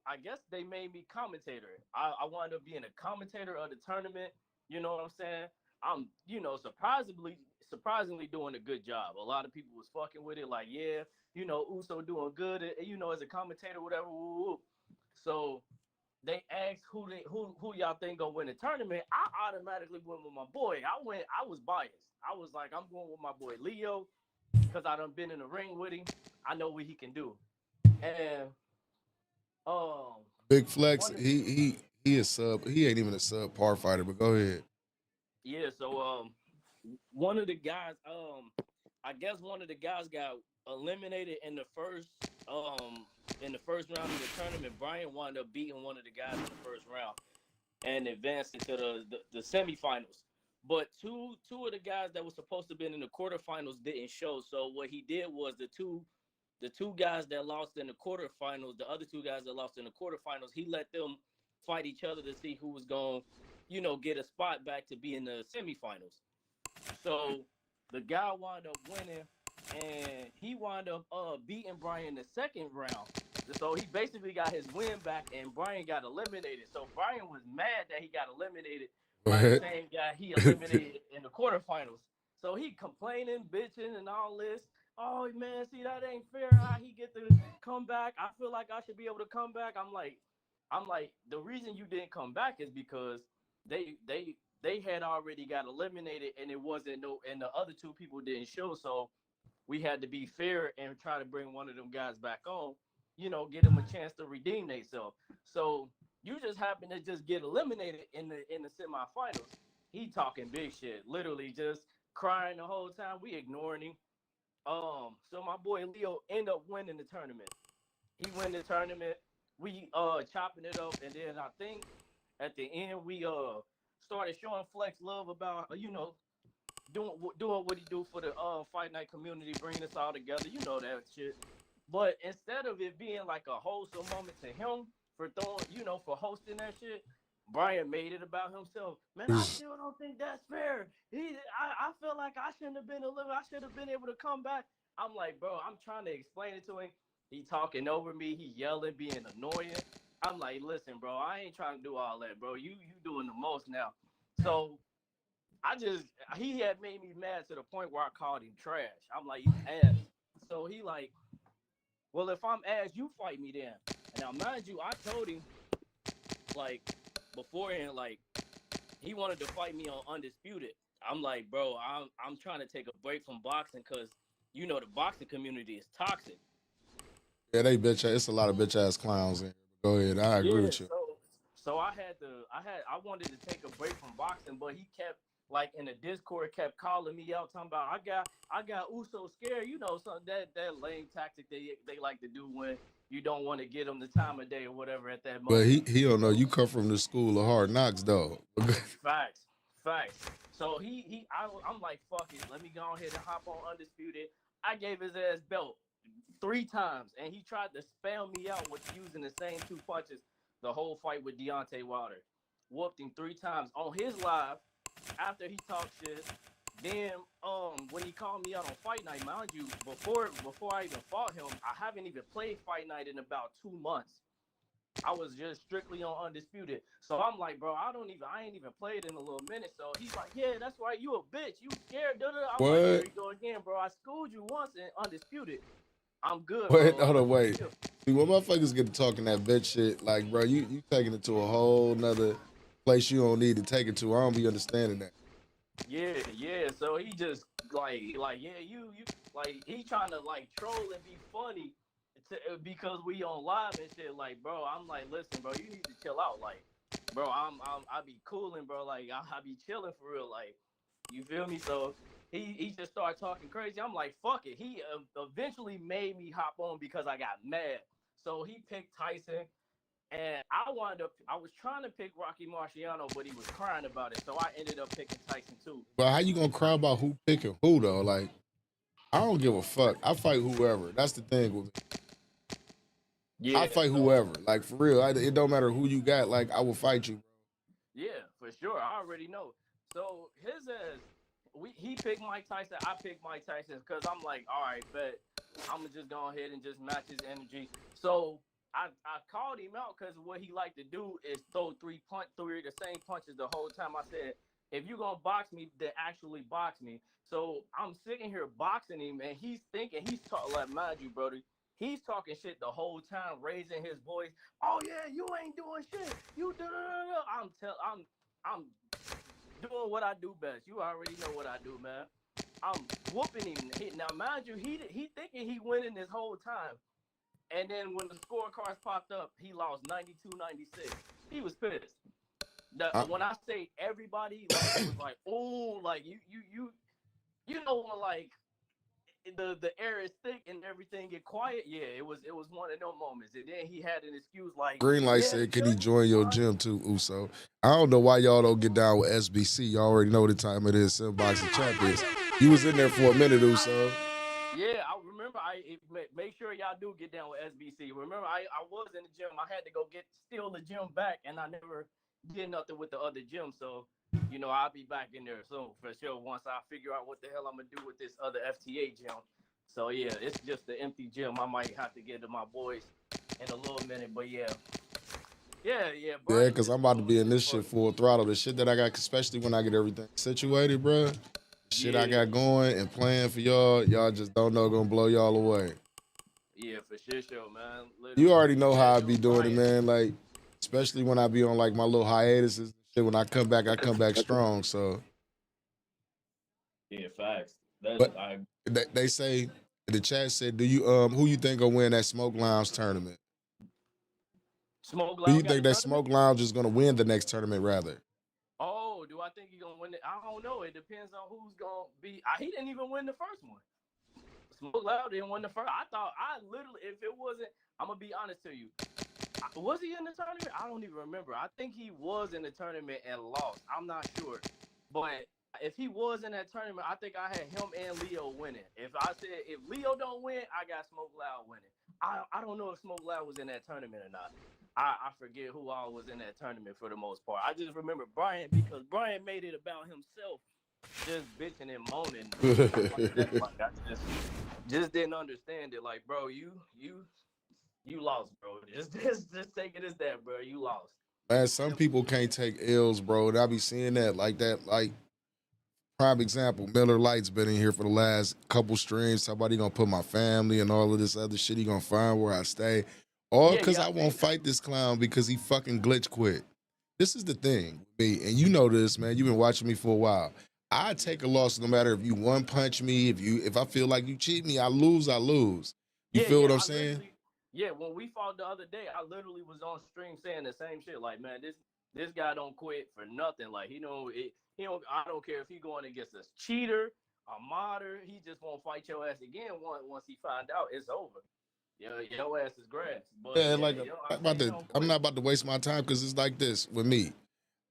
I guess they made me commentator. I wound up being a commentator of the tournament. You know what I'm saying? I'm, surprisingly doing a good job. A lot of people was fucking with it, like, yeah, Uso doing good, as a commentator, whatever. Woo, woo. So they asked who y'all think gonna win the tournament. I automatically went with my boy. I was biased. I was like, I'm going with my boy Leo, because I done been in the ring with him. I know what he can do. And Big Flex, he is sub. He ain't even a subpar fighter, but go ahead. yeah, so one of the guys, I guess one of the guys got eliminated in the first round of the tournament. Brian wound up beating one of the guys in the first round and advancing to the semifinals. But two of the guys that were supposed to be in the quarterfinals didn't show. So what he did was the two guys that lost in the quarterfinals, the other two guys that lost in the quarterfinals, he let them fight each other to see who was going to, get a spot back to be in the semifinals. So the guy wound up winning, and he wound up beating Brian the second round. So he basically got his win back, and Brian got eliminated. So Brian was mad that he got eliminated by the same guy he eliminated in the quarterfinals. So he complaining, bitching, and all this. Oh man, see, that ain't fair. How he get to come back? I feel like I should be able to come back. I'm like, the reason you didn't come back is because they had already got eliminated, and it wasn't and the other two people didn't show. So we had to be fair and try to bring one of them guys back on, get them a chance to redeem themselves. So you just happen to just get eliminated in the semifinals. He talking big shit, literally just crying the whole time. We ignoring him. So my boy Leo ended up winning the tournament. He won the tournament. We chopping it up, and then I think at the end we started showing Flex love about doing what he do for the fight night community, bringing us all together. You know that shit. But instead of it being like a wholesome moment to him for for hosting that shit, Brian made it about himself. Man, I still don't think that's fair. I feel like I shouldn't have been eliminated. I should have been able to come back. I'm like, bro, I'm trying to explain it to him. He talking over me. He yelling, being annoying. I'm like, listen, bro, I ain't trying to do all that, bro. You doing the most now. So he had made me mad to the point where I called him trash. I'm like, you ass. So he like, well, if I'm ass, you fight me then. And now, mind you, I told him, like, beforehand, like, he wanted to fight me on Undisputed. I'm like, bro, I'm trying to take a break from boxing because, the boxing community is toxic. Yeah, they bitch. It's a lot of bitch ass clowns in here. Go ahead. I agree with you. So I wanted to take a break from boxing, but he kept, like, in the Discord, kept calling me out, talking about I got Uso scared. Something that lame tactic they like to do when you don't want to get them the time of day or whatever at that moment. But he don't know. You come from the school of hard knocks, though. Facts. So I'm like, fuck it. Let me go ahead and hop on Undisputed. I gave his ass belt 3 times, and he tried to spam me out with using the same 2 punches the whole fight with Deontay Wilder. Whooped him 3 times on his live after he talked shit. Then when he called me out on Fight Night, mind you, before I even fought him, I haven't even played Fight Night in about 2 months. I was just strictly on Undisputed. So I'm like, bro, I ain't even played in a little minute. So he's like, yeah, that's right, you a bitch. You scared, I'm what? like, here you go again, bro. I schooled you once in Undisputed. I'm good, Wait, bro. hold on, wait. See, when motherfuckers get to talking that bitch shit, like, bro, you taking it to a whole nother place you don't need to take it to. I don't be understanding that. Yeah. So he just like, yeah, you like, he trying to like troll and be funny because we on live and shit. Like, bro, I'm like, listen, bro, you need to chill out. Like, bro, I be cooling, bro. Like, I be chilling for real. Like, you feel me? So he just started talking crazy. I'm like, fuck it. He eventually made me hop on because I got mad. So he picked Tyson. And I was trying to pick Rocky Marciano, but he was crying about it. So I ended up picking Tyson too. But how you gonna cry about who picking who though? Like, I don't give a fuck. I fight whoever. That's the thing with me. Yeah, I fight whoever. Like, for real. It don't matter who you got. Like, I will fight you. Yeah, for sure. I already know. So he picked Mike Tyson. I picked Mike Tyson because I'm like, all right, but I'm gonna just go ahead and just match his energy. So I called him out because what he liked to do is throw three the same punches the whole time. I said, if you're gonna box me, then actually box me. So I'm sitting here boxing him, and he's talking like, mind you, brother, he's talking shit the whole time, raising his voice. Oh yeah, you ain't doing shit. You do. I'm doing what I do best. You already know what I do, man. I'm whooping him. Now, mind you, he thinking he winning this whole time. And then when the scorecards popped up, he lost 92-96. He was pissed. When I say everybody, like, it was like, oh, like you know when like the air is thick and everything get quiet. Yeah, it was one of those moments. And then he had an excuse like Greenlight said, can he join your gym too, Uso? I don't know why y'all don't get down with SBC. Y'all already know the time it is, Sim Boxing Champions. You was in there for a minute, Uso. Yeah, I remember. Make sure y'all do get down with SBC. Remember, I was in the gym. I had to go steal the gym back, and I never did nothing with the other gym. So, you know, I'll be back in there soon for sure once I figure out what the hell I'm gonna do with this other FTA gym. So yeah, it's just the empty gym. I might have to get to my boys in a little minute, but yeah. Yeah, bro. Yeah, because I'm about to be in this shit full throttle. The shit that I got, especially when I get everything situated, bro. Shit I got going and playing for y'all just don't know gonna blow y'all away. Yeah, for sure, man. You already know how I be doing it, man. Like, especially when I be on like my little hiatuses and shit. When I come back strong. So yeah, facts. They say the chat said, do you who you think will win that Smoke Lounge tournament? Smoke Lounge. Do you think that Smoke Lounge is gonna win the next tournament rather? Oh, do I think he's gonna win it? I don't know. It depends on who's gonna be. He didn't even win the first one. Smoke Loud didn't win the first. I literally, if it wasn't, I'm gonna be honest to you. Was he in the tournament? I don't even remember. I think he was in the tournament and lost. I'm not sure. But if he was in that tournament, I think I had him and Leo winning. If Leo don't win, I got Smoke Loud winning. I don't know if Smoke Loud was in that tournament or not. I forget who all was in that tournament for the most part. I just remember Brian because Brian made it about himself, just bitching and moaning. Like I just didn't understand it. Like, bro, you lost, bro. Just take it as that, bro. You lost. Man, some people can't take L's, bro. And I be seeing that. Like prime example, Miller Lite's been in here for the last couple streams. Somebody gonna put my family and all of this other shit. He gonna find where I stay. All because I won't fight this clown because he fucking glitch quit. This is the thing with me, and you know this, man. You've been watching me for a while. I take a loss no matter if you one punch me, if I feel like you cheat me, I lose. You feel what I'm saying? Yeah, when we fought the other day, I literally was on stream saying the same shit. Like, man, this guy don't quit for nothing. Like, he don't. I don't care if he going against a cheater, a modder. He just won't fight your ass again once he find out it's over. Your ass is grass. But yeah, like I'm not about to waste my time because it's like this with me.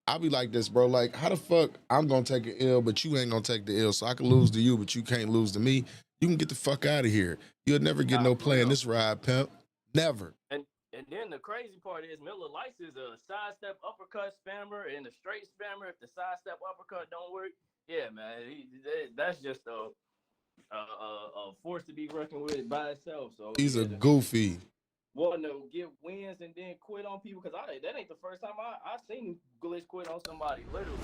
I'll be like this, bro. Like, how the fuck I'm gonna take an L, but you ain't gonna take the L. So I can lose to you, but you can't lose to me. You can get the fuck out of here. You'll never get no play in this ride, pimp. Never. And then the crazy part is Miller Lights is a sidestep uppercut spammer and a straight spammer. If the sidestep uppercut don't work, yeah, man, that's just a force to be reckoned with by itself. So he's a goofy. Want to get wins and then quit on people because that ain't the first time I seen him glitch quit on somebody. Literally,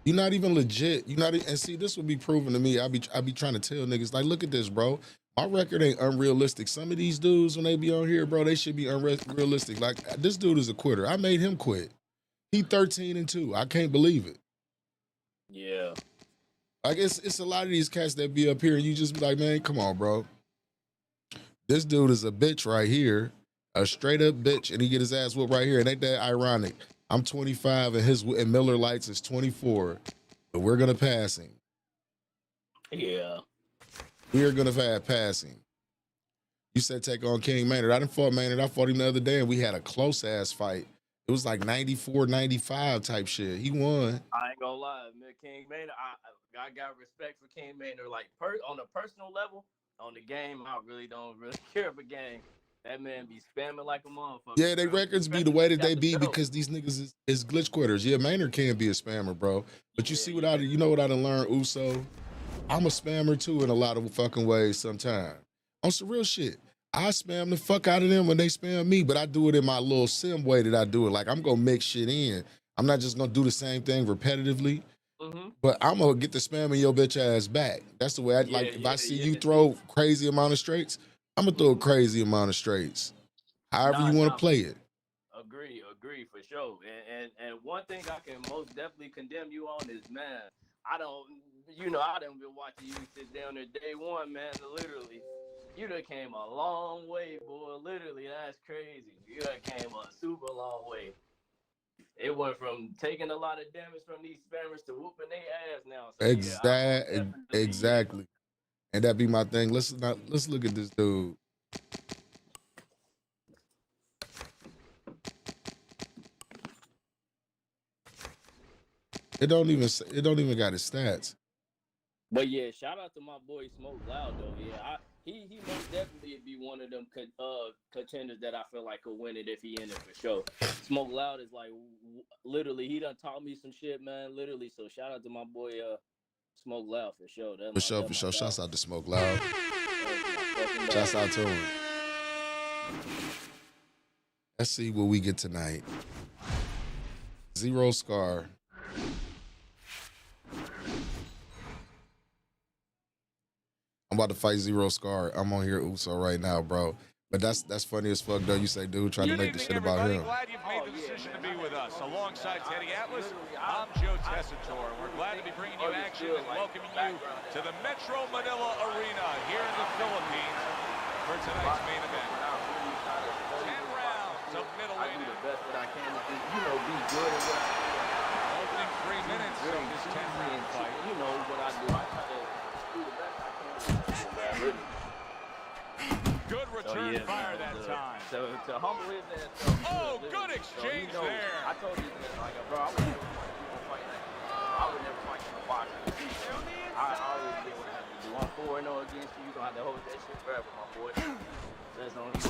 you're not even legit. And see, this will be proven to me. I be trying to tell niggas like, look at this, bro. My record ain't unrealistic. Some of these dudes when they be on here, bro, they should be unrealistic. Like this dude is a quitter. I made him quit. He 13-2. I can't believe it. Yeah. Like it's a lot of these cats that be up here and you just be like, man, come on, bro. This dude is a bitch right here, a straight up bitch, and he get his ass whooped right here. And ain't that ironic? I'm 25 and Miller Lights is 24, but we're gonna pass him. Yeah. We are gonna pass him. You said take on King Maynard. I didn't fought Maynard. I fought him the other day, and we had a close-ass fight. It was like 94-95 type shit. He won. I ain't gonna lie, man. King Maynard, I got respect for King Maynard. Like on a personal level, on the game, I don't really care for game. That man be spamming like a motherfucker. Yeah, they records be the way that they be because these niggas is glitch quitters. Yeah, Maynard can be a spammer, bro. But you see what you know what I done learned, Uso? I'm a spammer too in a lot of fucking ways sometimes. On some real shit. I spam the fuck out of them when they spam me, but I do it in my little sim way that I do it. Like, I'm gonna mix shit in. I'm not just gonna do the same thing repetitively, but I'm gonna get the spam in your bitch ass back. That's the way I like. If I see you throw crazy amount of straights, I'm gonna throw a crazy amount of straights. However you want to play it. Agree for sure. And one thing I can most definitely condemn you on is, man, I done been watching you sit down there day one, man. Literally, you done came a long way, boy. Literally, that's crazy. You done came a super long way. It went from taking a lot of damage from these spammers to whooping their ass now. So, exactly. And that be my thing. Let's look at this dude. It don't even got his stats. But yeah, shout out to my boy Smoke Loud though. Yeah, he most definitely be one of them contenders that I feel like could win it if he in it for sure. Smoke Loud is like literally he done taught me some shit, man. Literally, so shout out to my boy Smoke Loud for sure. For sure. Shouts out to Smoke Loud. Shouts out to him. Let's see what we get tonight. Zero Scar. I'm about to fight Zero Scar. I'm on here Uso right now, bro. But that's funny as fuck, though. You say, dude, trying to make the shit about him. Glad you've made the decision to be with us. Alongside Teddy Atlas, I'm Joe Tessitore. We're glad to be bringing you action and welcoming you to the Metro Manila Arena here in the Philippines for tonight's main event. 10 rounds of middleweight. I do the best that I can to be good at what I do. Opening 3 minutes of this 10-round fight. You know what I do. I try to do the best I can. Good return fire that time. To humble his ass. Good exchange there. I told you that, like, bro, I would never fight like that. I would never fight in a boxing. I always get what I have to do. I'm 4-0 against you. You're going to have to hold that shit forever, my boy. That's on you.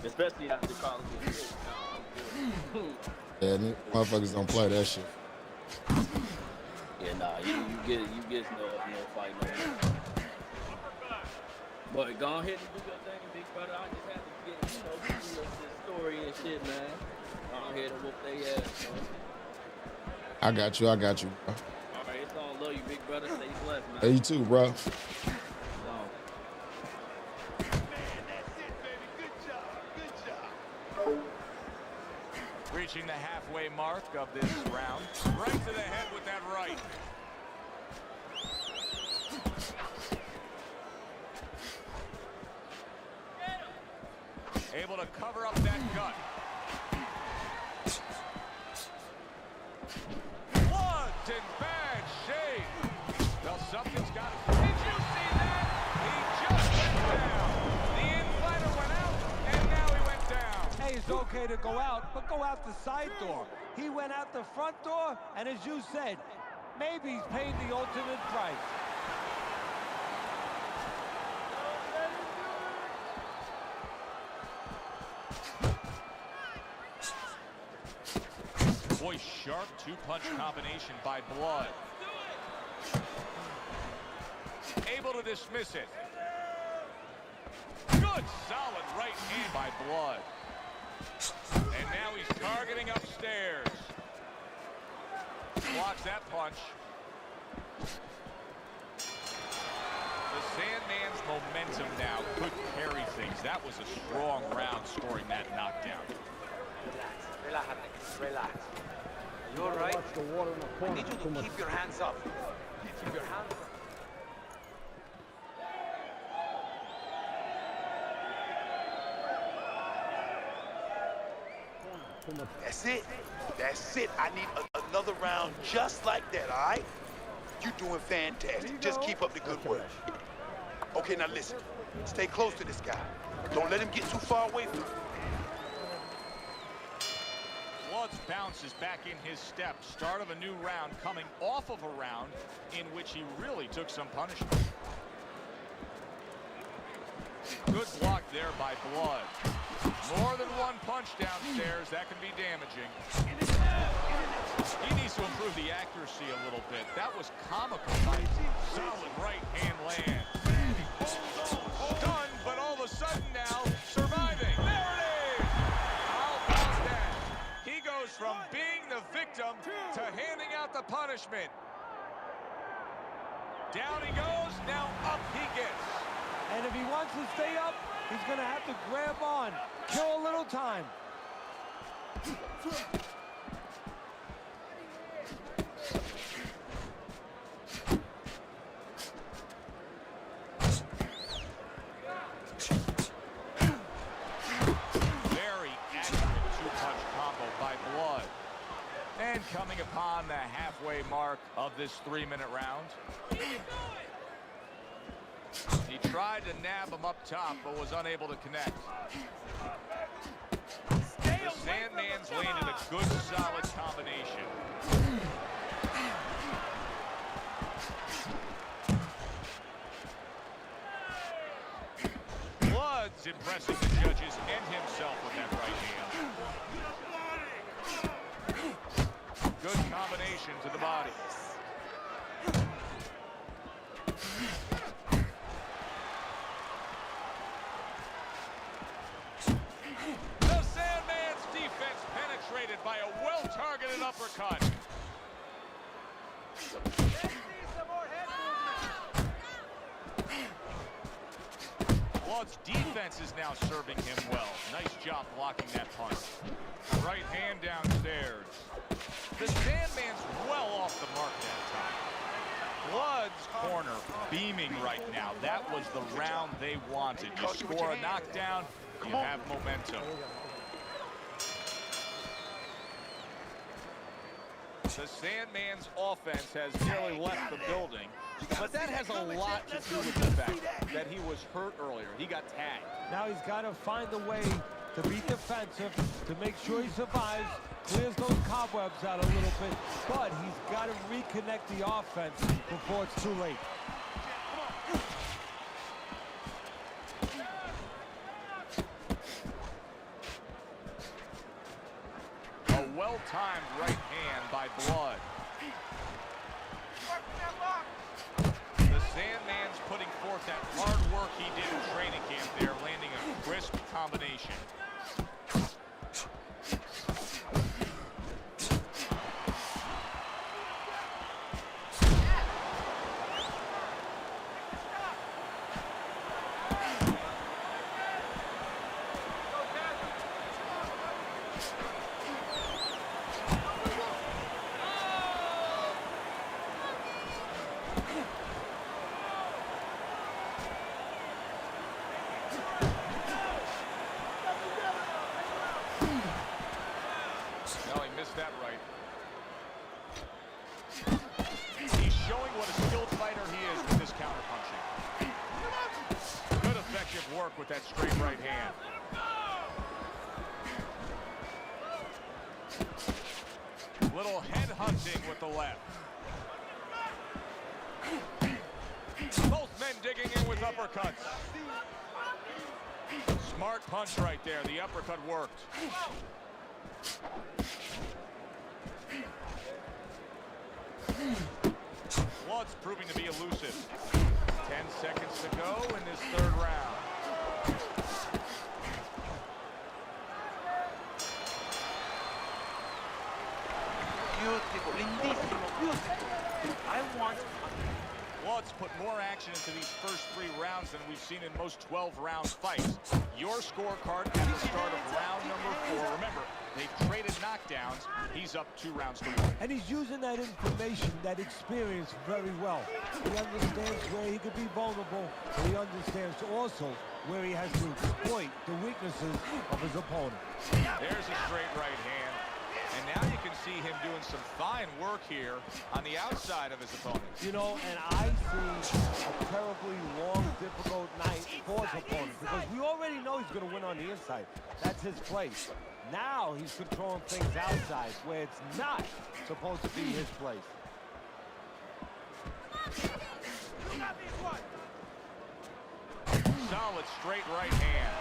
Especially after the college shit. Yeah, motherfuckers don't play that shit. Yeah, nah, you get no fight no more. But go ahead and do your thing, big brother. I just had to get, do your story and shit, man. Go ahead and whoop their ass, man. I got you, bro. All right, it's all love you, big brother. Stay blessed, man. Hey, you too, bro. Reaching the halfway mark of this round. Right to the head with that right. Able to cover up that gut. Blood's in bad shape. Well, something's got to... Did you see that? He just went down. The in-fighter went out, and now he went down. Hey, it's okay to go out, but go out the side door. He went out the front door, and as you said, maybe he's paid the ultimate price. Boy, sharp two-punch combination by Blood. Able to dismiss it. Good, solid right hand by Blood. And now he's targeting upstairs. Blocks that punch. The Sandman's momentum now could carry things. That was a strong round scoring that knockdown. Relax. You all right? I need you to keep your hands up. Keep your hands up. That's it. I need another round just like that, all right? You're doing fantastic. Just keep up the good work. Okay, now listen. Stay close to this guy. Don't let him get too far away from you. Bloods bounces back in his step. Start of a new round coming off of a round in which he really took some punishment. Good block there by Blood. More than one punch downstairs. That can be damaging. He needs to improve the accuracy a little bit. That was comical. Solid right hand land. Stunned, but all of a sudden now surviving. There it is! How about that? He goes from being the victim to handing out the punishment. Down he goes, now up he gets. And if he wants to stay up, he's going to have to grab on. Kill a little time. Very accurate two-punch combo by Blood. And coming upon the halfway mark of this 3-minute round. He tried to nab him up top, but was unable to connect. The Sandman's landed a good, solid combination. Blood's impressing the judges and himself with that right hand. Good combination to the body. The Sandman's defense penetrated by a well-targeted uppercut. Blood's defense is now serving him well. Nice job blocking that punch. Right hand downstairs. The Sandman's well off the mark that time. Blood's corner beaming right now. That was the round they wanted. You score a knockdown, you have momentum. The Sandman's offense has nearly left the building, but that has a lot to do with the fact that he was hurt earlier. He got tagged. Now he's got to find a way to be defensive, to make sure he survives, clears those cobwebs out a little bit, but he's got to reconnect the offense before it's too late. A well-timed right hand by Blood. The Sandman's putting forth that hard work he did in training camp there, landing a crisp combination. No, he missed that right. He's showing what a skilled fighter he is with his counterpunching. Good effective work with that straight right hand. Little head hunting with the left. Both men digging in with uppercuts. Smart punch right there. The uppercut worked. Blood's proving to be elusive. 10 seconds to go in this third round. Beautiful, lindissimo, beautiful. I want... Blood's put more action into these first 3 rounds than we've seen in most 12-round fights. Your scorecard at the start of round number 4. Remember, they've traded knockdowns. He's up 2 rounds to 1. And he's using that information, that experience very well. He understands where he could be vulnerable, but he understands also where he has to exploit the weaknesses of his opponent. There's a straight right hand. And now you can see him doing some fine work here on the outside of his opponents. You know, and I see a terribly long, difficult night for his opponent because we already know he's going to win on the inside. That's his place. Now he's controlling things outside where it's not supposed to be his place. Solid straight right hand.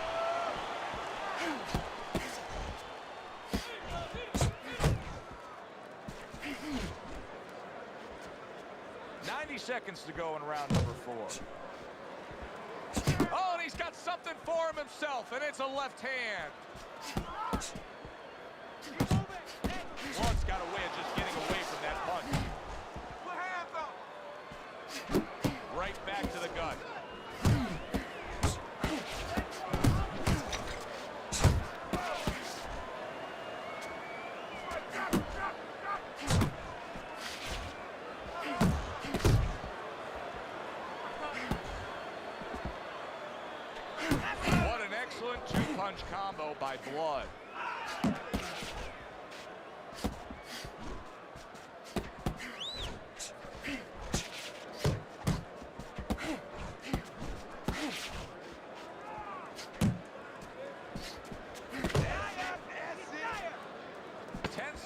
Seconds to go in round number 4. Oh, and he's got something for him himself, and it's a left hand. Blood's got a way of just getting away from that punch. Right back to the gut. Two-punch combo by Blood.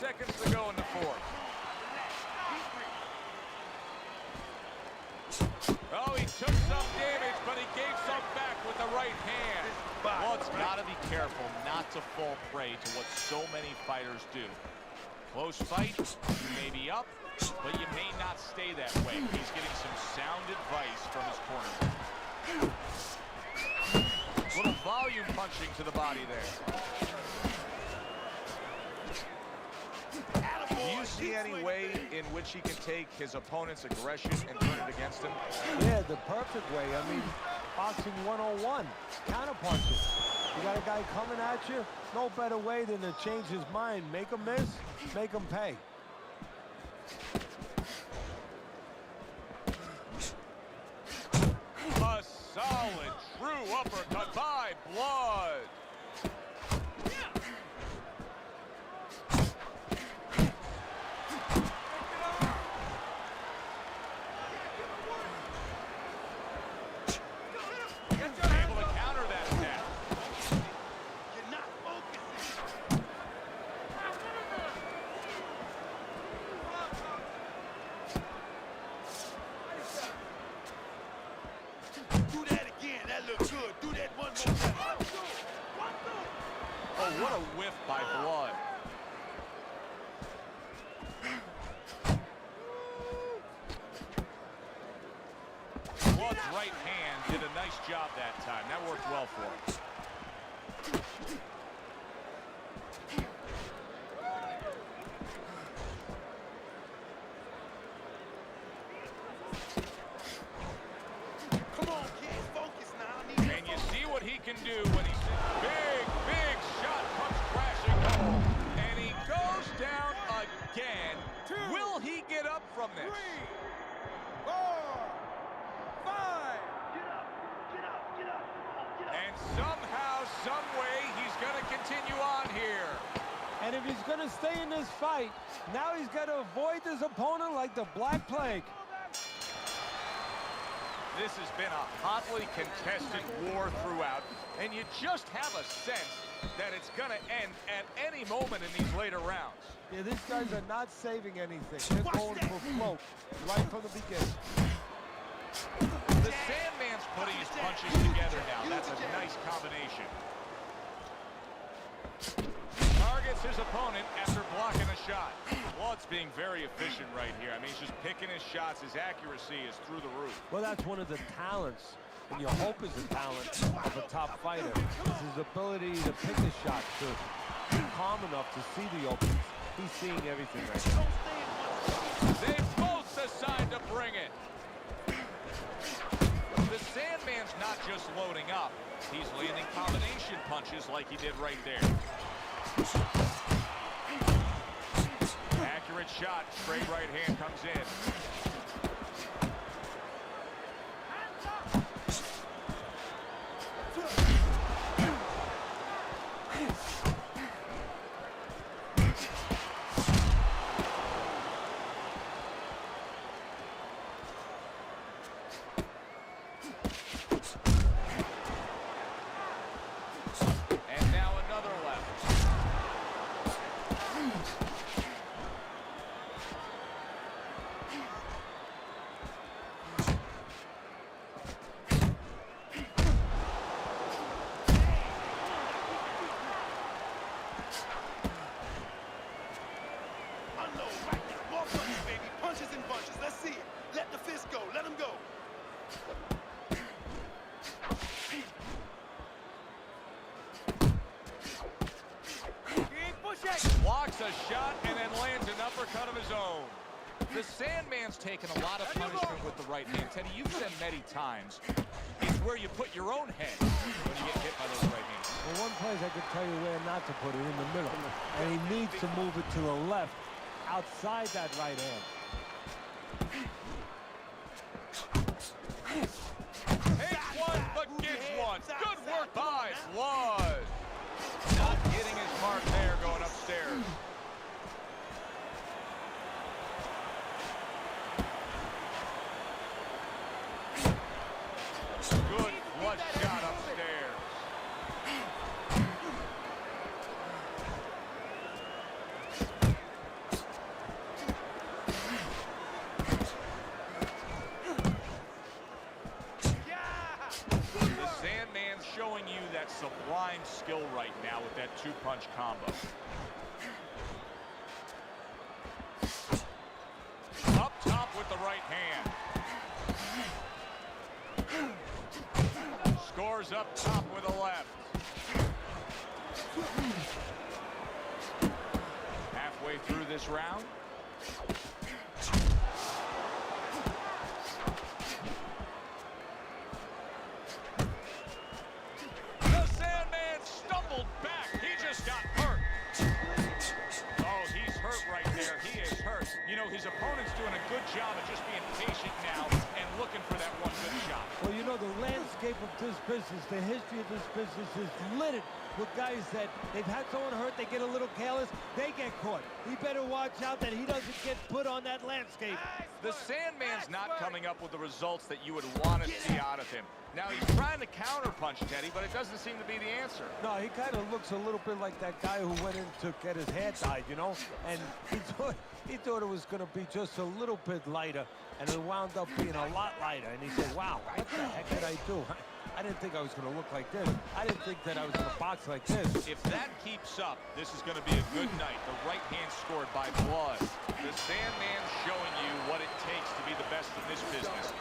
Seconds to go in the 4th. Oh, he took some damage, but he gave some back with the right hand. Blood's got to be careful not to fall prey to what so many fighters do. Close fight, you may be up, but you may not stay that way. He's getting some sound advice from his corner. Little volume punching to the body there. Do you see any way in which he can take his opponent's aggression and turn it against him? Yeah, the perfect way. I mean, boxing 101, counterpunching. You got a guy coming at you, no better way than to change his mind. Make him miss, make him pay. A solid, true uppercut by Blood. What a whiff by Blood. Blood's right hand did a nice job that time. That worked well for him. Come on, kid, focus now. And you see what he can do when he's big shot comes crashing home. And he goes down again. Will he get up from this? 3, 4, 5. And somehow, some way, he's going to continue on here. And if he's going to stay in this fight, now he's got to avoid his opponent like the Black Plague. This has been a hotly contested war throughout, and you just have a sense that it's going to end at any moment in these later rounds. Yeah, these guys are not saving anything. They're going for float right from the beginning. The Sandman's putting his punches together now. That's a nice combination. Targets his opponent after blocking a shot. Blood's being very efficient right here. I mean, he's just picking his shots. His accuracy is through the roof. Well, that's one of the talents, and you hope is a talent of a top fighter. It's his ability to pick his shots, to be calm enough to see the openings. He's seeing everything right now. They both decide to bring it. The Sandman's not just loading up. He's landing combination punches like he did right there. Accurate shot, straight right hand comes in. Takes a shot and then lands an uppercut of his own. The Sandman's taken a lot of punishment with the right hand. Teddy, you've said many times, it's where you put your own head when you get hit by those right hands. Well, one place I can tell you where not to put it, in the middle. And he needs to move it to the left, outside that right hand. Takes one, but gets one. Good work by Flood. Not getting his mark there, going upstairs. Good flush shot upstairs. The Sandman's showing you that sublime skill right now with that two-punch combo. Up top with the right hand. Scores up top with a left. Halfway through this round. The Sandman stumbled back. He just got hurt. Oh, he's hurt right there. He is hurt. You know, his opponent's doing a good job of just being patient now and looking for that one good shot. Well, you know, the landscape of this business, the history of this business is littered with guys that they've had someone hurt, they get a little careless, they get caught. He better watch out that he doesn't get put on that landscape. The Sandman's not coming up with the results that you would want to see out of him. Now, he's trying to counterpunch, Teddy, but it doesn't seem to be the answer. No, he kind of looks a little bit like that guy who went in to get his hair dyed, you know? And he thought it was going to be just a little bit lighter, and it wound up being a lot lighter. And he said, wow, what the heck did I do? I didn't think I was going to look like this. I didn't think that I was going to box like this. If that keeps up, this is going to be a good night. The right hand scored by Blood. The Sandman's showing you what it takes to be the best in this business.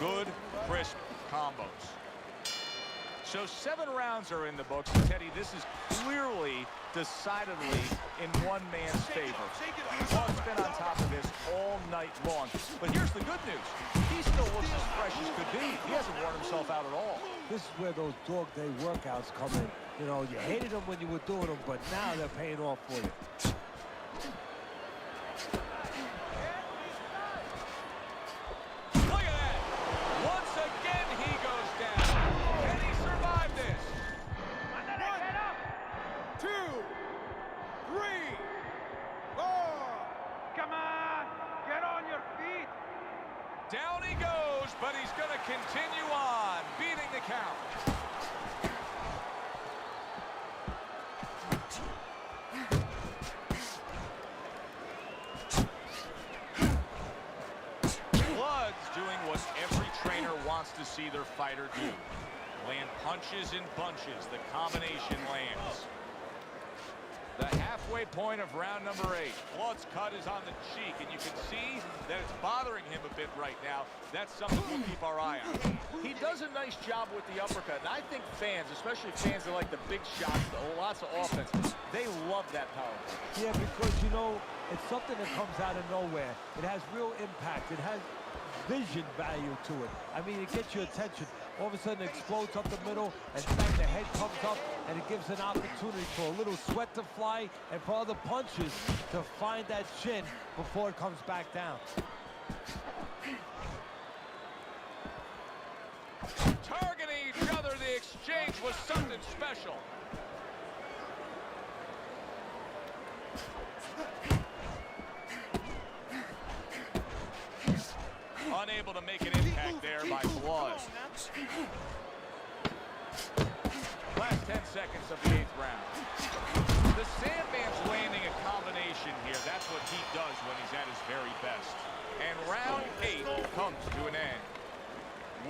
Good, crisp combos. So 7 rounds are in the books. Teddy, this is clearly, decidedly in one man's favor. Blood's been on top of this all night long. But here's the good news. He still looks as fresh as could be. He hasn't worn himself out at all. This is where those dog day workouts come in. You know, you hated them when you were doing them, but now they're paying off for you. Look at that. Once again, he goes down. Can he survive this? 1, 2, 3, 4. Come on, get on your feet. Down he goes, but he's going to continue on, beating the count. Blood's doing what every trainer wants to see their fighter do. Land punches in bunches. The combination lands. The halfway point of round number 8. Blood's cut is on the cheek, and you can see that it's bothering him a bit right now. That's something we'll keep our eye on. He does a nice job with the uppercut, and I think fans, especially fans that like the big shots, lots of offense, they love that power. Yeah, because, you know, it's something that comes out of nowhere. It has real impact. It has vision value to it. I mean, it gets your attention. All of a sudden, it explodes up the middle, and bang, the head comes up, and it gives an opportunity for a little sweat to fly and for other punches to find that chin before it comes back down. Targeting each other, the exchange was something special. Unable to make an impact there by Blood. Last 10 seconds of the 8th round. The Sandman's landing a combination here. That's what he does when he's at his very best. And round 8 comes to an end.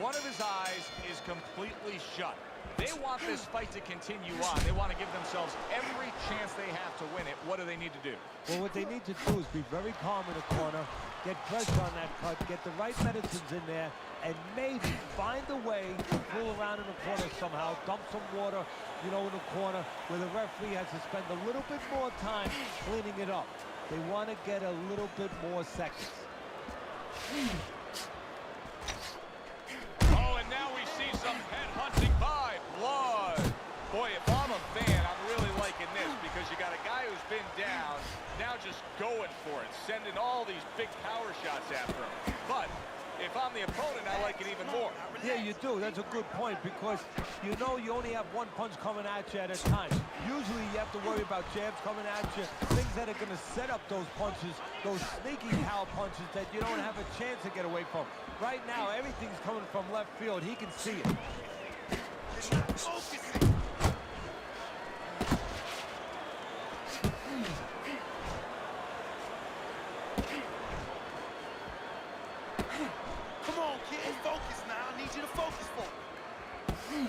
One of his eyes is completely shut. They want this fight to continue on. They want to give themselves every chance they have to win it. What do they need to do? Well, what they need to do is be very calm in the corner, get pressure on that cut, get the right medicines in there, and maybe find a way to pull around in the corner somehow, dump some water, you know, in the corner where the referee has to spend a little bit more time cleaning it up. They want to get a little bit more seconds. Oh, and now we see some head hunting by Blood. Boy, if I'm a fan, I'm really liking this because you got a guy who's been down, now just going for it, sending all these big power shots after him. But if I'm the opponent, I like it even more. Yeah, you do. That's a good point because you know you only have one punch coming at you at a time. Usually you have to worry about jabs coming at you, things that are going to set up those punches, those sneaky power punches that you don't have a chance to get away from. Right now, everything's coming from left field. He can see it. Come on, kid, focus now. I need you to focus for me.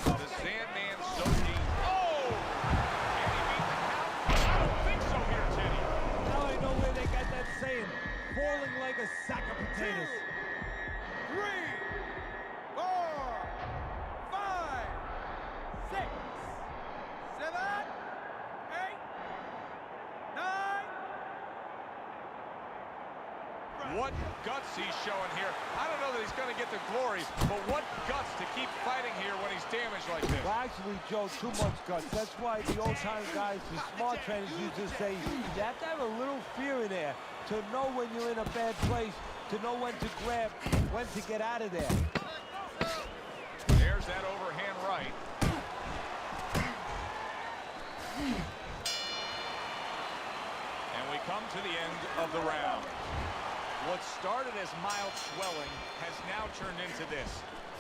The Sandman's so deep. Oh! Can he beat the count? I don't think so here, Teddy. Now I know where they got that saying, falling like a sack of potatoes. 3, 4, 5, 6, 7, 8, 9. What guts he's showing here. I don't know that he's going to get the glory, but what guts to keep fighting here when he's damaged like this. Well, actually, Joe, too much guts. That's why the old-time guys, the smart trainers, used to say you have to have a little fear in there to know when you're in a bad place, to know when to grab, when to get out of there. There's that overhand right. And we come to the end of the round. What started as mild swelling has now turned into this.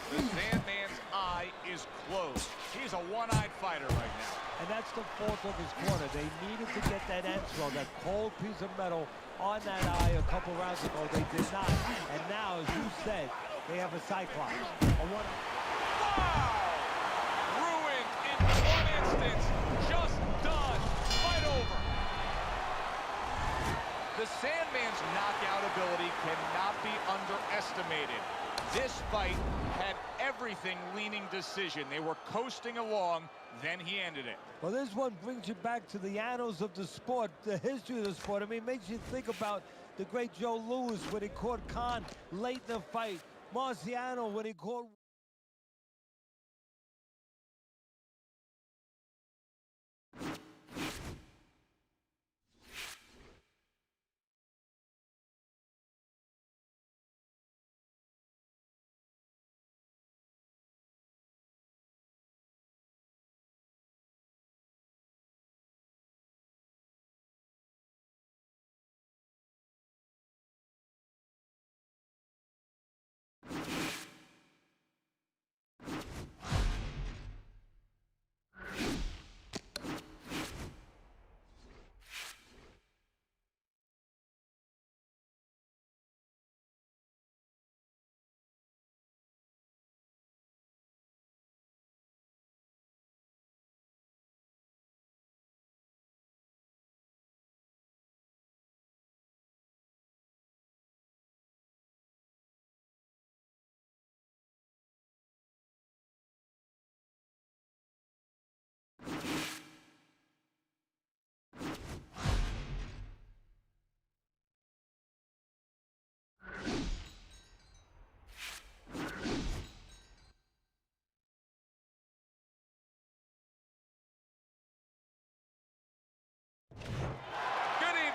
The Sandman's eye is closed. He's a one-eyed fighter right now. And that's the fault of his corner. They needed to get that Answell, that cold piece of metal, on that eye a couple rounds ago. They did not. And now, as you said, they have a Cyclops. Wow! Ruined in one instance. Just done. Fight over. The Sandman's knockout ability cannot be underestimated. This fight had everything leaning decision. They were coasting along, then he ended it. Well, this one brings you back to the annals of the sport, the history of the sport. I mean, it makes you think about the great Joe Louis when he caught Khan late in the fight. Marciano when he caught...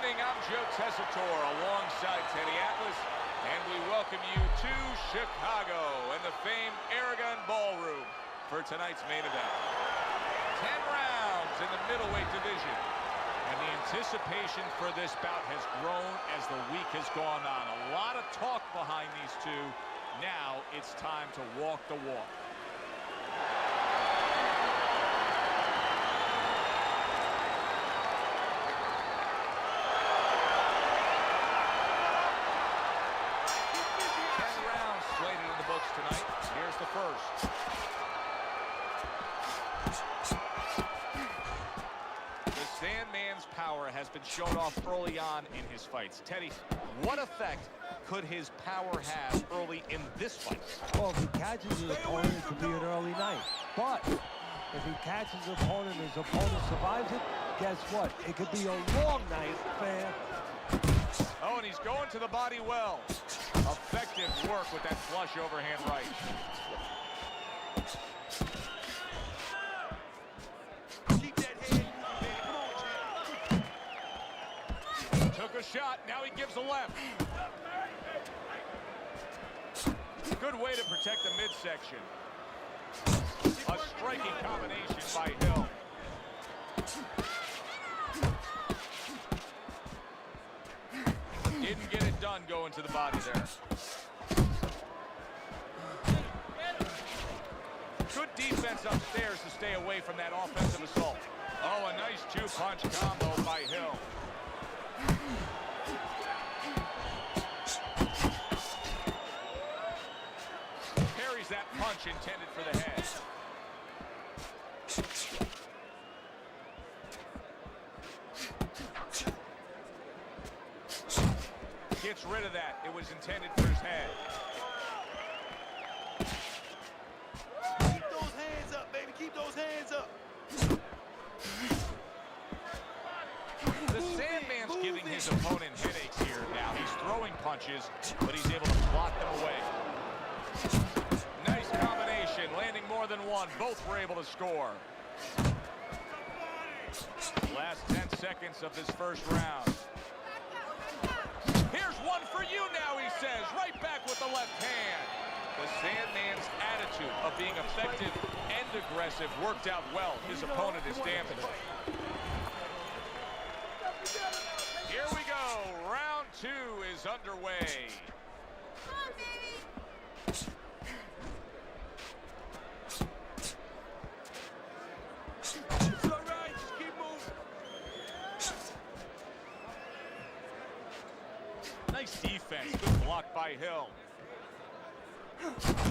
I'm Joe Tessitore alongside Teddy Atlas, and we welcome you to Chicago and the famed Aragon Ballroom for tonight's main event. 10 rounds in the middleweight division, and the anticipation for this bout has grown as the week has gone on. A lot of talk behind these two. Now it's time to walk the walk. Tonight, here's the first. power has been shown off early on in his fights. Teddy, what effect could his power have early in this fight? Well, if he catches his opponent, it could be an early night. But if he catches his opponent and his opponent survives it, guess what? It could be a long night, fam. Oh, and he's going to the body well. Effective work with that flush overhand right. Keep that head moving, man. Come on, Took a shot, now he gives a left. Good way to protect the midsection. A striking combination by Hill. Didn't get it done going to the body there. Good defense upstairs to stay away from that offensive assault. Oh, a nice two-punch combo by Hill. Parries that punch intended for the head. Gets rid of that. It was intended for his head. Keep those hands up, baby. Keep those hands up. The Sandman's giving his opponent headaches here now. He's throwing punches, but he's able to block them away. Nice combination, landing more than one. Both were able to score. Last 10 seconds of this first round. Here's one for you now, he says, right back with the left hand. The Sandman's attitude of being effective and aggressive worked out well. His opponent is damaged. Here we go. Round 2 is underway. Come on, baby. It's all right. Just keep moving. Nice defense. Good block by Hill.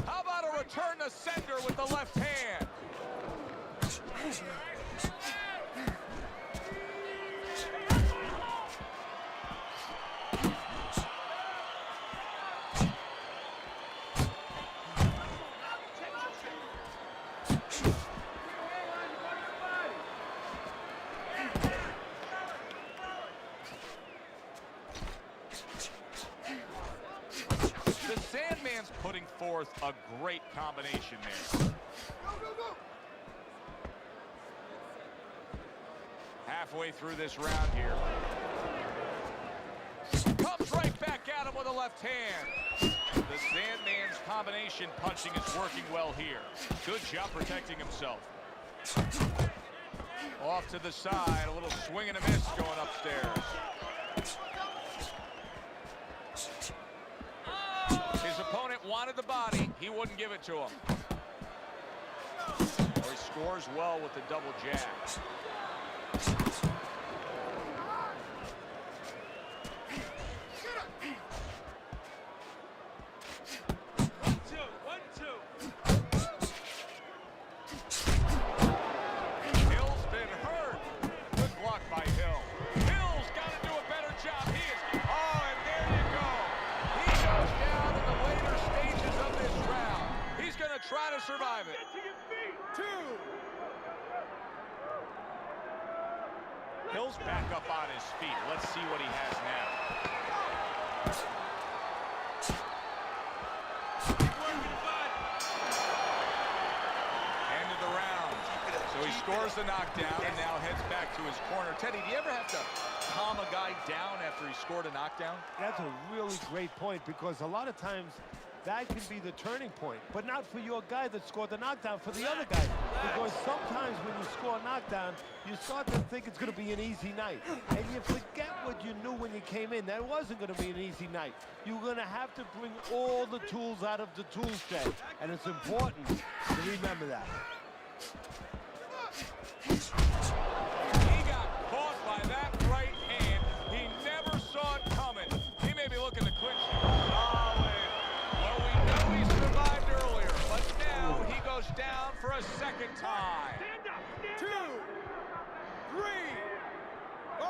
How about a return to sender with the left hand? The Sandman's putting forth a great combination there. Halfway through this round here. Comes right back at him with a left hand. The Sandman's combination punching is working well here. Good job protecting himself. Off to the side, a little swing and a miss going upstairs. His opponent wanted the body. He wouldn't give it to him. Or he scores well with the double jab. Hill's been hurt. Good block by Hill. Hill's got to do a better job. He is. Oh, and there you go. He goes down in the later stages of this round. He's going to try to survive it. 2. Hill's back up on his feet. Let's see what he has now. End of the round. So he scores the knockdown and now heads back to his corner. Teddy, do you ever have to calm a guy down after he scored a knockdown? That's a really great point, because a lot of times that can be the turning point, but not for your guy that scored the knockdown, for the other guy. Because sometimes when you score a knockdown, you start to think it's going to be an easy night. And you forget what you knew when you came in. That wasn't going to be an easy night. You're going to have to bring all the tools out of the tool shed. And it's important to remember that. He got caught by that right hand. He never saw it coming. He may be looking to clinch. Solid. Well, we know he survived earlier, but now he goes down for a second time. 2, 3, 4.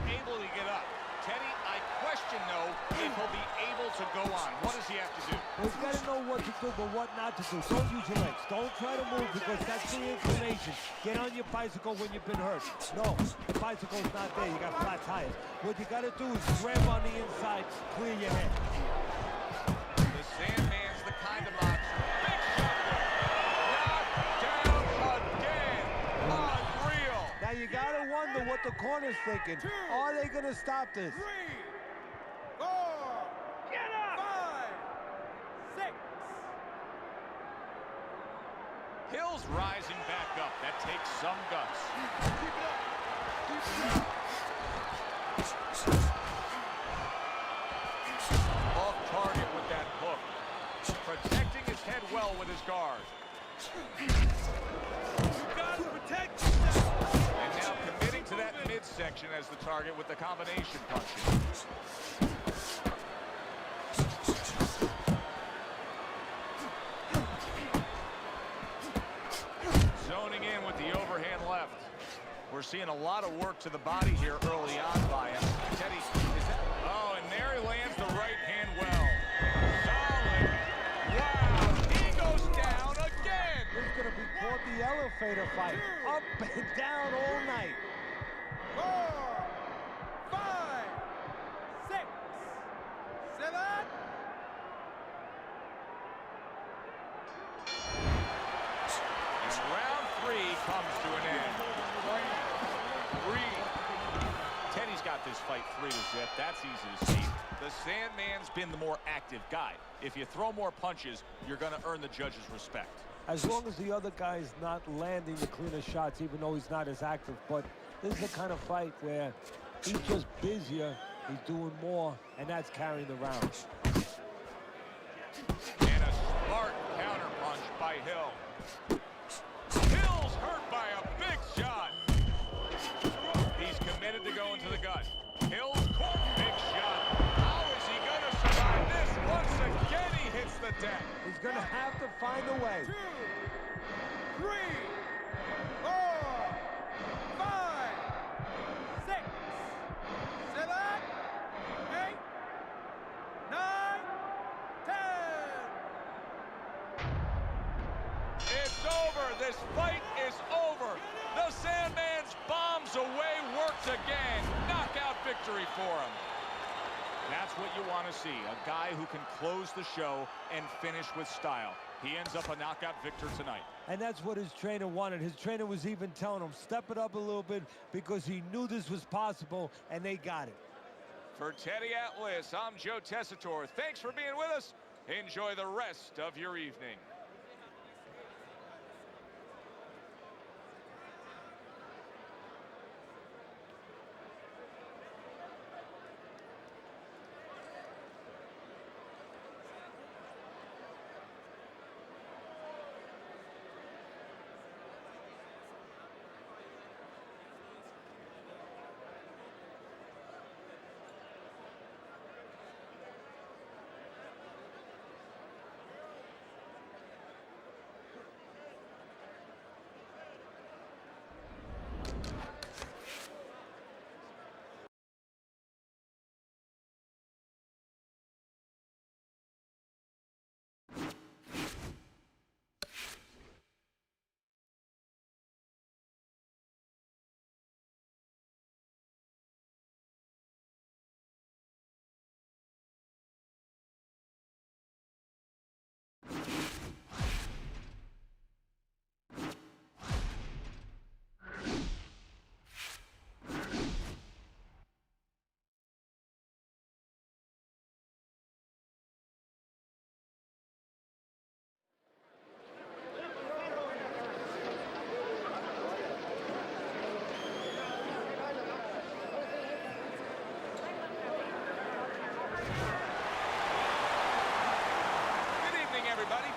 able to get up. Teddy, I question, though, if he'll be able to go on. What does he have to do? Well, he's got to know what to do, but what not to do. Don't use your legs. Don't try to move because that's the inclination. Get on your bicycle when you've been hurt. No, the bicycle's not there. You got flat tires. What you got to do is grab on the inside, clear your head. The Sandman's the kind of boxer. Big shot there. Knocked down again. Unreal. Now you got to wonder what the corner's thinking. Are they going to stop this? 3, 4, get up! 5, 6. Hill's rising back up. That takes some guts. Keep it up. Keep it up. Off target with that hook. Protecting his head well with his guard. You gotta protect yourself. And now committing to that midsection as the target with the combination punches. Zoning in with the overhand left. We're seeing a lot of work to the body here early on by him. Teddy, is that... Oh, and there he lands the right hand well. Solid. Wow, he goes down again. This is going to be called the elevator fight. Up and down all night. 4, 5, 6, 7. And round 3 comes to an end. 3. Teddy's got this fight 3-0. That's easy to see. The Sandman's been the more active guy. If you throw more punches, you're going to earn the judge's respect. As long as the other guy's not landing the cleaner shots, even though he's not as active. But this is the kind of fight where he's just busier, he's doing more, and that's carrying the rounds. And a smart counterpunch by Hill. Hill's hurt by a big shot. He's committed to going to the gut. Hill's caught. Big shot. How is he going to survive this? Once again, he hits the deck. He's going to have to find a way. 2, 3, 4, 5, 6, 7, 8, 9, 10. It's over. This fight is over. The Sandman's bombs away, worked again. Knockout victory for him. That's what you want to see, a guy who can close the show and finish with style. He ends up a knockout victor tonight. And that's what his trainer wanted. His trainer was even telling him, step it up a little bit, because he knew this was possible, and they got it. For Teddy Atlas, I'm Joe Tessitore. Thanks for being with us. Enjoy the rest of your evening.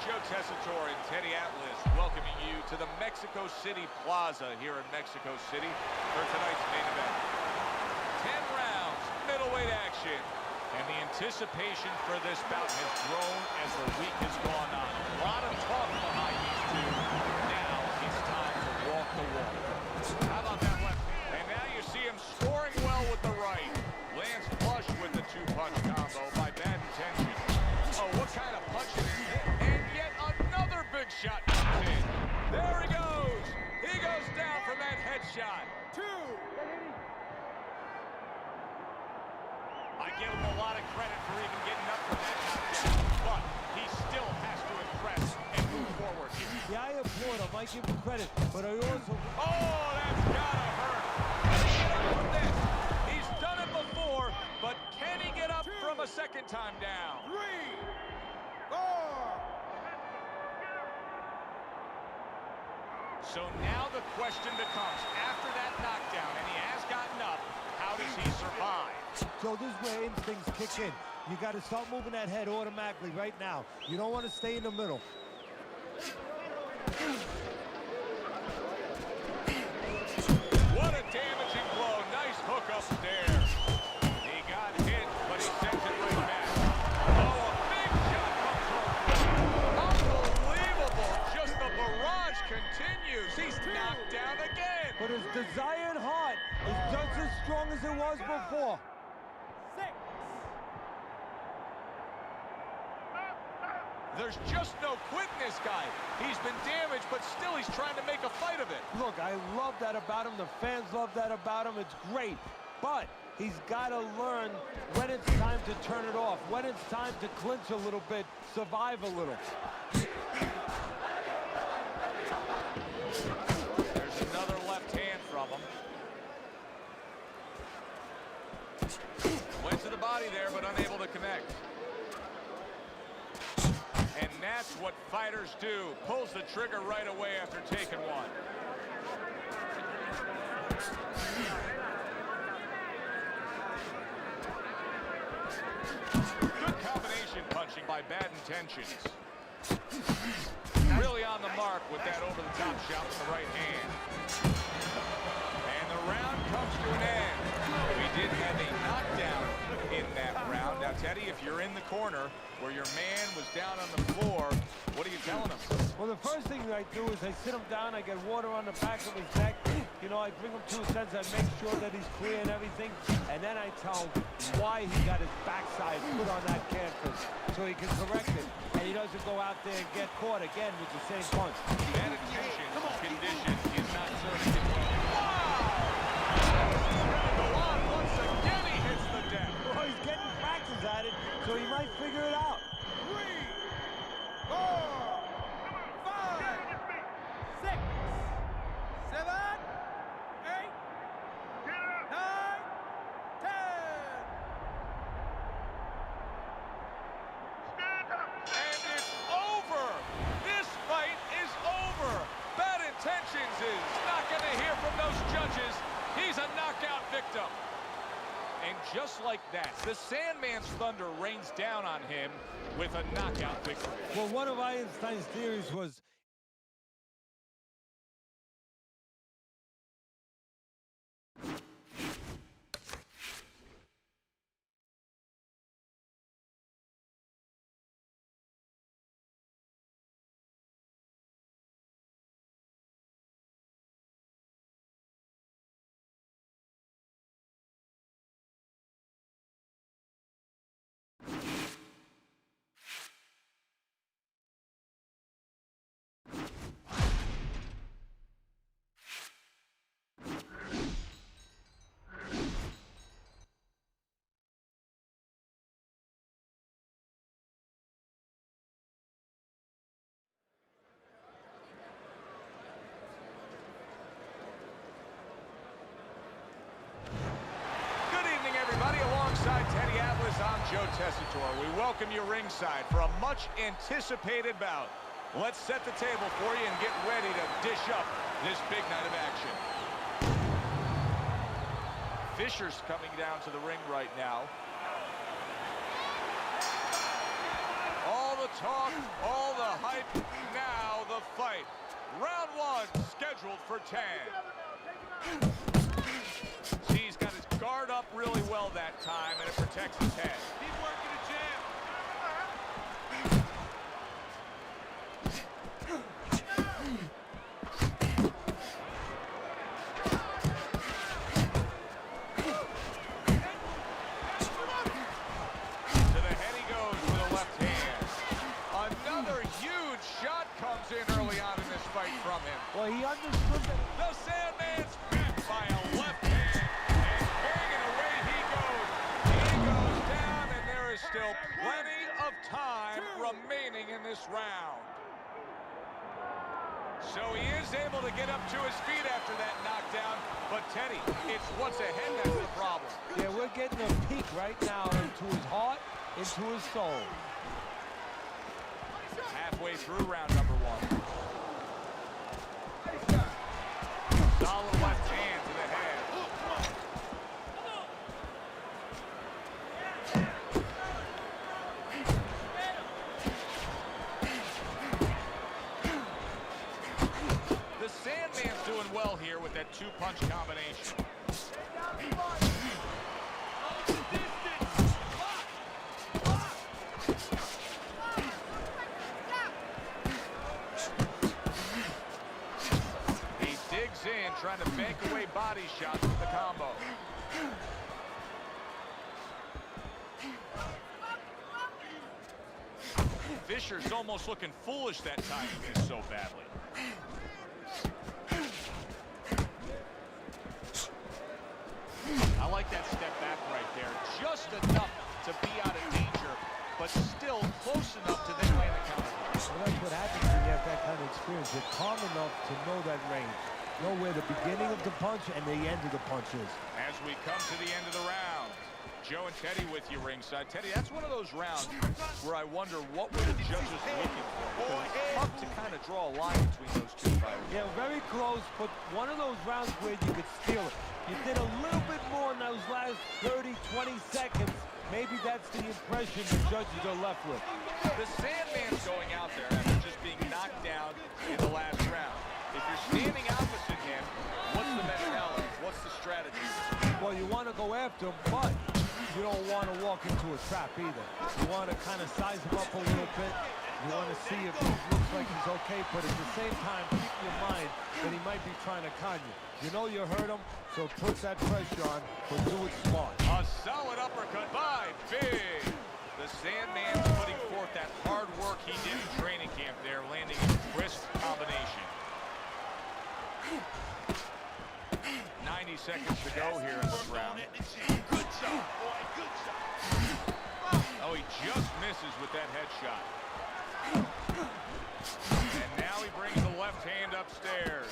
Joe Tessitore and Teddy Atlas welcoming you to the Mexico City Plaza here in Mexico City for tonight's main event. 10 rounds, middleweight action, and the anticipation for this bout has grown as the week has gone on. A lot of talk behind these two. Now it's time to walk the walk. How about that left hand? And now you see him scoring well with the headshot. 2. I give him a lot of credit for even getting up from that knockdown, but he still has to impress and move forward here. Yeah, I applaud him. I give him credit, but I also... Oh, that's gotta hurt. Can he get up from this? He's done it before, but can he get up from a second time down? 3, 4. So now the question becomes, after that knockdown, and he has gotten up, how does he survive? So this is where instincts kick in. You got to start moving that head automatically right now. You don't want to stay in the middle. What a damaging blow. Nice hook upstairs. He got hit, but he sends it right back. Oh, a big shot comes home. Unbelievable. Just the barrage continues. He's knocked down again. But his desired heart is just as strong as it was before. 6. There's just no quitting this guy. He's been damaged, but still he's trying to make a fight of it. Look, I love that about him. The fans love that about him. It's great. But he's got to learn when it's time to turn it off, when it's time to clinch a little bit, survive a little. There's another left hand from him. Went to the body there, but unable to connect. And that's what fighters do. Pulls the trigger right away after taking one. Good combination punching by Bad Intentions. Really on the mark with that over-the-top shot with the right hand. And the round comes to an end. We did have a knockdown in that round. Now, Teddy, if you're in the corner where your man was down on the floor, what are you telling him? Well, the first thing I do is I sit him down, I get water on the back of his neck. You know, I bring him to a sense, I make sure that he's clear and everything, and then I tell him why he got his backside put on that canvas, so he can correct it, and he doesn't go out there and get caught again with the same punch. Bad Intentions condition is not serving him well. Once again, he hits the deck. Well, he's getting practice at it, so he might figure it out. 3, 4, 5, 6, 7, 8, 9, 10. And it's over. This fight is over. Bad Intentions is not going to hear from those judges. He's a knockout victim. And just like that, the Sandman's thunder rains down on him with a knockout victory. Well, one of Einstein's theories was Alongside Teddy Atlas, I'm Joe Tessitore. We welcome you ringside for a much-anticipated bout. Let's set the table for you and get ready to dish up this big night of action. Fisher's coming down to the ring right now. All the talk, all the hype, now the fight. Round 1 scheduled for 10. He's got his guard up really well that time, and it protects his head. Keep working the jab. To the head he goes with a left hand. Another huge shot comes in early on in this fight from him. Well, he understood that. The Sandman's time remaining in this round. So he is able to get up to his feet after that knockdown. But Teddy, it's what's ahead that's the problem. Yeah, we're getting a peek right now into his heart, into his soul. Halfway through round number 1. Solid left hand to the head. The Sandman's doing well here with that two-punch combination. He digs in, trying to bank away body shots with the combo. Fisher's almost looking foolish that time he missed so badly. I like that step back right there. Just enough to be out of danger, but still close enough to then land the counter. Well, that's what happens when you have that kind of experience. You're calm enough to know that range. Know where the beginning of the punch and the end of the punch is. As we come to the end of the round, Joe and Teddy with you ringside. Teddy, that's one of those rounds where I wonder what were the judges looking for. Because it's tough to kind of draw a line between those two fighters. Yeah, very close, but one of those rounds where you could steal it. You did a little bit more in those last 30, 20 seconds. Maybe that's the impression the judges are left with. The Sandman's going out there after just being knocked down in the last round. If you're standing opposite him, what's the mentality? What's the strategy? Well, you want to go after him, but you don't want to walk into a trap either. You want to kind of size him up a little bit. You want to see if he looks like he's okay, but at the same time, keep in your mind that he might be trying to con you. You know you hurt him, so put that pressure on, but do it smart. A solid uppercut by Big. The Sandman's putting forth that hard work he did in training camp there, landing a crisp combination. 90 seconds to go here in this round. Good job, boy. Good job. Oh, he just misses with that headshot. And now he brings the left hand upstairs.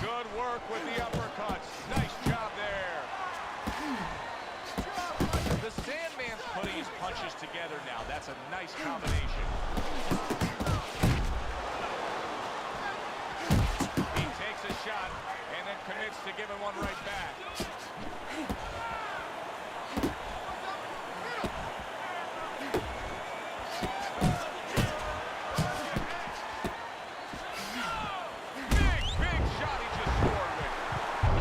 Good work with the uppercuts. Nice job there. The Sandman's putting his punches together now. That's a nice combination. He takes a shot and then commits to giving one right back. Big shot he just scored with.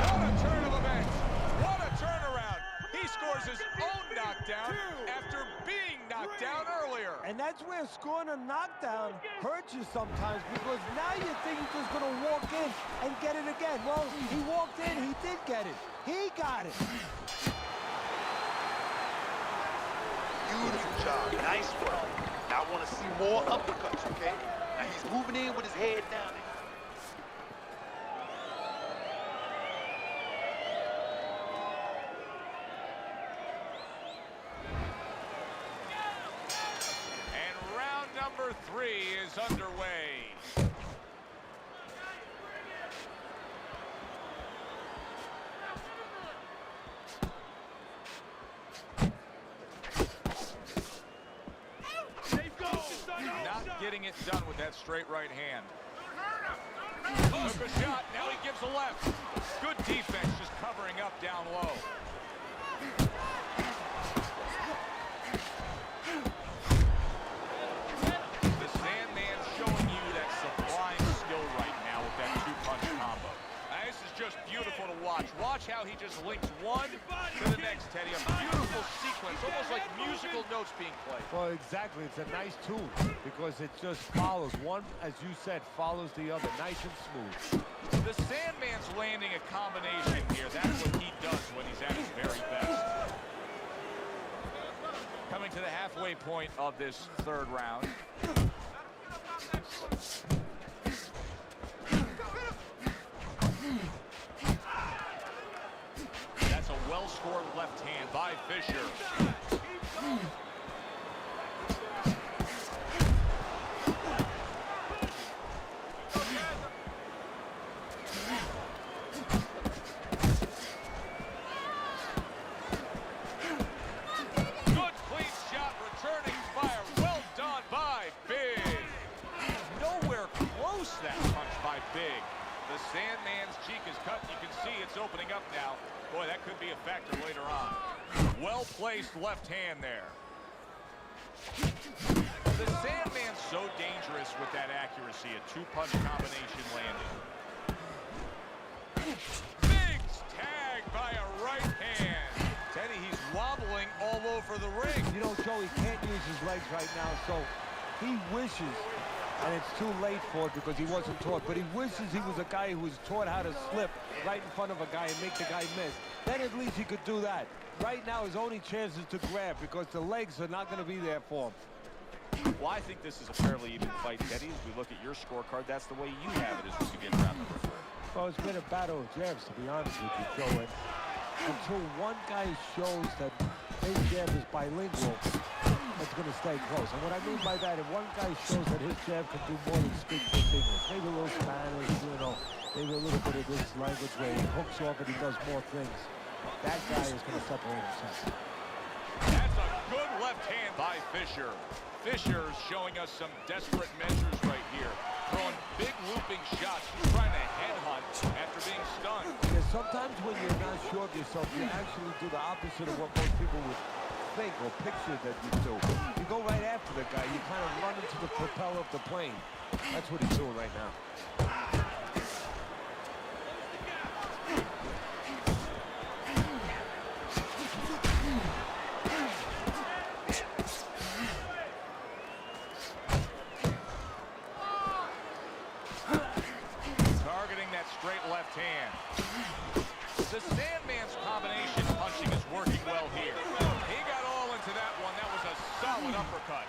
What a turn of events. What a turnaround. He scores his own knockdown after being knocked down earlier. And that's where scoring a knockdown hurts you sometimes, because now you think he's just going to walk in and get it again. Well, he walked in, he did get it. He got it. Beautiful job. Nice work. Now I want to see more uppercuts, okay? Now he's moving in with his head down. And round number 3 is underway. Not getting it done with that straight right hand. Took a shot, now he gives a left. Good defense, just covering up down low. The Sandman showing you that sublime skill right now with that two-punch combo. This is just beautiful to watch. Watch how he just links one to the next, Teddy. A beautiful sequence, almost like musical notes being played. Well, exactly. It's a nice tool because it just follows. One, as you said, follows the other. Nice and smooth. The Sandman's landing a combination here. That's what he does when he's at his very best. Coming to the halfway point of this third round. by Fisher. Good clean shot, returning fire. Well done by Big. Nowhere close that punch by Big. The Sandman's cheek is cut. You can see it's opening up now. Boy, that could be a factor later on. Well-placed left hand there. The Sandman's so dangerous with that accuracy. A two-punch combination landing. Big's tagged by a right hand. Teddy, he's wobbling all over the ring. You know, Joe, he can't use his legs right now, so he wishes, and it's too late for it because he wasn't taught, but he wishes he was a guy who was taught how to slip right in front of a guy and make the guy miss. Then at least he could do that. Right now, his only chance is to grab because the legs are not going to be there for him. Well, I think this is a fairly even fight, Teddy. As we look at your scorecard, that's the way you have it as we get around number 4. Well, it's been a battle of jabs, to be honest with you, Joe. And until one guy shows that his jab is bilingual, it's going to stay close. And what I mean by that, if one guy shows that his jab can do more than speak just English, maybe a little Spanish, you know, maybe a little bit of this language where he hooks off and he does more things, that guy is going to separate himself. That's a good left hand by Fisher. Fisher's showing us some desperate measures right here. Throwing big looping shots, trying to headhunt after being stunned. Yeah, sometimes when you're not sure of yourself, you actually do the opposite of what most people would think or picture that you do. You go right after the guy. You kind of run into the propeller of the plane. That's what he's doing right now. Targeting that straight left hand. The Sandman's combination punching is working well here. He got all into that one. That was a solid uppercut.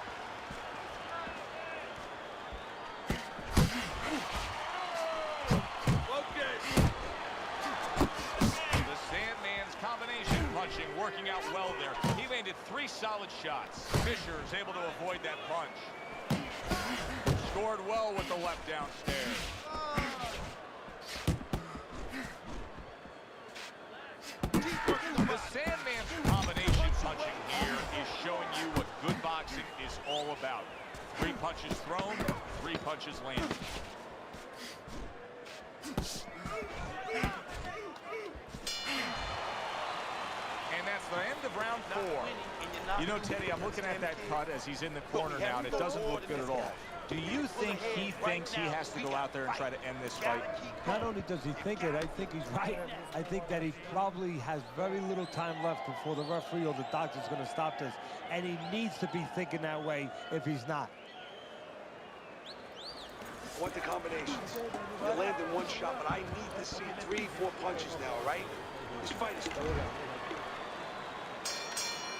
The Sandman's combination punching working out well there. He landed 3 solid shots. Fisher is able to avoid that punch. Scored well with the left downstairs. The Sandman's combination punching here is showing you what good boxing is all about. 3 punches thrown, 3 punches landed. And that's the end of round 4. You know, Teddy, I'm looking at that cut as he's in the corner now, and it doesn't look good at all. Do you think he thinks he has to go out there and try to end this fight? Not only does he think it, I think he's right. I think that he probably has very little time left before the referee or the doctor's going to stop this. And he needs to be thinking that way if he's not. I want the combinations. You landed 1 shot, but I need to see 3, 4 punches now, all right? This fight is through.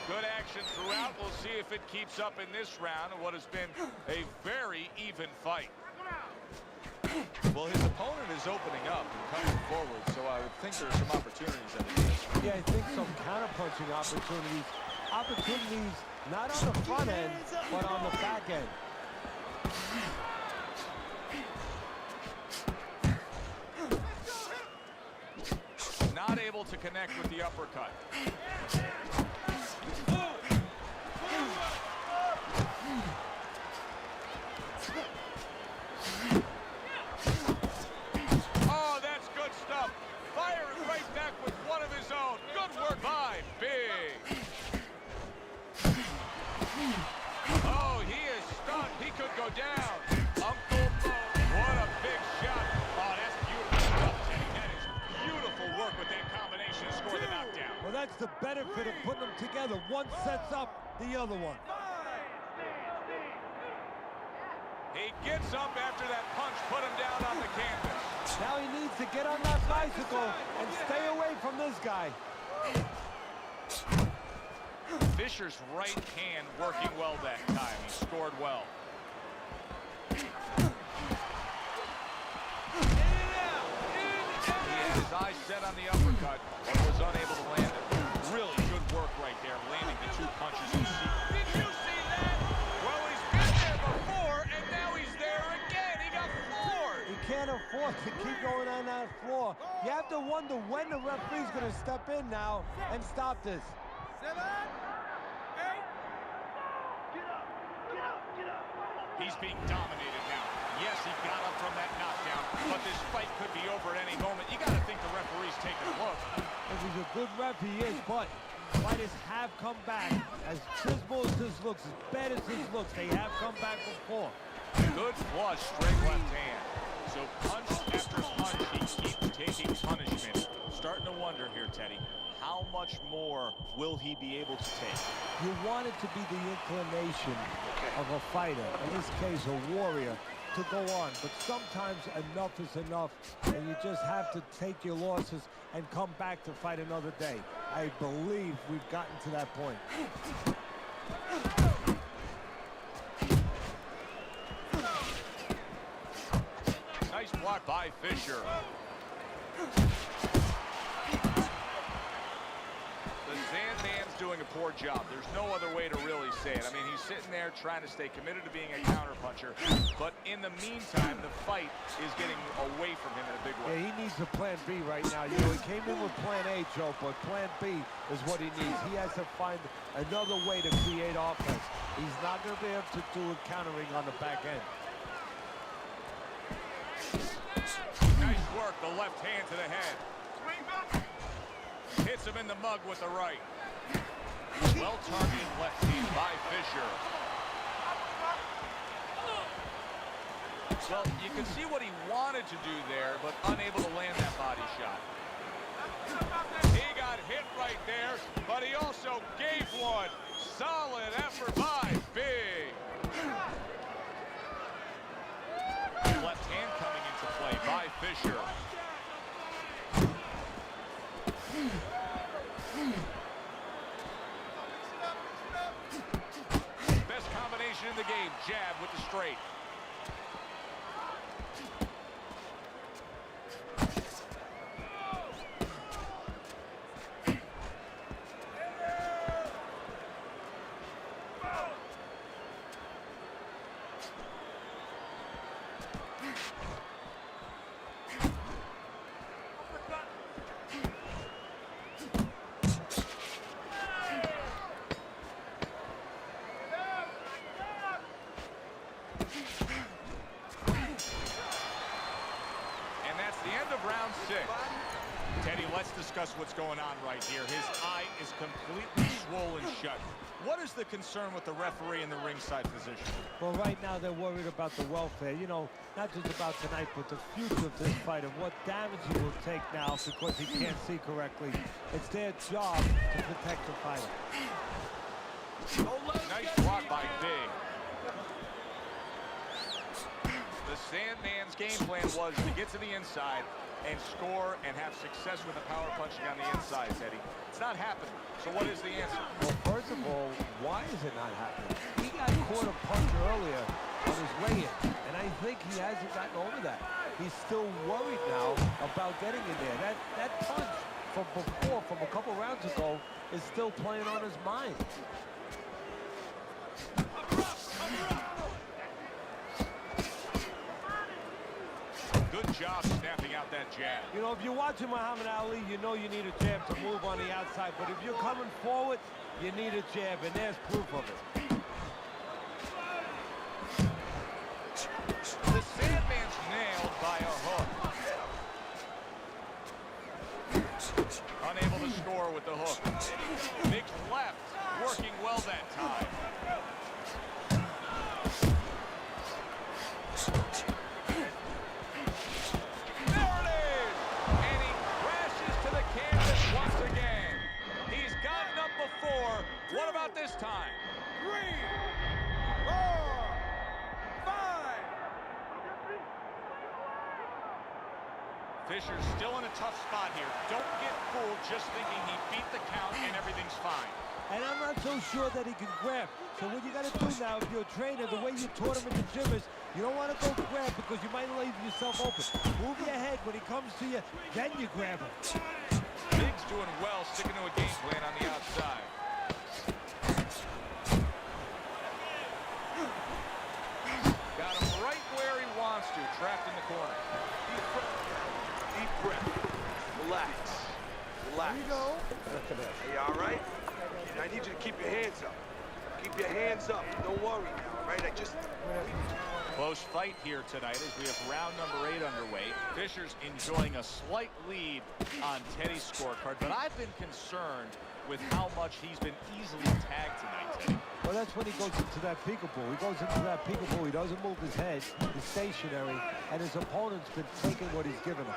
Good action throughout. We'll see if it keeps up in this round of what has been a very even fight. Well, his opponent is opening up and coming forward, so I would think there are some opportunities at this. Yeah, I think some counter-punching opportunities. Opportunities not on the front end, but on the back end. Not able to connect with the uppercut. Oh, that's good stuff. Firing right back with one of his own. Good work by Big. Oh, he is stunned. He could go down. Uncle Mo. What a big shot. Oh, that's beautiful stuff, Teddy. That is beautiful work with that combination to score the knockdown. Well, that's the benefit of putting them together. One sets up the other one. He gets up after that punch, put him down on the canvas. Now he needs to get on that bicycle and stay away from this guy. Fisher's right hand working well that time. He scored well. He had his eyes set on the uppercut, but was unable to land it. Really good work right forced to keep going on that floor. You have to wonder when the referee's going to step in now and stop this. 7, 8. Get up, get up, get up. He's being dominated now. Yes, he got up from that knockdown, but this fight could be over at any moment. You got to think the referee's taking a look. If he's a good ref, he is, but fighters have come back. As dismal as this looks, as bad as this looks, they have come back before. Good flush, straight left hand. So punch after punch, he keeps taking punishment. Starting to wonder here, Teddy, how much more will he be able to take? You want it to be the inclination of a fighter, in this case a warrior, to go on. But sometimes enough is enough, and you just have to take your losses and come back to fight another day. I believe we've gotten to that point. Nice block by Fisher. The Sandman's doing a poor job. There's no other way to really say it. I mean, he's sitting there trying to stay committed to being a counterpuncher, but in the meantime, the fight is getting away from him in a big way. Yeah, he needs a plan B right now. You know, he came in with plan A, Joe, but plan B is what he needs. He has to find another way to create offense. He's not going to be able to do it countering on the back end. Nice work, the left hand to the head. Hits him in the mug with the right. Well-targeted left hand by Fisher. Well, you can see what he wanted to do there, but unable to land that body shot. He got hit right there, but he also gave one. Solid effort by Big. Left hand coming into play by Fisher. Best combination in the game, jab with the straight. Round 6. Teddy, let's discuss what's going on right here. His eye is completely swollen shut. What is the concern with the referee in the ringside position? Well, right now they're worried about the welfare. You know, not just about tonight, but the future of this fight and what damage he will take now because he can't see correctly. It's their job to protect the fighter. Nice block by Big. The Sandman's game plan was to get to the inside and score and have success with the power punching on the inside, Teddy. It's not happening. So what is the answer? Well, first of all, why is it not happening? He got caught a punch earlier on his way in, and I think he hasn't gotten over that. He's still worried now about getting in there. That punch from before, from a couple rounds ago, is still playing on his mind. Good job snapping out that jab. You know, if you're watching Muhammad Ali, you know you need a jab to move on the outside. But if you're coming forward, you need a jab, and there's proof of it. The Sandman's nailed by a hook. Unable to score with the hook. Big's left, working well that time. What about this time? 3, 4, 5. Fisher's still in a tough spot here. Don't get fooled just thinking he beat the count and everything's fine. And I'm not so sure that he can grab. So what you got to do now, if you're a trainer, the way you taught him in the gym is you don't want to go grab because you might leave yourself open. Move your head when he comes to you, then you grab him. Big's doing well, sticking to a game plan on the outside. Got him right where he wants to, trapped in the corner. breath. Relax. Relax. Here you go. Are you all right? I need you to keep your hands up. Keep your hands up. Don't worry now, all right? Close fight here tonight as we have round number 8 underway. Fisher's enjoying a slight lead on Teddy's scorecard, but I've been concerned with how much he's been easily tagged tonight, Teddy. Well, that's when he goes into that peekaboo. He goes into that peekaboo. He doesn't move his head. He's stationary, and his opponent's been taking what he's given him.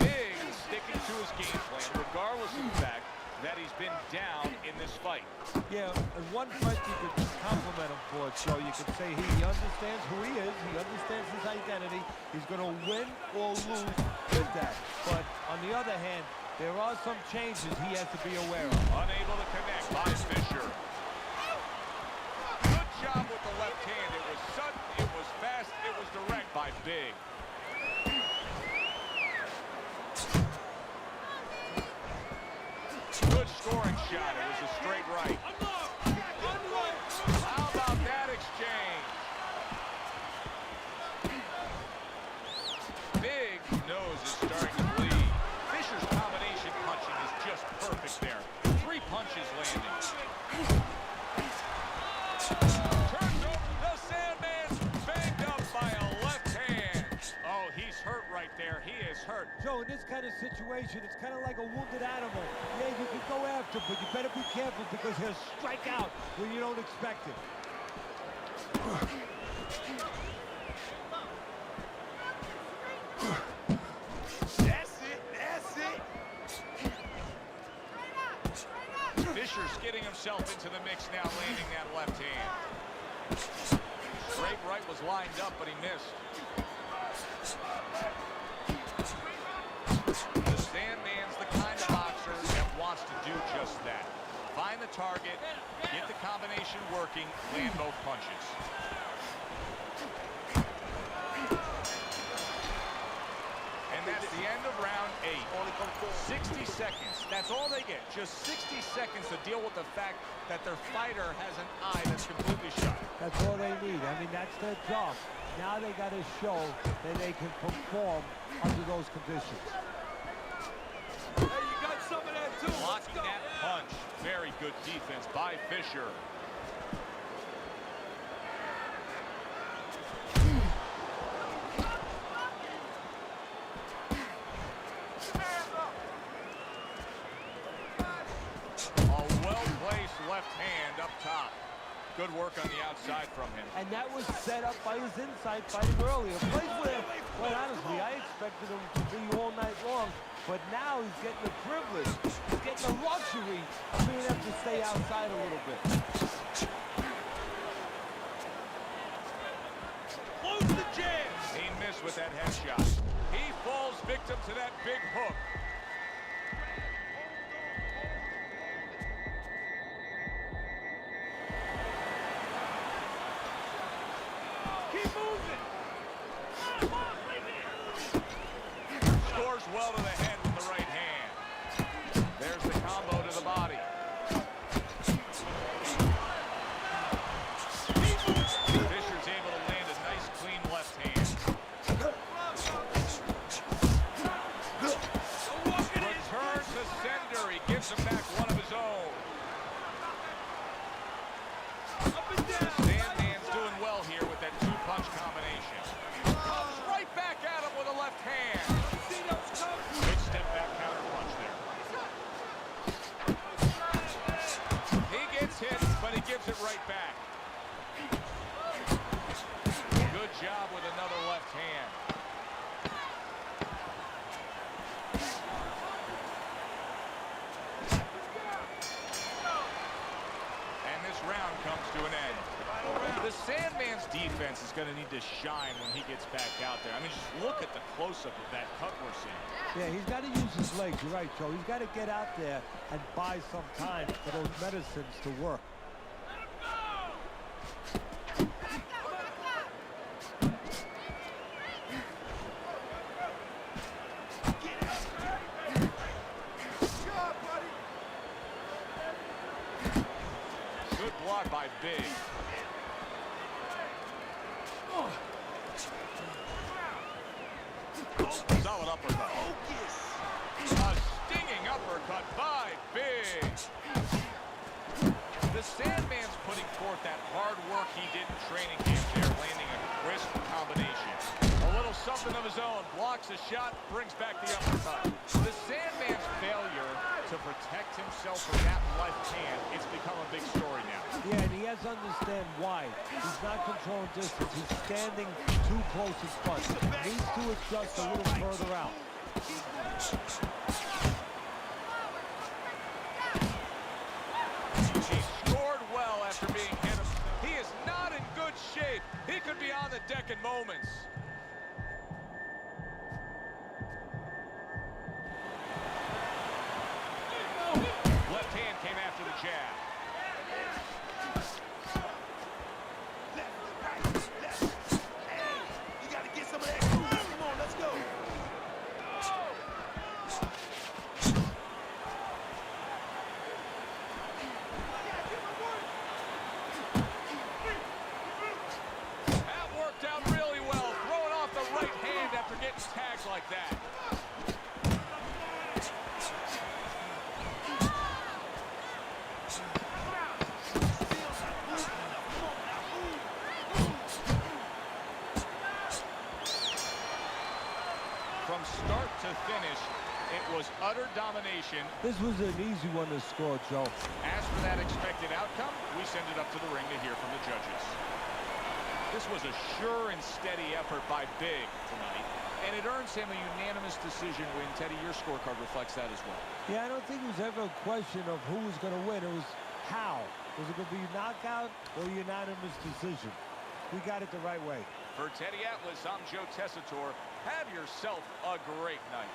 Big sticking to his game plan, regardless of the fact that he's been down in this fight. Yeah, and one fight you could compliment him for, Joe. You could say he understands who he is. He understands his identity. He's going to win or lose with that. But on the other hand, there are some changes he has to be aware of. Unable to connect by Fisher. Good job with the left hand. It was sudden, it was fast, it was direct by Big. Good scoring shot. It was a straight right. How about that exchange? Big nose is starting to bleed. Fisher's combination punching is just perfect there. 3 punches landing. Turns over. The Sandman's banged up by a left hand. Oh, he's hurt right there. He is hurt. Joe, in this kind of situation, it's kind of like a wounded animal. Yeah, you can go after him, but you better be careful because he'll strike out when you don't expect it. That's it. That's it. Fisher's getting himself into the mix now, landing that left hand. Straight right was lined up, but he missed. The Sandman's the kind of boxer that wants to do just that. Find the target, get the combination working, land both punches. And that's the end of round 8. 60 seconds. That's all they get. Just 60 seconds to deal with the fact that their fighter has an eye that's completely shut. That's all they need. I mean, that's their job. Now they got to show that they can perform under those conditions. Hey, you got some of that too. Blocking that punch. Very good defense by Fisher. A well-placed left hand up top. Good work on the outside from him. And that was set up by his inside fighting earlier. A place where, quite honestly, I expected him to be all night long, but now he's getting the privilege, he's getting the luxury of being able to stay outside a little bit. Close the jam. He missed with that headshot. He falls victim to that big hook. Scores well to the head with the right hand. There's the combo to the body. Fisher's able to land a nice, clean left hand. Return to sender. He gives him back one of his own. The Sandman's doing well here with that 2-punch combination. Comes right back at him with a left hand. Good step back counter punch there. He gets hit, but he gives it right back. Good job with another left hand. And this round comes to an end. The Sandman's defense is going to need to shine when he gets back out there. I mean, just look at the close-up of that cut we're seeing. Yeah, he's got to use his legs. You're right, Joe. He's got to get out there and buy some time for those medicines to work. Good block by Big. Solid uppercut. Focus. big. The Sandman's putting forth that hard work he did in training camp there, landing a crisp combination. A little something of his own, blocks a shot, brings back the uppercut. The Sandman's failure to protect himself from that left hand, it's become a big story now. Yeah, and he has to understand why. He's not controlling distance. He's standing too close in front. Needs to adjust a little further out. He scored well after being hit. He is not in good shape. He could be on the deck in moments. Left hand came after the jab. You got to get some of that. Come on, let's go. That worked out really well. Throwing off the right hand after getting tagged like that. From start to finish, it was utter domination. This was an easy one to score, Joe. As for that expected outcome, we send it up to the ring to hear from the judges. This was a sure and steady effort by Big tonight, and it earns him a unanimous decision win. Teddy, your scorecard reflects that as well. Yeah, I don't think it was ever a question of who was going to win. It was how. Was it going to be knockout or unanimous decision? We got it the right way. For Teddy Atlas, I'm Joe Tessitore. Have yourself a great night.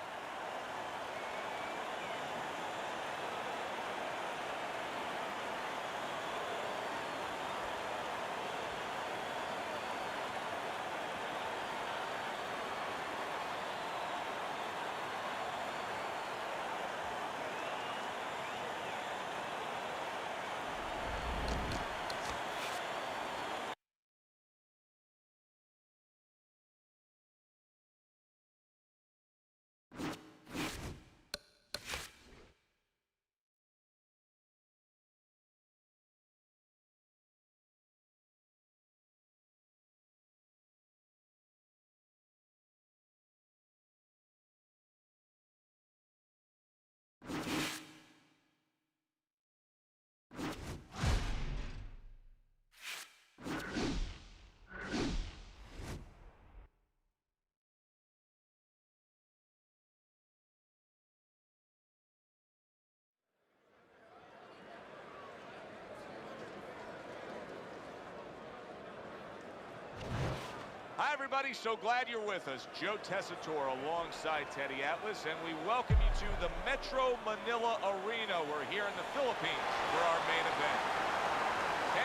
Hi, everybody. So glad you're with us. Joe Tessitore alongside Teddy Atlas, and we welcome you to the Metro Manila Arena. We're here in the Philippines for our main event.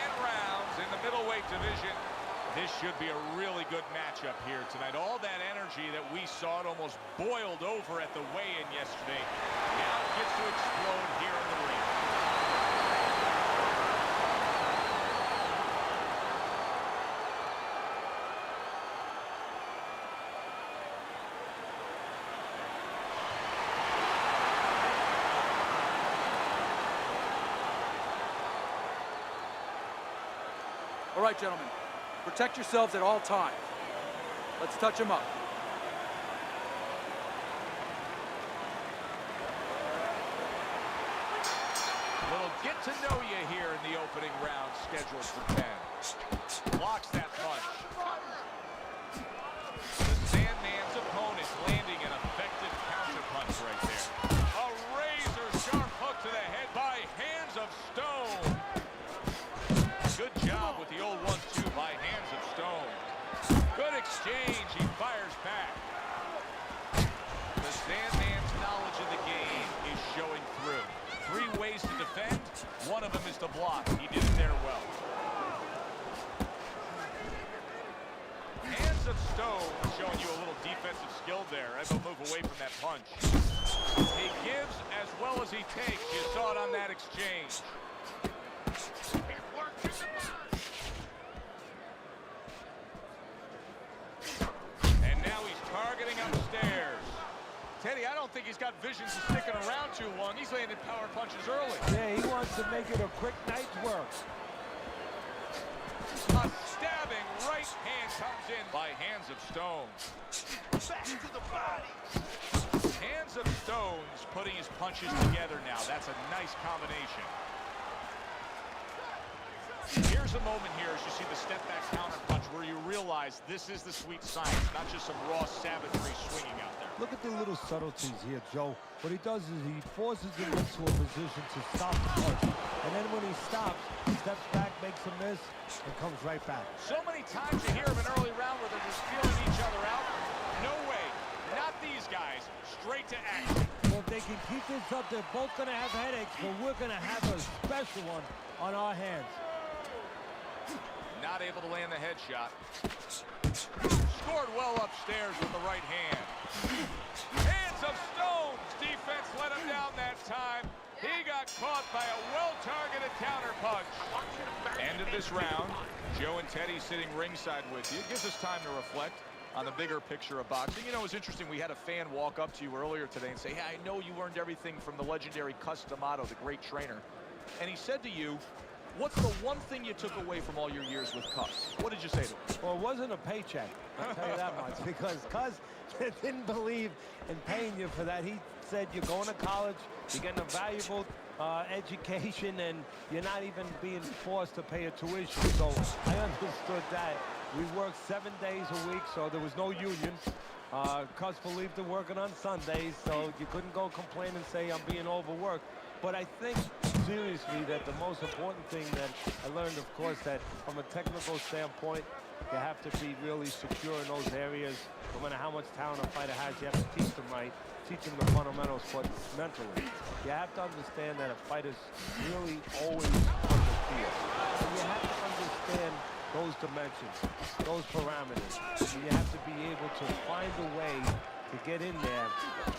10 rounds in the middleweight division. This should be a really good matchup here tonight. All that energy that we saw, it almost boiled over at the weigh-in yesterday. Now it gets to explode here in the ring. All right, gentlemen, protect yourselves at all times. Let's touch them up. Little get to know you here in the opening round, scheduled for 10. Blocks that punch. The Sandman's opponent landing an effective counter punch right there. A razor-sharp hook to the head by Hands of Stone. Good job with the old 1-2 by Hands of Stone. Good exchange. He fires back. The Sandman's knowledge of the game is showing through. 3 ways to defend. One of them is to block. He did it there well. Hands of Stone showing you a little defensive skill there as he'll move away from that punch. He gives as well as he takes. You saw it on that exchange. And now he's targeting upstairs. Teddy, I don't think he's got visions of sticking around too long. He's landing power punches early. Yeah, he wants to make it a quick night's work. A stabbing right hand comes in by Hands of Stone. Back to the body. Hands of Stone's putting his punches together now. That's a nice combination. Here's a moment here as you see the step back counter punch where you realize this is the sweet science, not just some raw savagery swinging out there. Look at the little subtleties here, Joe. What he does is he forces him into a position to stop the punch. And then when he stops, he steps back, makes a miss, and comes right back. So many times you hear of an early round where they're just feeling each other out. No way. Not these guys. Straight to action. Well, if they can keep this up, they're both going to have headaches, but we're going to have a special one on our hands. Not able to land the headshot. Scored well upstairs with the right hand. Hands of Stone's defense let him down that time. He got caught by a well-targeted counter punch. End of this round. Joe and Teddy sitting ringside with you. It gives us time to reflect on the bigger picture of boxing. You know, it was interesting. We had a fan walk up to you earlier today and say, hey, I know you learned everything from the legendary Cus D'Amato, the great trainer. And he said to you, what's the one thing you took away from all your years with Cus? What did you say to him? Well, it wasn't a paycheck, I'll tell you that much, because Cus didn't believe in paying you for that. He said you're going to college, you're getting a valuable education, and you're not even being forced to pay a tuition. So I understood that. We worked 7 days a week, so there was no union. Cus believed in working on Sundays, so you couldn't go complain and say I'm being overworked. But I think, seriously, that the most important thing that I learned, of course, that from a technical standpoint, you have to be really secure in those areas. No matter how much talent a fighter has, you have to teach them right, teach them the fundamentals, but mentally. You have to understand that a fighter's really always on the field. And you have to understand those dimensions, those parameters. And you have to be able to find a way to get in there,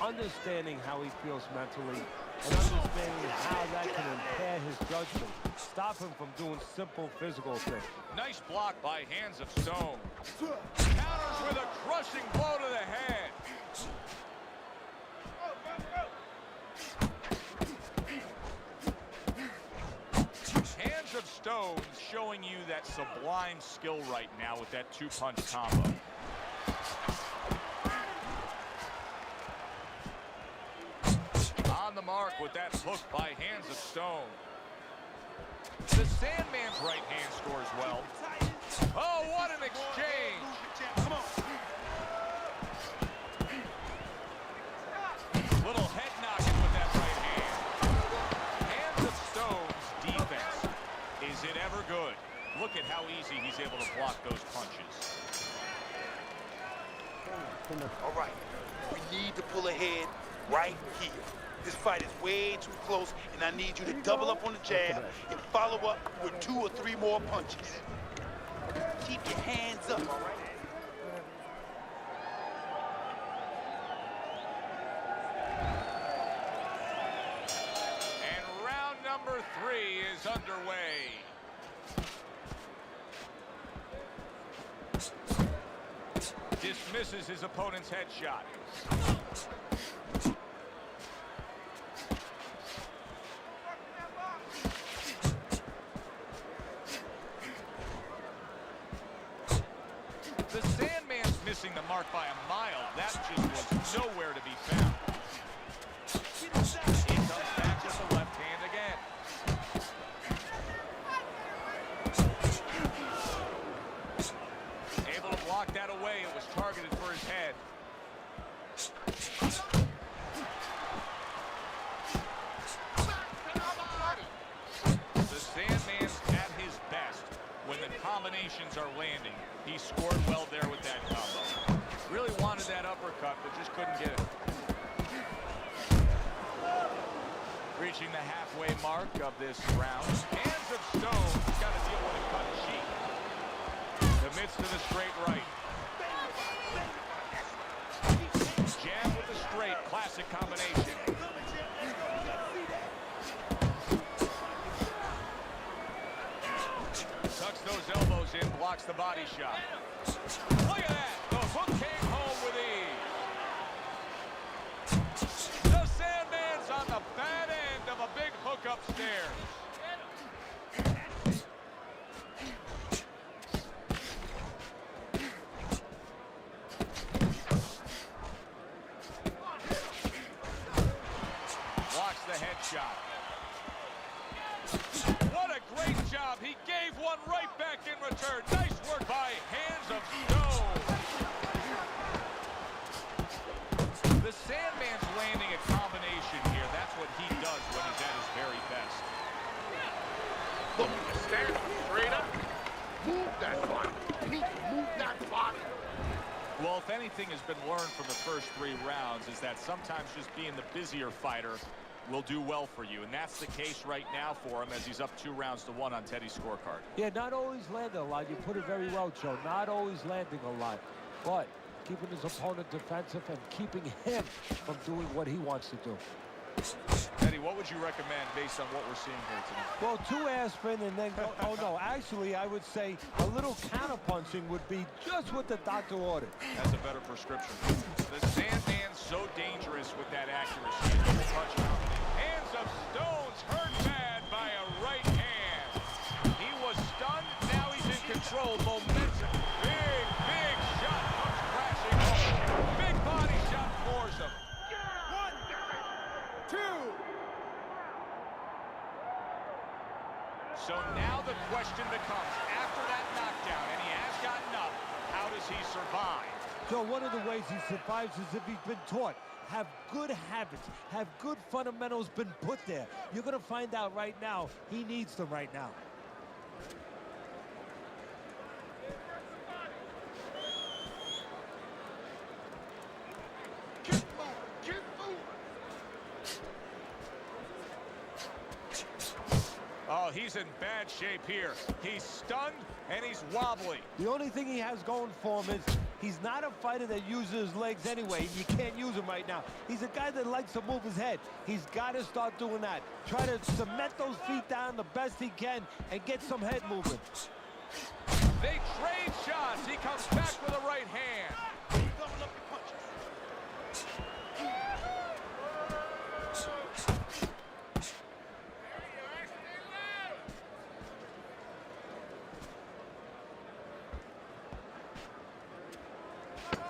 understanding how he feels mentally, and understanding how that can impair his judgment, stop him from doing simple physical things. Nice block by Hands of Stone. Counters with a crushing blow to the head. Hands of Stone showing you that sublime skill right now with that two-punch combo. On the mark with that hook by Hands of Stone. The Sandman's right hand scores well. Oh, what an exchange! Come on. Little head knocking with that right hand. Hands of Stone's defense. Is it ever good? Look at how easy he's able to block those punches. All right, we need to pull ahead right here. This fight is way too close, and I need you to double up on the jab and follow up with 2 or 3 more punches. Keep your hands up, all right? And round number 3 is underway. Dismisses his opponent's headshot. The Sandman's missing the mark by a mile. That just was nowhere to be found. He comes back with the left hand again. Able to block that away. It was targeted for his head. The Sandman's at his best when the combinations are landing. He scored well there with that combo. Really wanted that uppercut, but just couldn't get it. Reaching the halfway mark of this round. Hands of Stone got to deal with a cut sheet. Commits to the straight right. Jab with the straight, classic combination. Tucks those elbows in, blocks the body shot. Look at that! The hook came home with ease. shot. What a great job. He gave one right back in return. Nice work by Hands of Stone. The Sandman's landing a combination here. That's what he does when he's at his very best. Look, stand straight up. Move that body. You need to move that body. Well, if anything has been learned from the first 3 rounds is that sometimes just being the busier fighter will do well for you. And that's the case right now for him as he's up 2-1 on Teddy's scorecard. Yeah, not always landing a lot. You put it very well, Joe. Not always landing a lot. But keeping his opponent defensive and keeping him from doing what he wants to do. Teddy, what would you recommend based on what we're seeing here tonight? Well, 2 aspirin and then go, oh no, actually I would say a little counter-punching would be just what the doctor ordered. That's a better prescription. The Sandman's so dangerous with that accuracy. Punch Hands of Stone's hurt bad by a right hand. He was stunned, now he's in control. Momentum, big shot comes crashing home. Big body shot floors him. 1, 2. So now the question becomes, after that knockdown, and he has gotten up, how does he survive? So one of the ways he survives is if he's been taught. Have good habits, have good fundamentals been put there. You're gonna find out right now, he needs them right now. Oh, he's in bad shape here. He's stunned and he's wobbly. The only thing he has going for him is he's not a fighter that uses his legs anyway. You can't use him right now. He's a guy that likes to move his head. He's got to start doing that. Try to cement those feet down the best he can and get some head movement. They trade shots. He comes back with a right hand. Double up your punches.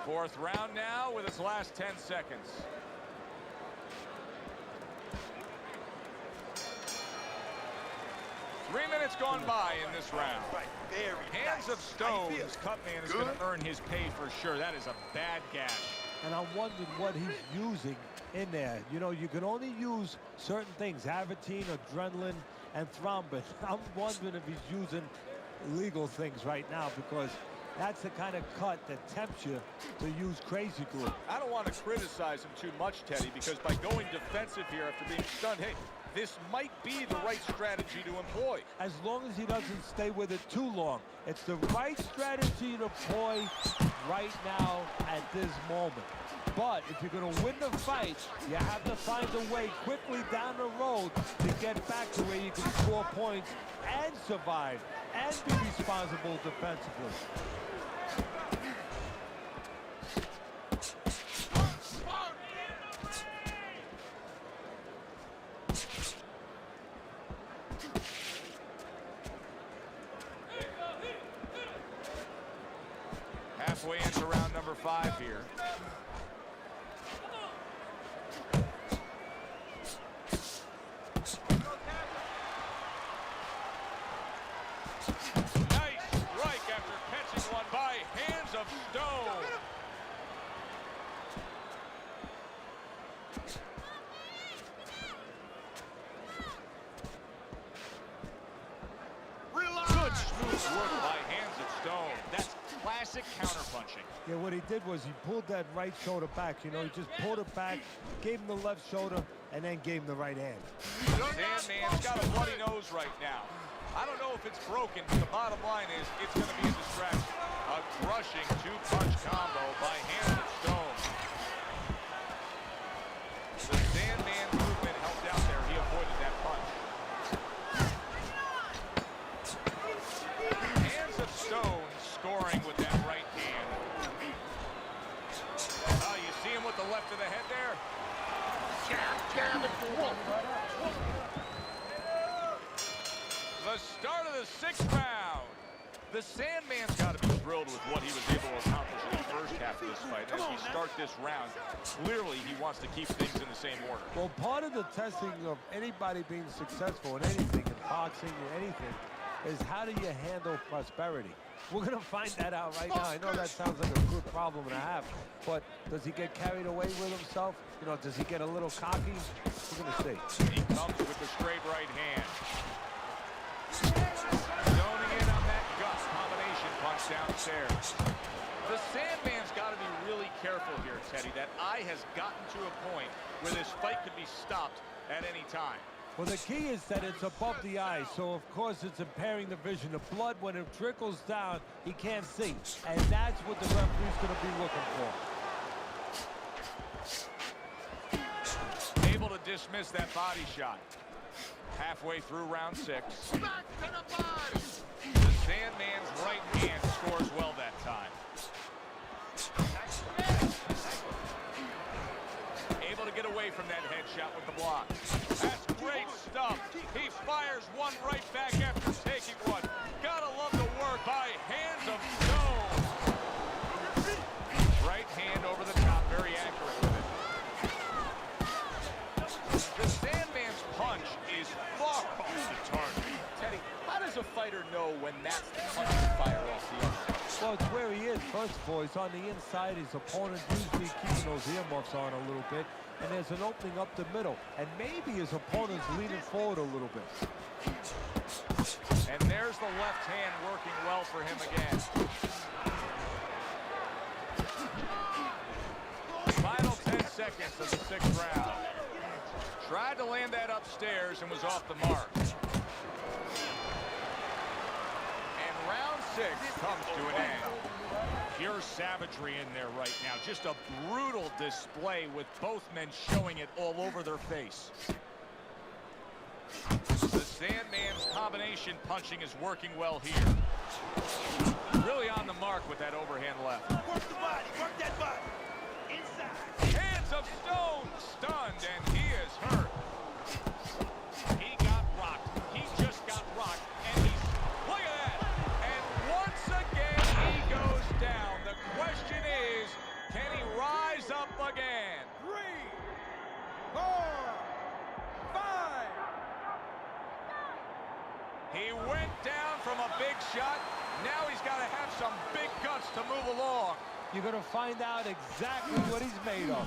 Fourth round now with his last 10 seconds. Three minutes gone by in this round. Hands of Stone's Cutman is going to earn his pay for sure. That is a bad gash. And I'm wondering what he's using in there. You know, you can only use certain things, Avitine, adrenaline, and thrombin. I'm wondering if he's using illegal things right now because that's the kind of cut that tempts you to use crazy glue. I don't want to criticize him too much, Teddy, because by going defensive here after being stunned, hey, this might be the right strategy to employ. As long as he doesn't stay with it too long. It's the right strategy to employ right now at this moment. But if you're going to win the fight, you have to find a way quickly down the road to get back to where you can score points and survive and be responsible defensively. Halfway into round number 5 here. Nice strike after catching one by Hands of Stone. Good smooth work by Hands of Stone. That's classic counterpunching. Yeah, what he did was he pulled that right shoulder back. You know, he just pulled it back, gave him the left shoulder, and then gave him the right hand. Sandman's got a bloody nose right now. I don't know if it's broken, but the bottom line is it's going to be a distraction. A crushing 2-punch combo by Hands of Stone. The Sandman's movement helped out there. He avoided that punch. Hands of Stone scoring with that right hand. Oh, you see him with the left of the head there? Jab, and whoop. The start of the 6th round. The Sandman's got to be thrilled with what he was able to accomplish in the first half of this fight. As we start this round, clearly he wants to keep things in the same order. Well, part of the testing of anybody being successful in anything, in boxing or anything, is how do you handle prosperity? We're going to find that out right now. I know that sounds like a good problem to have, but does he get carried away with himself? You know, does he get a little cocky? We're going to see. He comes with the straight right hand. Zoning in on that gut combination punch downstairs. The Sandman's got to be really careful here, Teddy. That eye has gotten to a point where this fight could be stopped at any time. Well, the key is that it's above the eye, so of course it's impairing the vision. The blood, when it trickles down, he can't see. And that's what the referee's going to be looking for. Able to dismiss that body shot. Halfway through round 6. Back to the body. The Sandman's right hand scores well that time. Able to get away from that headshot with the block. That's great stuff. He fires one right back after taking one. Gotta love the work by Hands of Stone. Right hand over the top, very accurate with it. The Sandman's punch is far off the target. Teddy, how does a fighter know when that's the punch to fire off the other? Well, it's where he is. First of all, he's on the inside. His opponent usually keeping those earmuffs on a little bit. And there's an opening up the middle. And maybe his opponent's leaning forward a little bit. And there's the left hand working well for him again. Final 10 seconds of the 6th round. Tried to land that upstairs and was off the mark. And round 6 comes to an end. Pure savagery in there right now. Just a brutal display with both men showing it all over their face. The Sandman's combination punching is working well here. Really on the mark with that overhand left. Work the body, work that body. Inside. Hands of Stone stunned, and he is hurt. He got rocked. He just got rocked, and he's, look at that. And once again, he goes down. The question is, can he rise up again? 3, 4, 5. He went down from a big shot. Now he's got to have some big guts to move along. You're going to find out exactly what he's made of.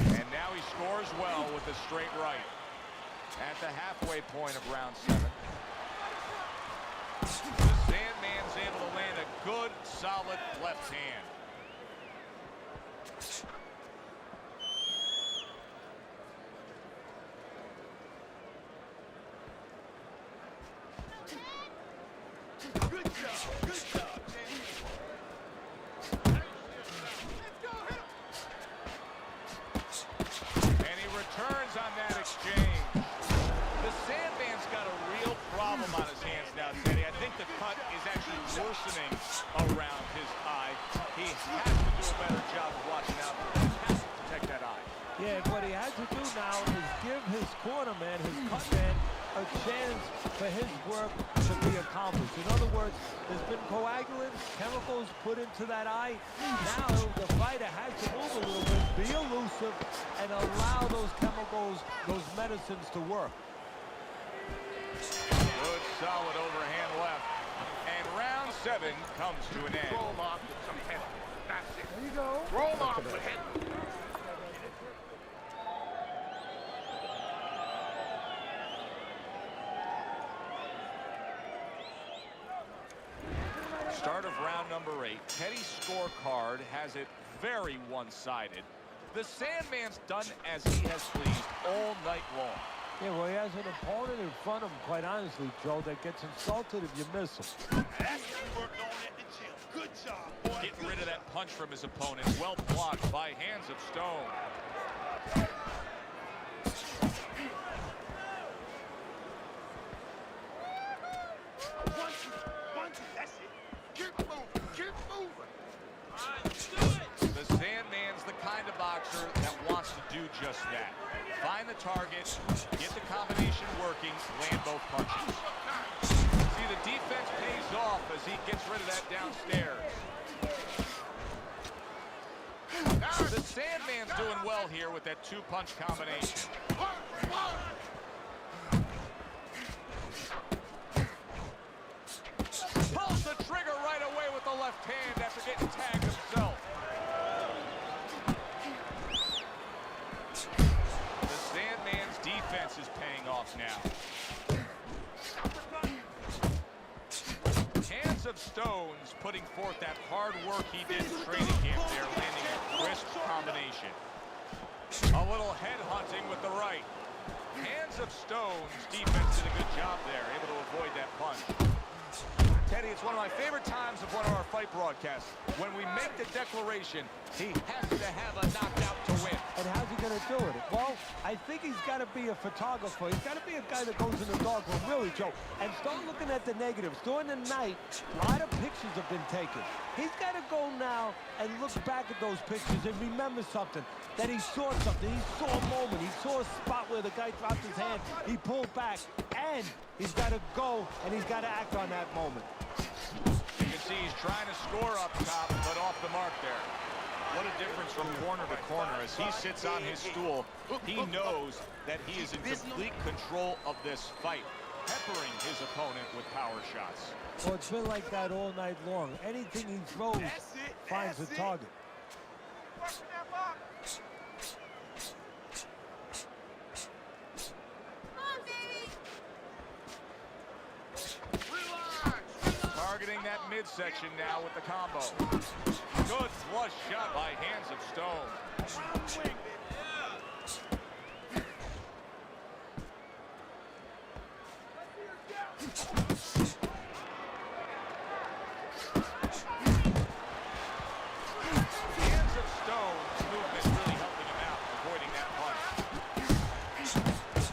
And now he scores well with the straight right. At the halfway point of round 7. The Sandman's able to land a good, solid left hand. Good job, James. And he returns on that exchange. The Sandman's got a real problem on his hands now, Teddy. I think the cut is actually worsening around his eye. He has to do a better job of watching out for it. He has to protect that eye. Yeah, what he has to do now is give his corner man, his cut man, a chance for his work to be accomplished. In other words, there's been coagulants, chemicals put into that eye. Now the fighter has to move a little bit, be elusive, and allow those chemicals, those medicines to work. Good, solid overhand left. And round 7 comes to an end. Throw him off with some head. That's it. There you go. Throw him off with head. Start of round number 8. Teddy's scorecard has it very one-sided. The Sandman's done as he has pleased all night long. Yeah, well, he has an opponent in front of him, quite honestly, Joe, that gets insulted if you miss him. That's what we worked on at the gym. Good job, boy. Getting rid of that punch from his opponent. Well blocked by Hands of Stone. One, two, that's it. You're just that. Find the target, get the combination working, land both punches. See, the defense pays off as he gets rid of that downstairs. The Sandman's doing well here with that two-punch combination. Pulls the trigger right away with the left hand after getting tagged himself. The Sandman's defense is paying off now. Hands of Stones putting forth that hard work he did in training camp there, landing a crisp combination. A little head hunting with the right. Hands of Stones defense did a good job there, able to avoid that punch. Teddy, it's one of my favorite times of one of our fight broadcasts. When we make the declaration, he has to have a knockout to win. And how's he going to do it? Well, I think he's got to be a photographer. He's got to be a guy that goes in the dark room, really, Joe, and start looking at the negatives. During the night, a lot of pictures have been taken. He's got to go now and look back at those pictures and remember something, that he saw something. He saw a moment. He saw a spot where the guy dropped his hand. He pulled back, and he's got to go, and he's got to act on that moment. You can see he's trying to score up top, but off the mark there. What a difference from corner to corner. As he sits on his stool, he knows that he is in complete control of this fight, peppering his opponent with power shots. Well, it's been like that all night long. Anything he throws finds a target. Targeting that midsection now with the combo. Good flush shot by Hands of Stone. Hands of Stone's movement really helping him out, avoiding that punch.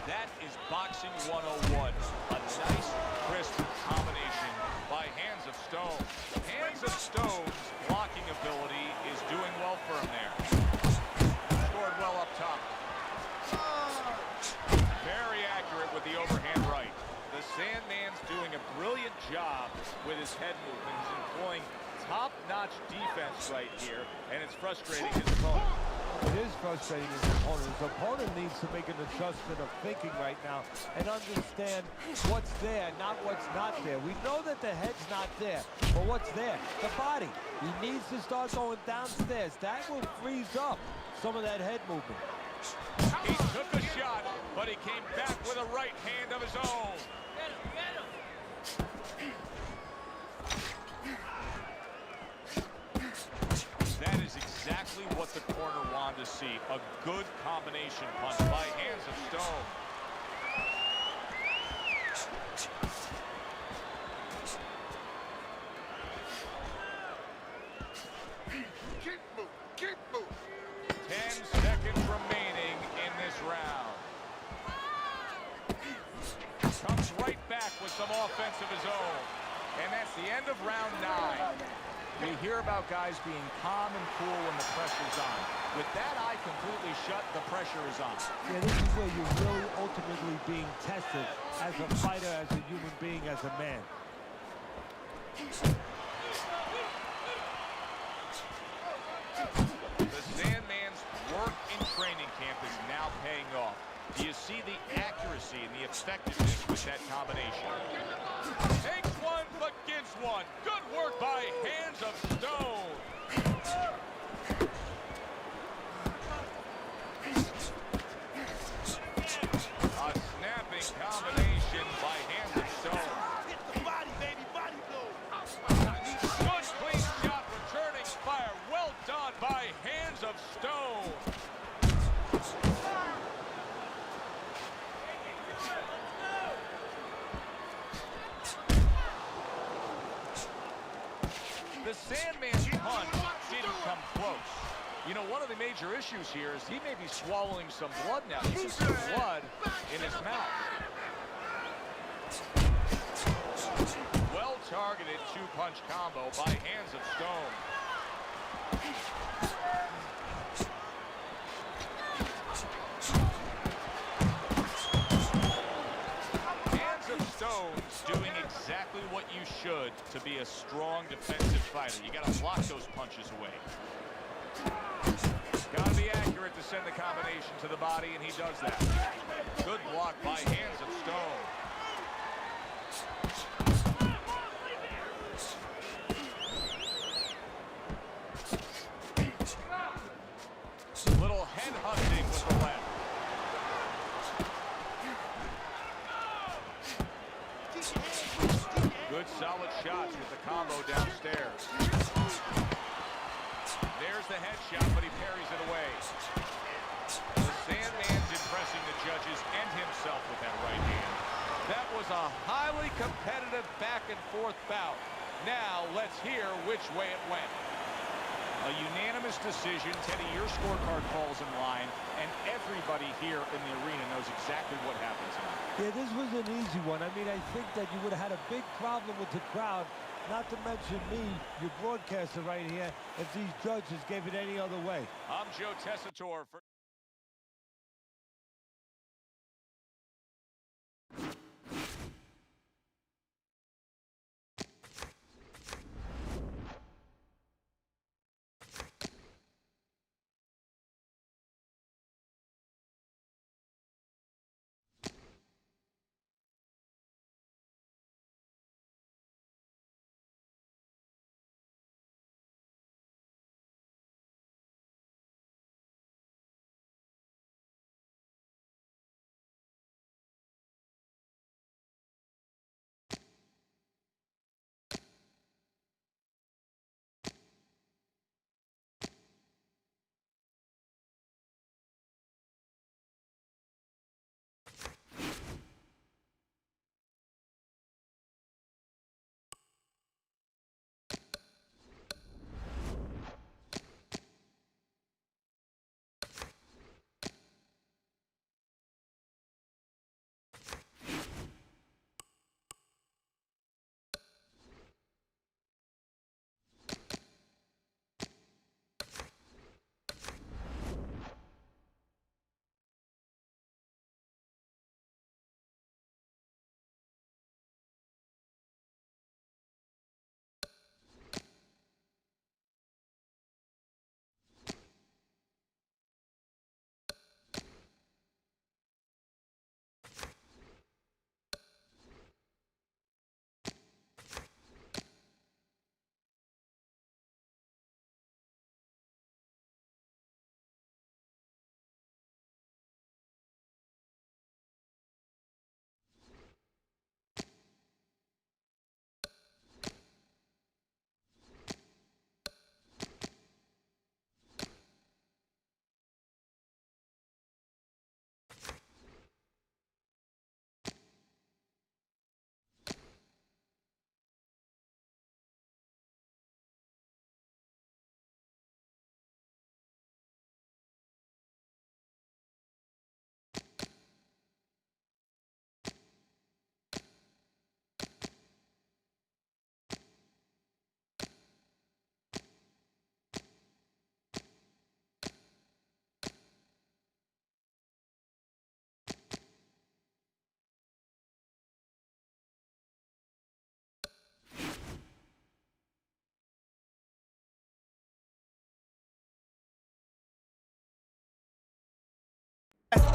That is boxing 101. A nice, crisp combination by Hands of Stone. Hands of Stone's blocking ability is doing well for him there. Scored well up top. Very accurate with the overhand right. The Sandman's doing a brilliant job with his head movement. He's employing top-notch defense right here, and it's frustrating his opponent. It is frustrating his opponent. His opponent needs to make an adjustment of thinking right now and understand what's there, not what's not there. We know that the head's not there, but what's there? The body. He needs to start going downstairs. That will freeze up some of that head movement. He took a shot, but he came back with a right hand of his own. That is exactly what the corner wanted to see. A good combination punch by Hands of Stone. Keep moving, keep moving. 10 seconds remaining in this round. Comes right back with some offense of his own. And that's the end of round 9. We hear about guys being calm and cool when the pressure's on. With that eye completely shut, the pressure is on. Yeah, this is where you're really ultimately being tested as a fighter, as a human being, as a man. The Sandman's work in training camp is now paying off. Do you see the accuracy and the effectiveness with that combination? Takes one, but gives one. Good work by Hands of Stone. A snapping combination by Hands of Stone. Hit the body, baby, body blow. Good clean shot, returning fire. Well done by Hands of Stone. The Sandman's punch didn't come close. You know, one of the major issues here is he may be swallowing some blood now. You can see blood in his mouth. Well-targeted two-punch combo by Hands of Stone. you should to be a strong defensive fighter. You got to block those punches away. Got to be accurate to send the combination to the body, and he does that. Good block by Hands of Stone. Little head hunting with the left. Good solid shots with the combo downstairs. There's the headshot, but he parries it away. The Sandman's impressing the judges and himself with that right hand. That was a highly competitive back and forth bout. Now let's hear which way it went. A unanimous decision. Teddy, your scorecard falls in line, and everybody here in the arena knows exactly what happened tonight. Yeah, this was an easy one. I mean, I think that you would have had a big problem with the crowd, not to mention me, your broadcaster right here, if these judges gave it any other way. I'm Joe Tessitore for...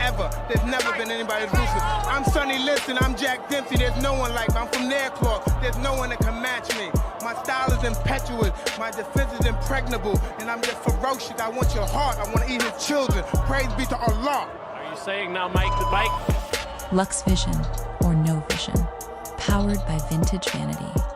Ever. There's never been anybody as ruthless. I'm Sonny Liston, I'm Jack Dempsey. There's no one like me. I'm from Nairclaw. There's no one that can match me. My style is impetuous. My defense is impregnable. And I'm just ferocious. I want your heart. I want to eat his children. Praise be to Allah. Are you saying now Mike the Bike? Lux Vision or No Vision. Powered by Vintage Vanity.